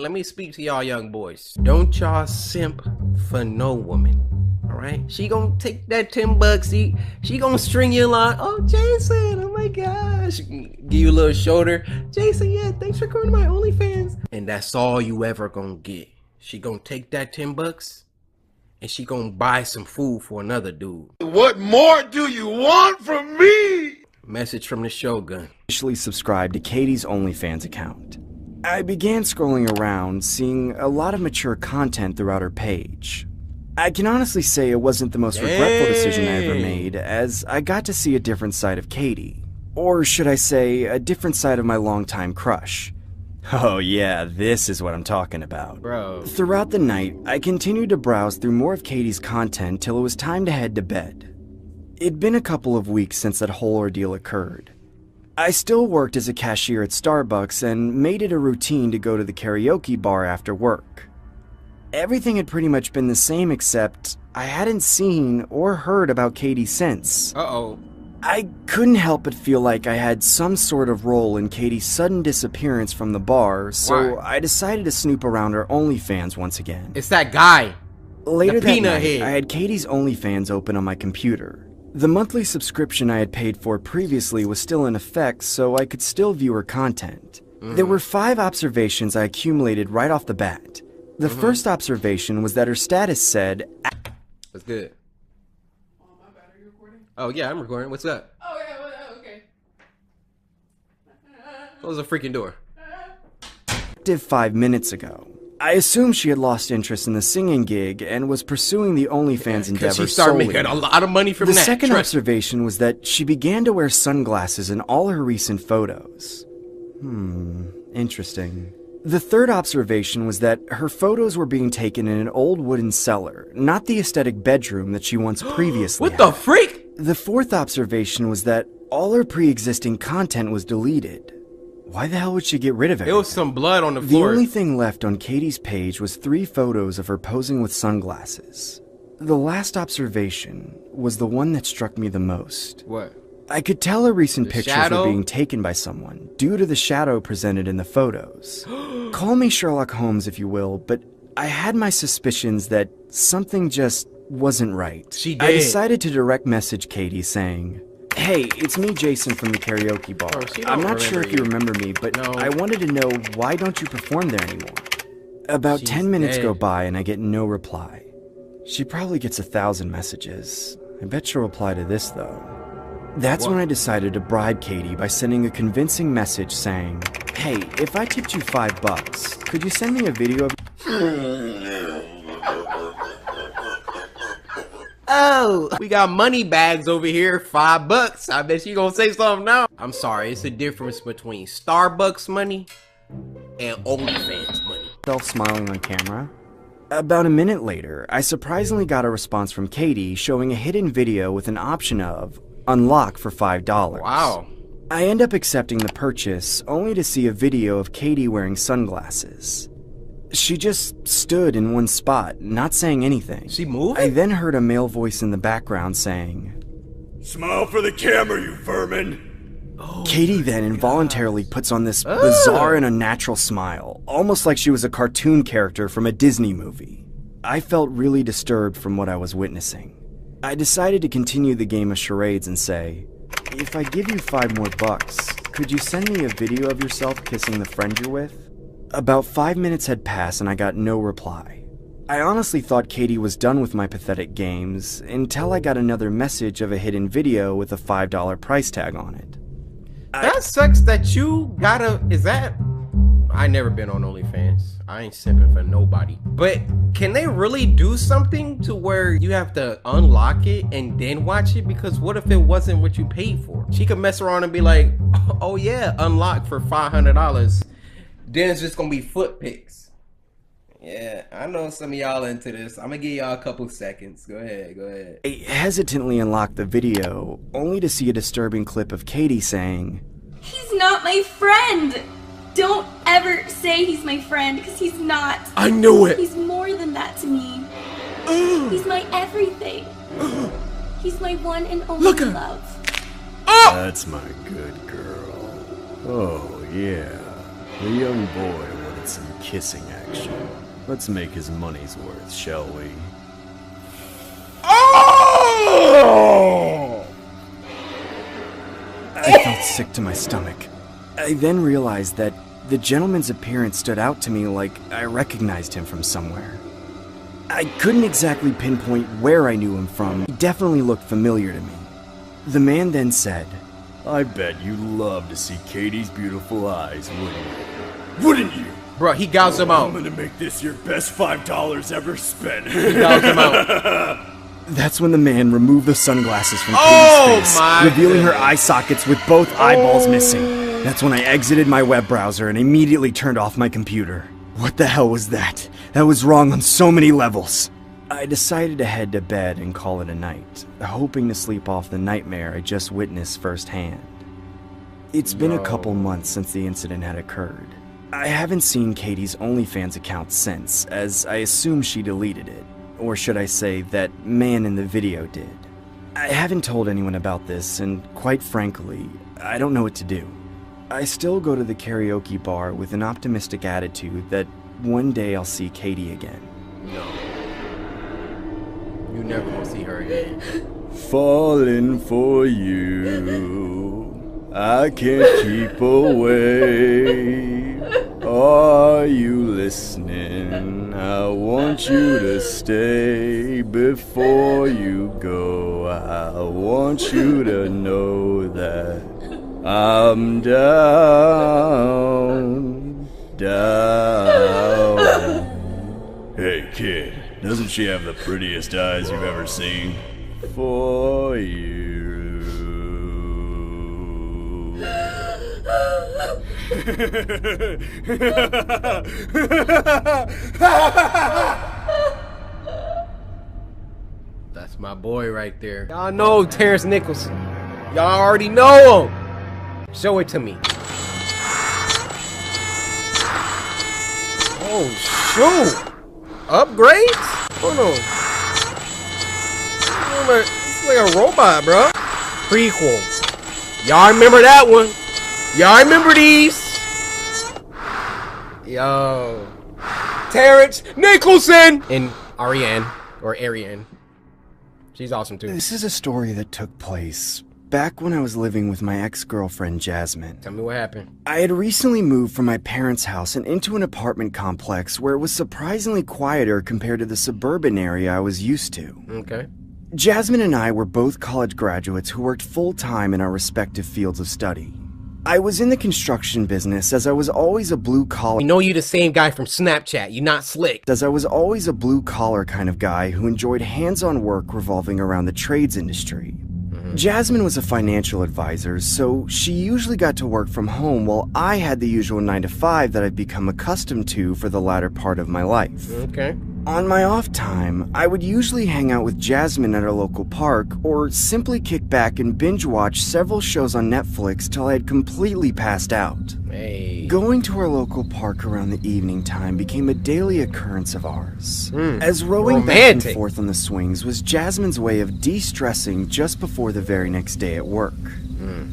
me speak to y'all young boys. Don't y'all simp for no woman. All right? She gonna take that $10. She gonna string you along. Oh, Jason, oh my gosh. Give you a little shoulder. Jason, yeah, thanks for coming to my OnlyFans. And that's all you ever gonna get. She gonna take that $10 and she gonna buy some food for another dude. What more do you want from me? Message from the Shogun. Initially subscribed to Katie's OnlyFans account. I began scrolling around, seeing a lot of mature content throughout her page. I can honestly say it wasn't the most regretful decision I ever made, as I got to see a different side of Katie. Or should I say, a different side of my longtime crush. Oh yeah, this is what I'm talking about. Bro. Throughout the night, I continued to browse through more of Katie's content till it was time to head to bed. It'd been a couple of weeks since that whole ordeal occurred. I still worked as a cashier at Starbucks and made it a routine to go to the karaoke bar after work. Everything had pretty much been the same except I hadn't seen or heard about Katie since. Uh-oh. I couldn't help but feel like I had some sort of role in Katie's sudden disappearance from the bar, so I decided to snoop around her OnlyFans once again. It's that guy. Later the that peanut night, head. I had Katie's OnlyFans open on my computer. The monthly subscription I had paid for previously was still in effect, so I could still view her content. There were 5 observations I accumulated right off the bat. The first observation was that her status said... That's good. Oh yeah, I'm recording. What's up? Oh yeah, okay. Close the freaking door. ...active 5 minutes ago. I assumed she had lost interest in the singing gig and was pursuing the OnlyFans endeavor she started solely. making a lot of money from the that. The second Trust. observation was that she began to wear sunglasses in all her recent photos. Interesting. The third observation was that her photos were being taken in an old wooden cellar, not the aesthetic bedroom that she once previously What the freak? The fourth observation was that all her pre-existing content was deleted. Why the hell would she get rid of it? It was some blood on the The floor. only thing left on Katie's page was 3 photos of her posing with sunglasses. The last observation was the one that struck me the most. What? I could tell her recent The pictures shadow? were being taken by someone due to the shadow presented in the photos. Call me Sherlock Holmes if you will, but I had my suspicions that something just wasn't right. She did. I decided to direct message Katie saying, "Hey, it's me, Jason, from the karaoke bar. I'm not sure if you remember me, but I wanted to know, why don't you perform there anymore?" About 10 minutes go by and I get no reply. She probably gets 1,000 messages. I bet she'll reply to this, though. That's when I decided to bribe Katie by sending a convincing message saying, "Hey, if I tipped you $5, could you send me a video of..." Oh, we got money bags over here, $5. I bet you gonna say something now. I'm sorry, it's the difference between Starbucks money and OnlyFans money. Smiling on camera. About a minute later, I surprisingly got a response from Katie showing a hidden video with an option of unlock for $5. Wow. I end up accepting the purchase, only to see a video of Katie wearing sunglasses. She just stood in one spot, not saying anything. She moved? I then heard a male voice in the background saying, "Smile for the camera, you vermin." Katie then involuntarily puts on this bizarre and unnatural smile, almost like she was a cartoon character from a Disney movie. I felt really disturbed from what I was witnessing. I decided to continue the game of charades and say, "If I give you $5 more, could you send me a video of yourself kissing the friend you're with?" About 5 minutes had passed and I got no reply. I honestly thought Katie was done with my pathetic games until I got another message of a hidden video with a $5 price tag on it. That sucks that you gotta... Is that... I never been on OnlyFans. I ain't simping for nobody. But can they really do something to where you have to unlock it and then watch it? Because what if it wasn't what you paid for? She could mess around and be like, "Oh yeah, unlock for $500. Then it's just gonna be foot pics." Yeah, I know some of y'all into this. I'm gonna give y'all a couple seconds. Go ahead. I hesitantly unlocked the video, only to see a disturbing clip of Katie saying, "He's not my friend! Don't ever say he's my friend, because he's not. I knew it! He's more than that to me. He's my everything. He's my one and only love." "That's my good girl. Oh yeah, the young boy wanted some kissing action. Let's make his money's worth, shall we?" sick to my stomach. I then realized that the gentleman's appearance stood out to me like I recognized him from somewhere. I couldn't exactly pinpoint where I knew him from. He definitely looked familiar to me. The man then said, I bet you love to see Katie's beautiful eyes, wouldn't you? Wouldn't you? Bro, he gouts him out. I'm gonna make this your best $5 ever spent. He gouts him out. That's when the man removed the sunglasses from Katie's face, revealing her eye sockets with both eyeballs missing. That's when I exited my web browser and immediately turned off my computer. What the hell was that? That was wrong on so many levels. I decided to head to bed and call it a night, hoping to sleep off the nightmare I just witnessed firsthand. It's been a couple months since the incident had occurred. I haven't seen Katie's OnlyFans account since, as I assume she deleted it. Or should I say, that man in the video did. I haven't told anyone about this, and quite frankly, I don't know what to do. I still go to the karaoke bar with an optimistic attitude that one day I'll see Katie again. No. You never gonna see her again. Falling for you, I can't keep away. Are you listening? I want you to stay before you go. I want you to know that I'm down. Hey kid, doesn't she have the prettiest eyes you've ever seen? For you. That's my boy right there. Y'all know Terrence Nicholson. Y'all already know him. Show it to me. Oh, shoot. Upgrades? Hold on. It's like a robot, bro. Prequel. Y'all remember that one? Y'all remember these? Yo. Terrence Nicholson! And Ariane. Or Ariane. She's awesome too. This is a story that took place back when I was living with my ex-girlfriend Jasmine. Tell me what happened. I had recently moved from my parents' house and into an apartment complex where it was surprisingly quieter compared to the suburban area I was used to. Okay. Jasmine and I were both college graduates who worked full-time in our respective fields of study. I was in the construction business as I was always a blue-collar— You know you the same guy from Snapchat, you not slick. As I was always a blue-collar kind of guy who enjoyed hands-on work revolving around the trades industry. Jasmine was a financial advisor, so she usually got to work from home while I had the usual 9-to-5 that I've become accustomed to for the latter part of my life. Okay. On my off time, I would usually hang out with Jasmine at our local park or simply kick back and binge watch several shows on Netflix till I had completely passed out. Hey. Going to our local park around the evening time became a daily occurrence of ours. As rowing back and forth on the swings was Jasmine's way of de-stressing just before the very next day at work.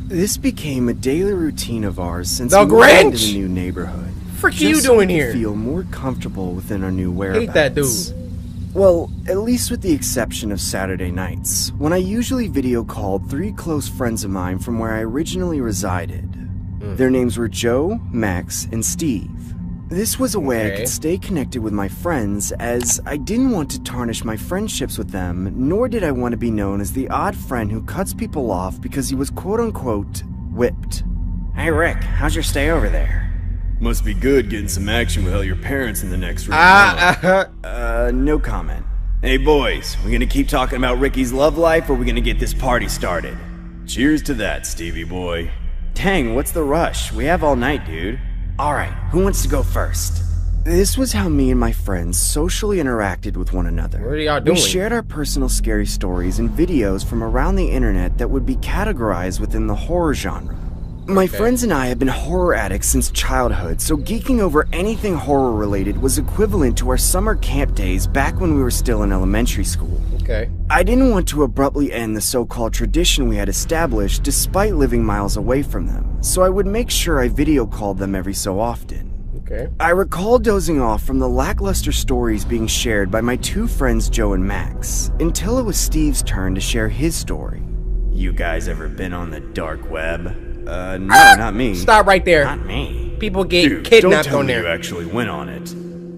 This became a daily routine of ours since we moved into the new neighborhood. Frick you doing here? Feel more comfortable within our new whereabouts. Hate that dude. Well, at least with the exception of Saturday nights, when I usually video called 3 close friends of mine from where I originally resided. Their names were Joe, Max, and Steve. This was a way I could stay connected with my friends, as I didn't want to tarnish my friendships with them, nor did I want to be known as the odd friend who cuts people off because he was quote-unquote whipped. Hey Rick, how's your stay over there? Must be good getting some action without your parents in the next room. No comment. Hey boys, we gonna keep talking about Ricky's love life or we gonna get this party started? Cheers to that, Stevie boy. Dang, what's the rush? We have all night, dude. Alright, who wants to go first? This was how me and my friends socially interacted with one another. What are y'all doing? We shared our personal scary stories and videos from around the internet that would be categorized within the horror genre. My friends and I have been horror addicts since childhood, so geeking over anything horror related was equivalent to our summer camp days back when we were still in elementary school. Okay. I didn't want to abruptly end the so-called tradition we had established despite living miles away from them, so I would make sure I video called them every so often. Okay. I recall dozing off from the lackluster stories being shared by my 2 friends Joe and Max, until it was Steve's turn to share his story. You guys ever been on the dark web? No, not me. Stop right there. Not me. People get Dude, kidnapped don't tell on me there. you actually went on it.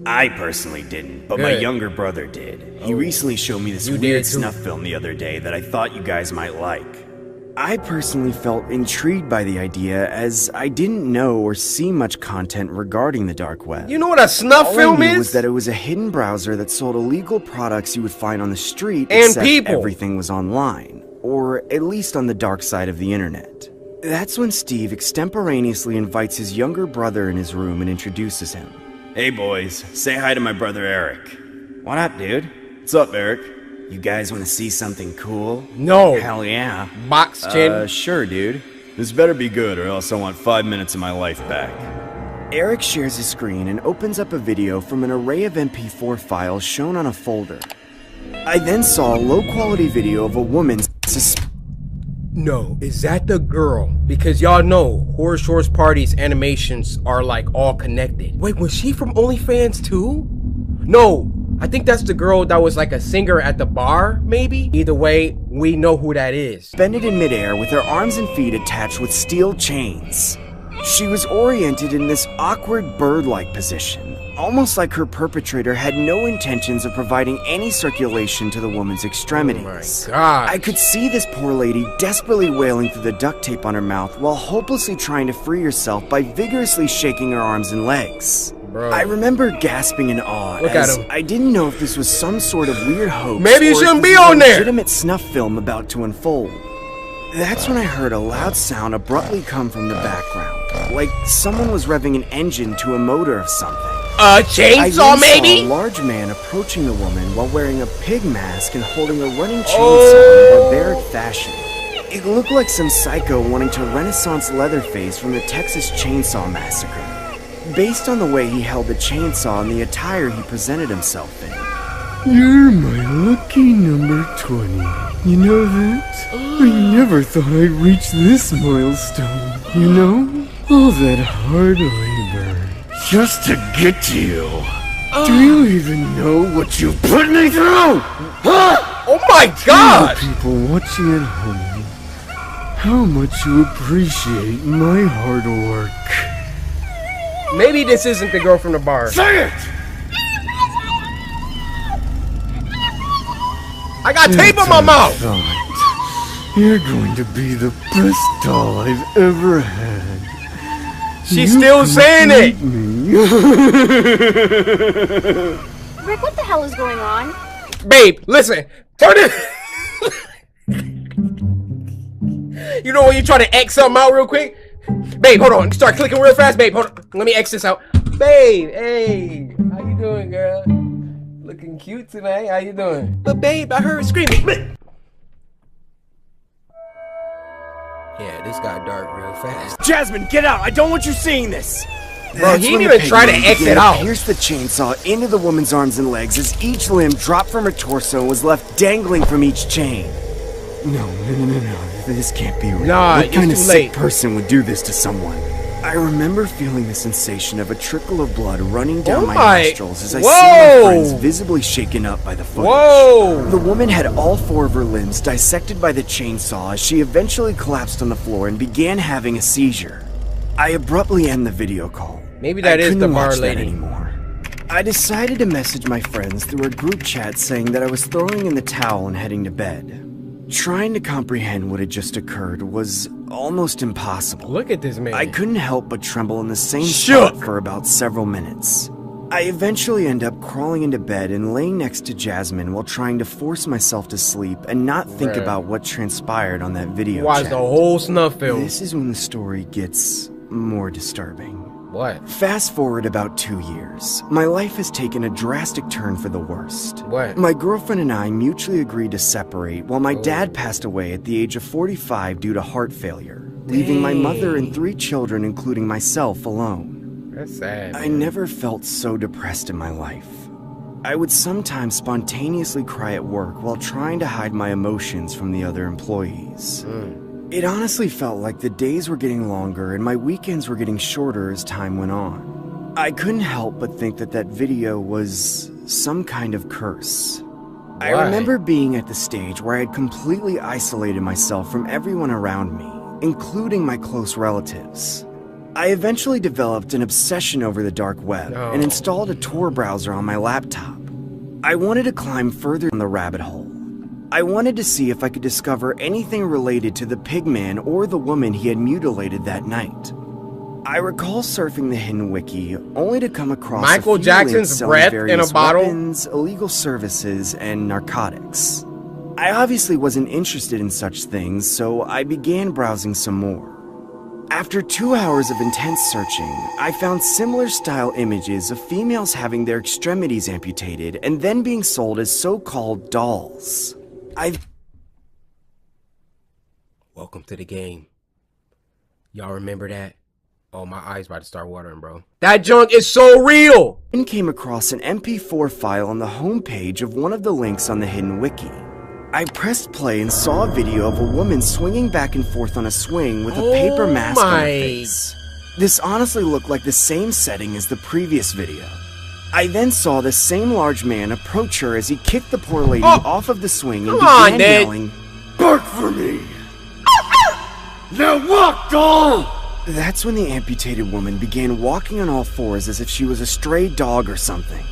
I personally didn't, but my Good. younger brother did. He recently showed me this You did weird too. snuff film the other day that I thought you guys might like. I personally felt intrigued by the idea as I didn't know or see much content regarding the dark web. You know what a snuff All film I knew is? was that it was a hidden browser that sold illegal products you would find on the street, And except people. everything was online, or at least on the dark side of the internet. That's when Steve extemporaneously invites his younger brother in his room and introduces him. Hey boys, say hi to my brother Eric. What up, dude? What's up, Eric? You guys want to see something cool? No. Hell yeah. Box chin. Sure, dude. This better be good or else I want 5 minutes of my life back. Eric shares his screen and opens up a video from an array of MP4 files shown on a folder. I then saw a low-quality video of a woman No, is that the girl? Because y'all know Horror Shores Party's animations are like all connected. Wait, was she from OnlyFans too? No, I think that's the girl that was like a singer at the bar, maybe? Either way, we know who that is. suspended in midair with her arms and feet attached with steel chains. She was oriented in this awkward bird-like position, almost like her perpetrator had no intentions of providing any circulation to the woman's extremities. Oh my God. I could see this poor lady desperately wailing through the duct tape on her mouth while hopelessly trying to free herself by vigorously shaking her arms and legs. Bro. I remember gasping in awe Look as at him. I didn't know if this was some sort of weird hoax Maybe you or if shouldn't this be was on a there. legitimate snuff film about to unfold. That's when I heard a loud sound abruptly come from the background, like someone was revving an engine to a motor of something. A chainsaw, I then maybe? saw a large man approaching the woman while wearing a pig mask and holding a running chainsaw in a barbaric fashion. It looked like some psycho wanting to Renaissance Leatherface from the Texas Chainsaw Massacre, based on the way he held the chainsaw and the attire he presented himself in. You're my lucky number 20. You know that? I never thought I'd reach this milestone. You know? All that hard labor just to get to you. Do you even know what you put me through? Huh? Oh my God! Tell the people watching at home how much you appreciate my hard work. Maybe this isn't the girl from the bar. Say it! I got tape on my mouth! You're going to be the best doll I've ever had. She's still saying it! Rick, what the hell is going on? Babe, listen. Turn it. You know when you try to X something out real quick? Babe, hold on. Start clicking real fast. Babe, hold on. Let me X this out. Babe, hey. How you doing, girl? Looking cute tonight. How you doing? But babe, I heard screaming. Yeah, this got dark real fast. Jasmine, get out! I don't want you seeing this! Bro, he didn't even try to exit out. Pierced the chainsaw into the woman's arms and legs as each limb dropped from her torso and was left dangling from each chain. No. This can't be real. Nah, what it's kind of too sick late. person would do this to someone? I remember feeling the sensation of a trickle of blood running down my nostrils as I see my friends visibly shaken up by the footage. Whoa! The woman had all 4 of her limbs dissected by the chainsaw as she eventually collapsed on the floor and began having a seizure. I abruptly end the video call. Maybe that is the couldn't bar watch that lady. anymore. I decided to message my friends through a group chat saying that I was throwing in the towel and heading to bed. Trying to comprehend what had just occurred was almost impossible. Look at this man. I couldn't help but tremble in the same spot for about several minutes. I eventually end up crawling into bed and laying next to Jasmine while trying to force myself to sleep and not think Bruh. about what transpired on that video Watch chat. the whole snuff film. This is when the story gets more disturbing. What? Fast forward about 2 years. My life has taken a drastic turn for the worst. What? My girlfriend and I mutually agreed to separate while my dad passed away at the age of 45 due to heart failure, leaving my mother and 3 children, including myself, alone. That's sad. I never felt so depressed in my life. I would sometimes spontaneously cry at work while trying to hide my emotions from the other employees. It honestly felt like the days were getting longer and my weekends were getting shorter as time went on. I couldn't help but think that that video was some kind of curse. I Why? remember being at the stage where I had completely isolated myself from everyone around me, including my close relatives. I eventually developed an obsession over the dark web and installed a Tor browser on my laptop. I wanted to climb further in the rabbit hole. I wanted to see if I could discover anything related to the pigman or the woman he had mutilated that night. I recall surfing the hidden wiki only to come across Michael a few Jackson's links selling breath in a various bottle? weapons, illegal services, and narcotics. I obviously wasn't interested in such things, so I began browsing some more. After 2 hours of intense searching, I found similar style images of females having their extremities amputated and then being sold as so-called dolls. Welcome to the game. Y'all remember that? Oh, my eyes about to start watering, bro. That junk is so real! I came across an MP4 file on the homepage of one of the links on the hidden wiki. I pressed play and saw a video of a woman swinging back and forth on a swing with a paper mask on her face. This honestly looked like the same setting as the previous video. I then saw the same large man approach her as he kicked the poor lady off of the swing and began yelling, "Bark for me! Now walk, doll!" That's when the amputated woman began walking on all fours as if she was a stray dog or something.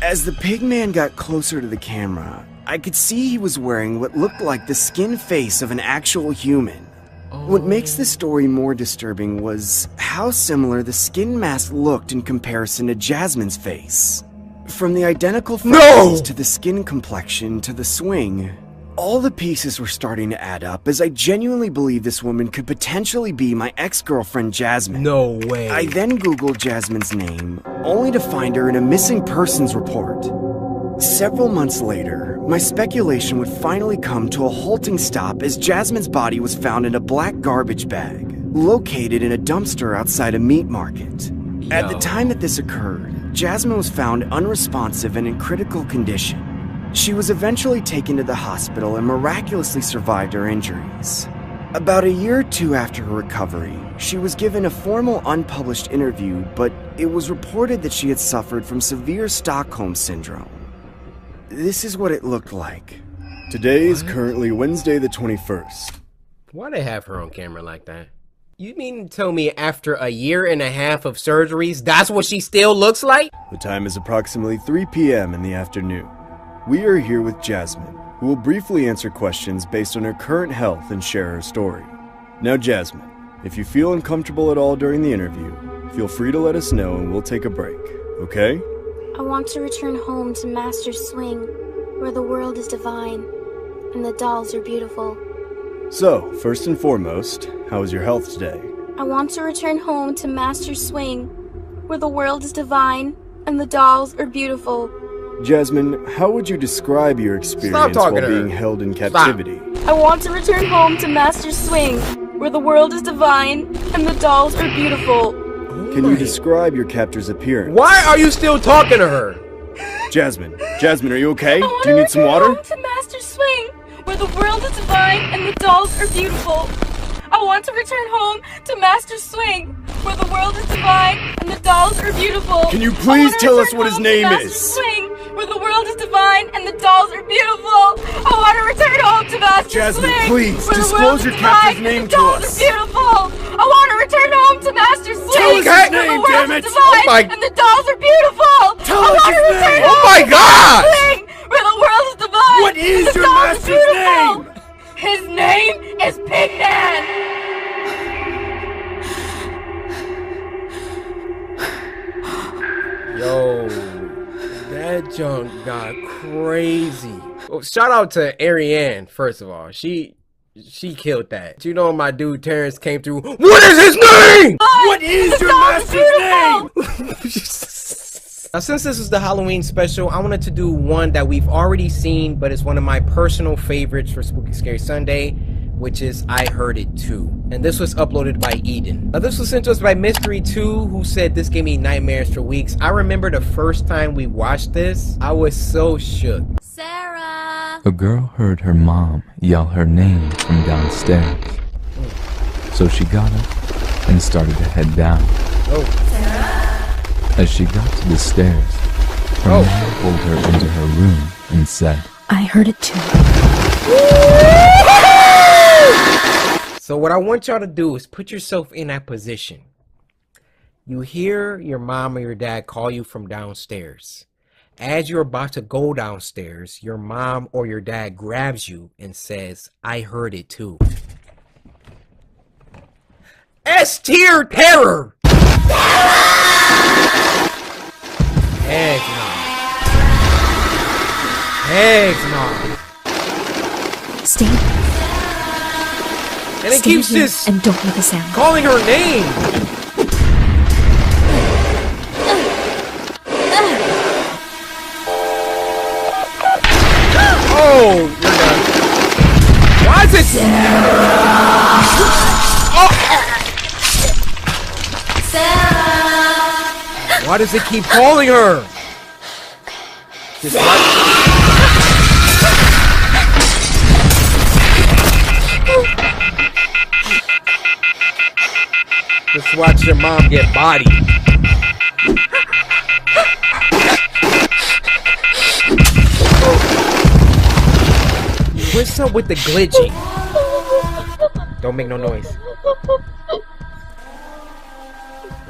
As the pigman got closer to the camera, I could see he was wearing what looked like the skin face of an actual human. What makes this story more disturbing was how similar the skin mask looked in comparison to Jasmine's face. From the identical faces to the skin complexion to the swing, all the pieces were starting to add up as I genuinely believe this woman could potentially be my ex-girlfriend Jasmine. No way. I then Googled Jasmine's name, only to find her in a missing persons report. Several months later, my speculation would finally come to a halting stop as Jasmine's body was found in a black garbage bag, located in a dumpster outside a meat market. At the time that this occurred, Jasmine was found unresponsive and in critical condition. She was eventually taken to the hospital and miraculously survived her injuries. About a year or two after her recovery, she was given a formal unpublished interview, but it was reported that she had suffered from severe Stockholm Syndrome. This is what it looked like. Today is currently Wednesday the 21st. Why they have her on camera like that? You mean to tell me after a year and a half of surgeries, that's what she still looks like? The time is approximately 3 p.m. in the afternoon. We are here with Jasmine, who will briefly answer questions based on her current health and share her story. Now Jasmine, if you feel uncomfortable at all during the interview, feel free to let us know and we'll take a break, okay? I want to return home to Master's Swing, where the world is divine, and the dolls are beautiful. So, first and foremost, how is your health today? I want to return home to Master's Swing, where the world is divine, and the dolls are beautiful. Jasmine, how would you describe your experience while being held in captivity? I want to return home to Master's Swing, where the world is divine, and the dolls are beautiful. Can you describe your captor's appearance? Why are you still talking to her? Jasmine, are you okay? Do you need some water? Home to Master's Swing, where the world is divine and the dolls are beautiful. I want to return home to Master's Swing, where the world is divine and the dolls are beautiful. Can you please tell us what his name is? Swing, where the world is divine and the dolls are beautiful. I want to return home to Master's Jasmine, Swing. please, where disclose the your world is captor's divine name and the to dolls us. are beautiful. I want to return home to Master's Swing. Tell us his where name, the world damn is it. divine Oh my- and the dolls are beautiful. Tell I us want to his return name. home Oh my to God. Master's Swing, where the world is divine. What is and the your dolls are master's beautiful. name? His name is Pigman. Yo, that junk got crazy. Oh, shout out to Ariane, first of all. She killed that. You know my dude Terrence came through. What is his name? What is your master's name? Now, since this is the Halloween special, I wanted to do one that we've already seen, but it's one of my personal favorites for Spooky Scary Sunday, which is I Heard It Too. And this was uploaded by Eden. Now, this was sent to us by Mystery2, who said this gave me nightmares for weeks. I remember the first time we watched this, I was so shook. A girl heard her mom yell her name from downstairs. So she got up and started to head down. As she got to the stairs, her mom pulled her into her room and said, I heard it too. So what I want y'all to do is put yourself in that position. You hear your mom or your dad call you from downstairs. As you're about to go downstairs, your mom or your dad grabs you and says, I heard it too. S-tier terror! Heck no. Heck no. Stay. And it Stay keeps here just and don't make a sound. calling her name. Oh, you're done. Why is it? Oh. Why does it keep calling her? Just watch your mom get bodied. What's up with the glitching? Don't make no noise.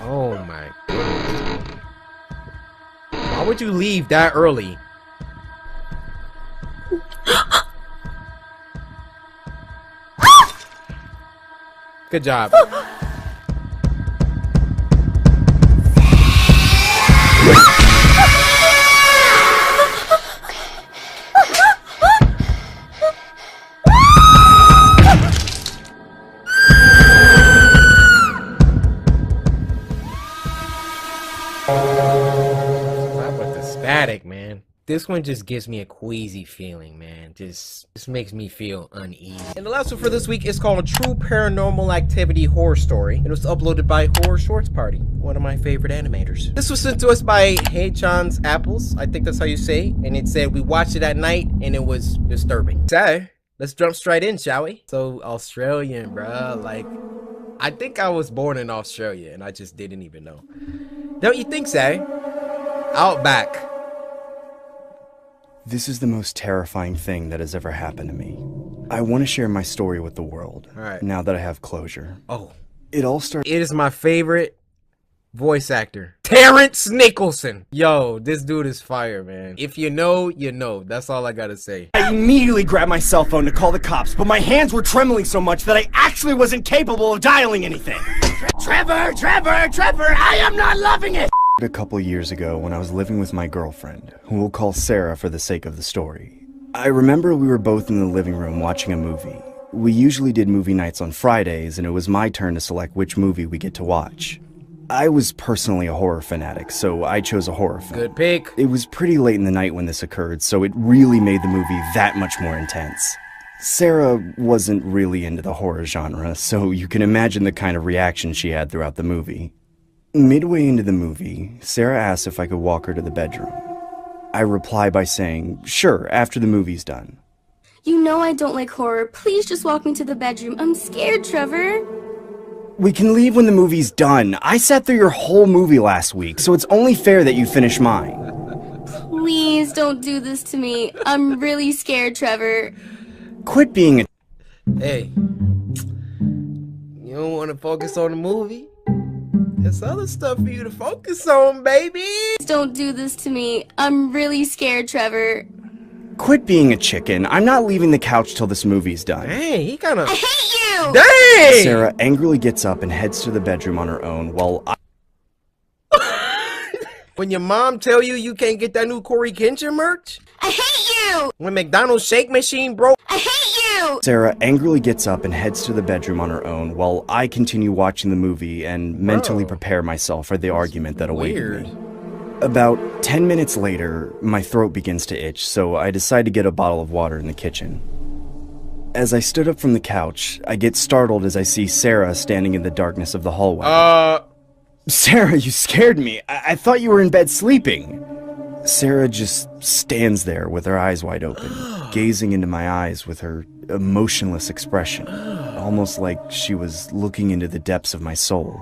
Oh my goodness. Why would you leave that early? Good job. Man, this one just gives me a queasy feeling, man. Just makes me feel uneasy. And the last one for this week is called A True Paranormal Activity Horror Story. It was uploaded by Horror Shorts Party, one of my favorite animators. This was sent to us by Hey John's Apples, I think that's how you say, and it said we watched it at night and it was disturbing. So let's jump straight in, shall we? So Australian, bruh, like I think I was born in Australia and I just didn't even know. Don't you think so? Outback. This is the most terrifying thing that has ever happened to me. I want to share my story with the world, now that I have closure. Oh. It all started... It is my favorite voice actor. Terrence Nicholson. Yo, this dude is fire, man. If you know, you know. That's all I gotta say. I immediately grabbed my cell phone to call the cops, but my hands were trembling so much that I actually wasn't capable of dialing anything. Trevor, I am not loving it! A couple years ago when I was living with my girlfriend, who we'll call Sarah for the sake of the story. I remember we were both in the living room watching a movie. We usually did movie nights on Fridays, and it was my turn to select which movie we get to watch. I was personally a horror fanatic, so I chose a horror film. Good pick. It was pretty late in the night when this occurred, so it really made the movie that much more intense. Sarah wasn't really into the horror genre, so you can imagine the kind of reaction she had throughout the movie. Midway into the movie, Sarah asked if I could walk her to the bedroom. I reply by saying, sure, after the movie's done. You know I don't like horror. Please just walk me to the bedroom. I'm scared, Trevor. We can leave when the movie's done. I sat through your whole movie last week, so it's only fair that you finish mine. Please don't do this to me. I'm really scared, Trevor. Quit being a... Hey, you don't want to focus on the movie? There's other stuff for you to focus on, baby. Don't do this to me. I'm really scared, Trevor. Quit being a chicken. I'm not leaving the couch till this movie's done. Hey, he kinda... I hate you! Dang! Sarah angrily gets up and heads to the bedroom on her own while I... When your mom tell you you can't get that new Cory merch? I hate you! When McDonald's shake machine broke? I hate you! Sarah angrily gets up and heads to the bedroom on her own while I continue watching the movie and mentally prepare myself for the argument that awaited me. About 10 minutes later, my throat begins to itch, so I decide to get a bottle of water in the kitchen. As I stood up from the couch, I get startled as I see Sarah standing in the darkness of the hallway. Sarah, you scared me. I thought you were in bed sleeping. Sarah just stands there with her eyes wide open, gazing into my eyes with her emotionless expression, almost like she was looking into the depths of my soul.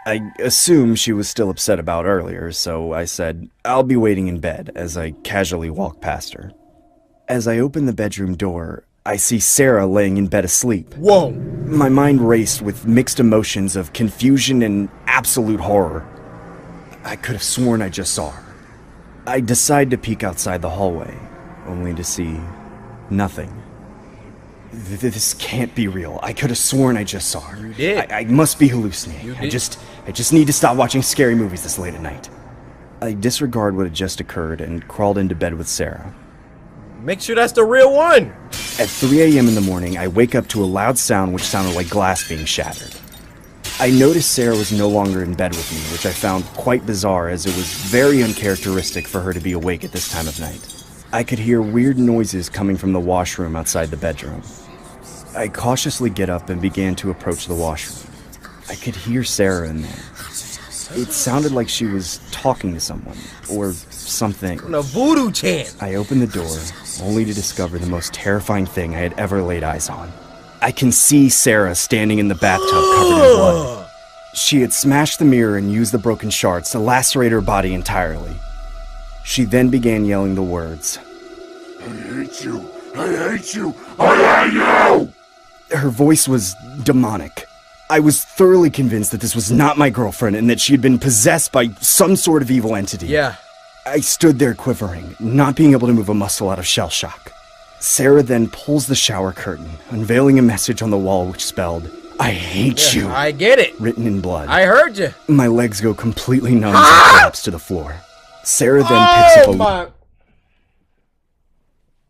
I assume she was still upset about earlier, so I said, I'll be waiting in bed, as I casually walk past her. As I open the bedroom door, I see Sarah laying in bed asleep. Whoa! My mind raced with mixed emotions of confusion and absolute horror. I could have sworn I just saw her. I decide to peek outside the hallway, only to see nothing. This can't be real. I could have sworn I just saw her. You did. I must be hallucinating. You did. I just need to stop watching scary movies this late at night. I disregard what had just occurred and crawled into bed with Sarah. Make sure that's the real one. At 3 a.m. in the morning, I wake up to a loud sound which sounded like glass being shattered. I noticed Sarah was no longer in bed with me, which I found quite bizarre as it was very uncharacteristic for her to be awake at this time of night. I could hear weird noises coming from the washroom outside the bedroom. I cautiously get up and began to approach the washroom. I could hear Sarah in there. It sounded like she was talking to someone, or something. A voodoo chant. I opened the door, only to discover the most terrifying thing I had ever laid eyes on. I can see Sarah standing in the bathtub covered in blood. She had smashed the mirror and used the broken shards to lacerate her body entirely. She then began yelling the words, I hate you! I hate you! I hate you! Her voice was demonic. I was thoroughly convinced that this was not my girlfriend and that she had been possessed by some sort of evil entity. Yeah. I stood there quivering, not being able to move a muscle out of shell shock. Sarah then pulls the shower curtain, unveiling a message on the wall which spelled, I hate you. I get it. Written in blood. I heard you. My legs go completely numb as I collapse to the floor. Sarah then picks up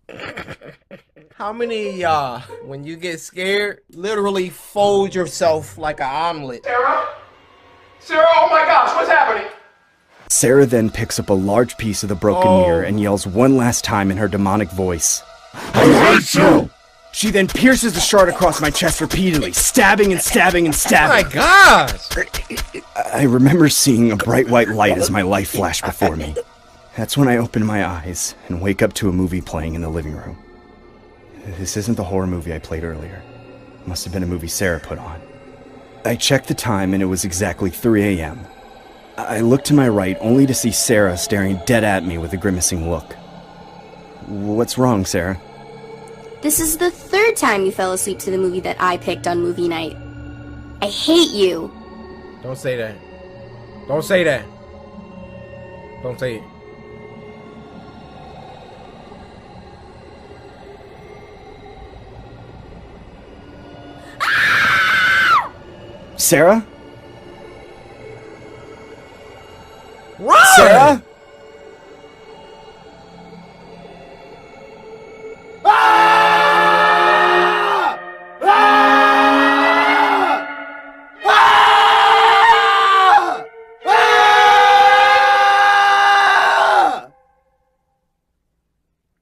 a... How many of y'all, when you get scared, literally fold yourself like an omelet? Sarah? Sarah, oh my gosh, what's happening? Sarah then picks up a large piece of the broken mirror and yells one last time in her demonic voice, I hate you! She then pierces the shard across my chest repeatedly, stabbing and stabbing and stabbing. Oh my gosh! I remember seeing a bright white light as my life flashed before me. That's when I open my eyes and wake up to a movie playing in the living room. This isn't the horror movie I played earlier. It must have been a movie Sarah put on. I checked the time and it was exactly 3 a.m. I looked to my right only to see Sarah staring dead at me with a grimacing look. What's wrong, Sarah? This is the third time you fell asleep to the movie that I picked on movie night. I hate you. Don't say that. Don't say that. Don't say it. Sarah? Run! Sarah?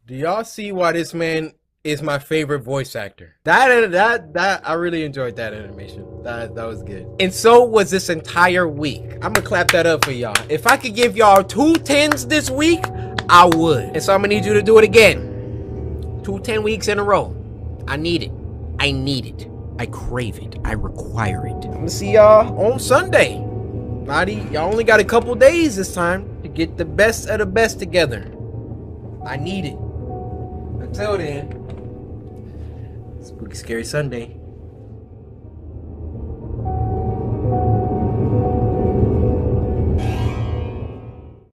Do y'all see why this man is my favorite voice actor? That I really enjoyed that animation. That was good. And so was this entire week. I'm gonna clap that up for y'all. If I could give y'all 2 10s this week, I would. And so I'm gonna need you to do it again. 2 10 weeks in a row. I need it. I need it. I crave it. I require it. I'm gonna see y'all on Sunday. Y'all only got a couple days this time to get the best of the best together. I need it. Until then, Spooky Scary Sunday.